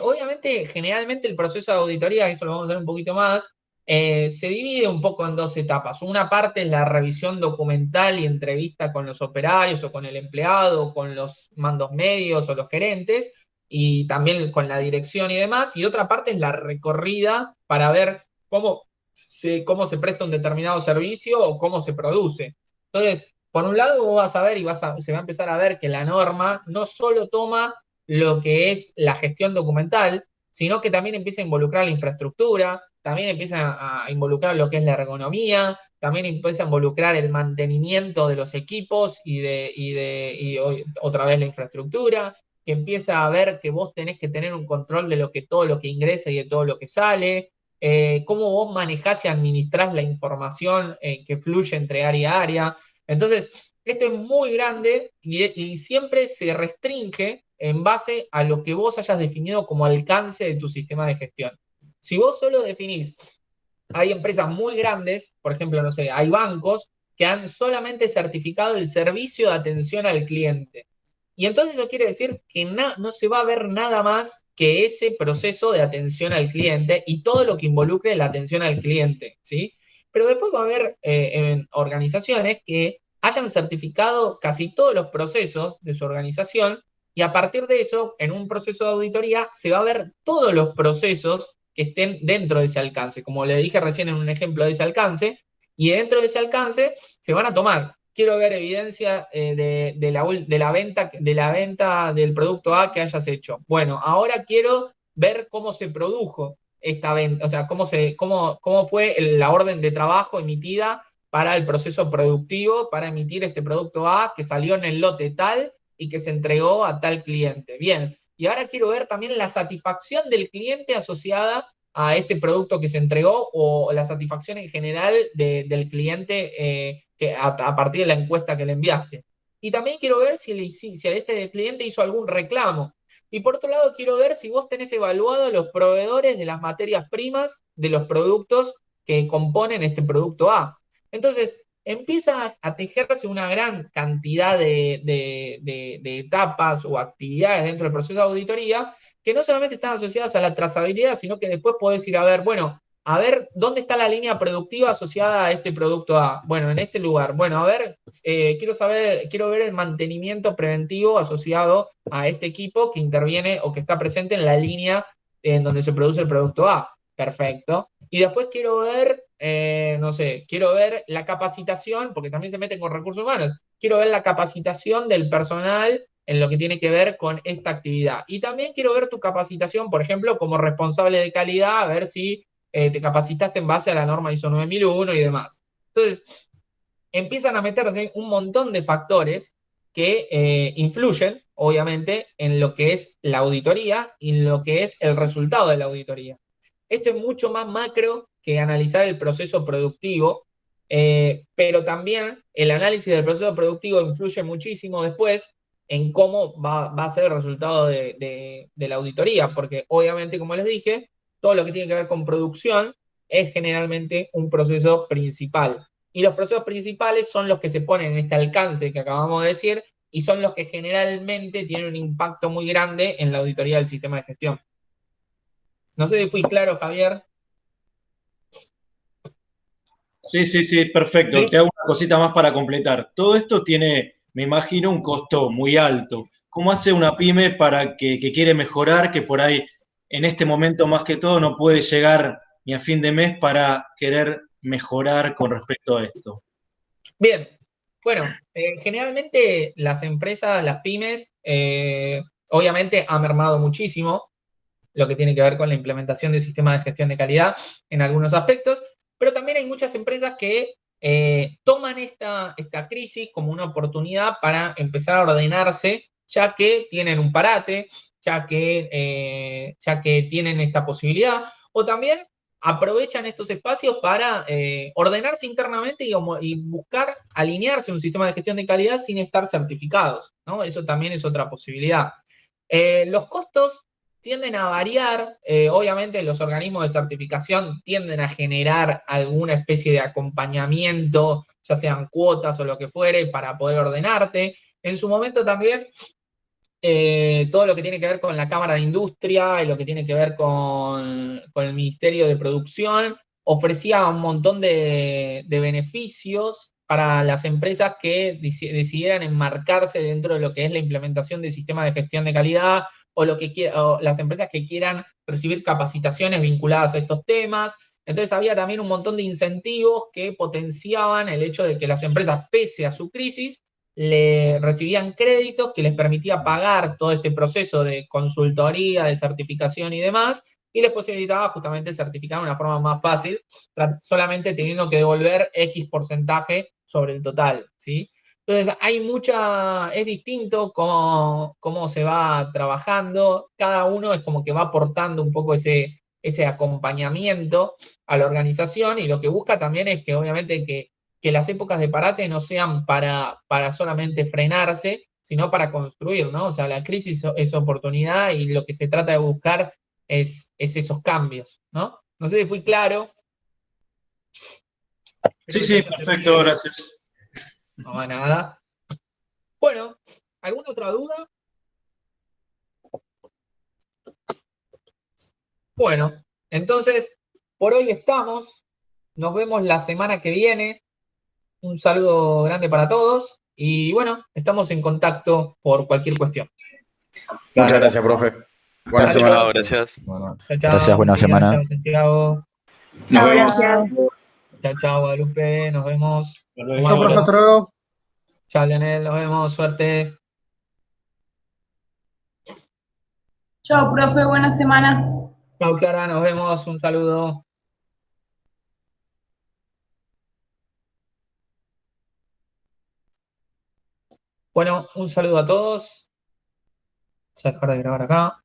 Obviamente, generalmente el proceso de auditoría, eso lo vamos a ver un poquito más, se divide un poco en dos etapas. Una parte es la revisión documental y entrevista con los operarios o con el empleado, o con los mandos medios o los gerentes, y también con la dirección y demás. Y otra parte es la recorrida para ver cómo se presta un determinado servicio o cómo se produce. Entonces, por un lado, vos vas a ver se va a empezar a ver que la norma no solo toma lo que es la gestión documental, sino que también empieza a involucrar la infraestructura, también empieza a involucrar lo que es la ergonomía, también empieza a involucrar el mantenimiento de los equipos y otra vez la infraestructura, que empieza a ver que vos tenés que tener un control de todo lo que ingresa y de todo lo que sale, cómo vos manejás y administrás la información que fluye entre área a área. Entonces, esto es muy grande y siempre se restringe en base a lo que vos hayas definido como alcance de tu sistema de gestión. Si vos solo definís, hay empresas muy grandes, por ejemplo, no sé, hay bancos que han solamente certificado el servicio de atención al cliente. Y entonces eso quiere decir que no se va a ver nada más que ese proceso de atención al cliente y todo lo que involucre la atención al cliente, ¿sí? Pero después va a haber organizaciones que hayan certificado casi todos los procesos de su organización y a partir de eso, en un proceso de auditoría, se va a ver todos los procesos que estén dentro de ese alcance. Como le dije recién en un ejemplo de ese alcance, y dentro de ese alcance se van a tomar. Quiero ver evidencia de la venta del producto A que hayas hecho. Bueno, ahora quiero ver cómo se produjo esta venta, o sea, cómo fue la orden de trabajo emitida para el proceso productivo, para emitir este producto A que salió en el lote tal y que se entregó a tal cliente. Bien, y ahora quiero ver también la satisfacción del cliente asociada a ese producto que se entregó o la satisfacción en general del cliente a partir de la encuesta que le enviaste. Y también quiero ver si este cliente hizo algún reclamo. Y por otro lado, quiero ver si vos tenés evaluado los proveedores de las materias primas de los productos que componen este producto A. Entonces, empieza a tejerse una gran cantidad de etapas o actividades dentro del proceso de auditoría que no solamente están asociadas a la trazabilidad, sino que después podés ir a ver, bueno, a ver dónde está la línea productiva asociada a este producto A. Bueno, en este lugar. Bueno, a ver, quiero ver el mantenimiento preventivo asociado a este equipo que interviene o que está presente en la línea en donde se produce el producto A. Perfecto. Y después quiero ver, no sé, quiero ver la capacitación, porque también se meten con recursos humanos. Quiero ver la capacitación del personal en lo que tiene que ver con esta actividad. Y también quiero ver tu capacitación, por ejemplo, como responsable de calidad, a ver si te capacitaste en base a la norma ISO 9001 y demás. Entonces, empiezan a meterse un montón de factores que influyen, obviamente, en lo que es la auditoría y en lo que es el resultado de la auditoría. Esto es mucho más macro que analizar el proceso productivo, pero también el análisis del proceso productivo influye muchísimo después en cómo va a ser el resultado de la auditoría, porque obviamente, como les dije, todo lo que tiene que ver con producción es generalmente un proceso principal. Y los procesos principales son los que se ponen en este alcance que acabamos de decir y son los que generalmente tienen un impacto muy grande en la auditoría del sistema de gestión. No sé si fui claro, Javier. Sí, perfecto. ¿Sí? Te hago una cosita más para completar. Todo esto tiene, me imagino, un costo muy alto. ¿Cómo hace una pyme para que quiere mejorar, que por ahí en este momento más que todo no puede llegar ni a fin de mes para querer mejorar con respecto a esto? Bien, bueno, generalmente las empresas, las pymes, obviamente ha mermado muchísimo lo que tiene que ver con la implementación de sistemas de gestión de calidad en algunos aspectos, pero también hay muchas empresas que toman esta crisis como una oportunidad para empezar a ordenarse, ya que tienen un parate, ya que tienen esta posibilidad, o también aprovechan estos espacios para ordenarse internamente y buscar alinearse a un sistema de gestión de calidad sin estar certificados, ¿no? Eso también es otra posibilidad. Los costos tienden a variar, obviamente los organismos de certificación tienden a generar alguna especie de acompañamiento, ya sean cuotas o lo que fuere, para poder ordenarte. En su momento también todo lo que tiene que ver con la Cámara de Industria y lo que tiene que ver con el Ministerio de Producción, ofrecía un montón de beneficios para las empresas que decidieran enmarcarse dentro de lo que es la implementación del sistema de gestión de calidad o las empresas que quieran recibir capacitaciones vinculadas a estos temas. Entonces había también un montón de incentivos que potenciaban el hecho de que las empresas, pese a su crisis, le recibían créditos que les permitía pagar todo este proceso de consultoría, de certificación y demás, y les posibilitaba justamente certificar de una forma más fácil, solamente teniendo que devolver X porcentaje sobre el total, ¿sí? Entonces, es distinto cómo se va trabajando, cada uno es como que va aportando un poco ese acompañamiento a la organización, y lo que busca también es que obviamente que las épocas de parate no sean para solamente frenarse, sino para construir, ¿no? O sea, la crisis es oportunidad y lo que se trata de buscar es esos cambios, ¿no? No sé si fui claro. Sí, perfecto, gracias. No, nada. Bueno, ¿Alguna otra duda? Bueno, entonces, por hoy estamos. Nos vemos la semana que viene. Un saludo grande para todos. Y bueno, estamos en contacto por cualquier cuestión. Muchas gracias, profe. Buena Chao, semana. Chao, gracias. Chao, Gracias, buena Matías, semana. chao, Santiago. Nos vemos. Gracias. Chao, Guadalupe. Nos vemos. Hasta luego. Chao, profe, hasta luego. Chao, Leonel. Nos vemos. Suerte. Chao, profe, buena semana. Chao, Clara. Nos vemos. Un saludo. Bueno, un saludo a todos. Vamos a dejar de grabar acá.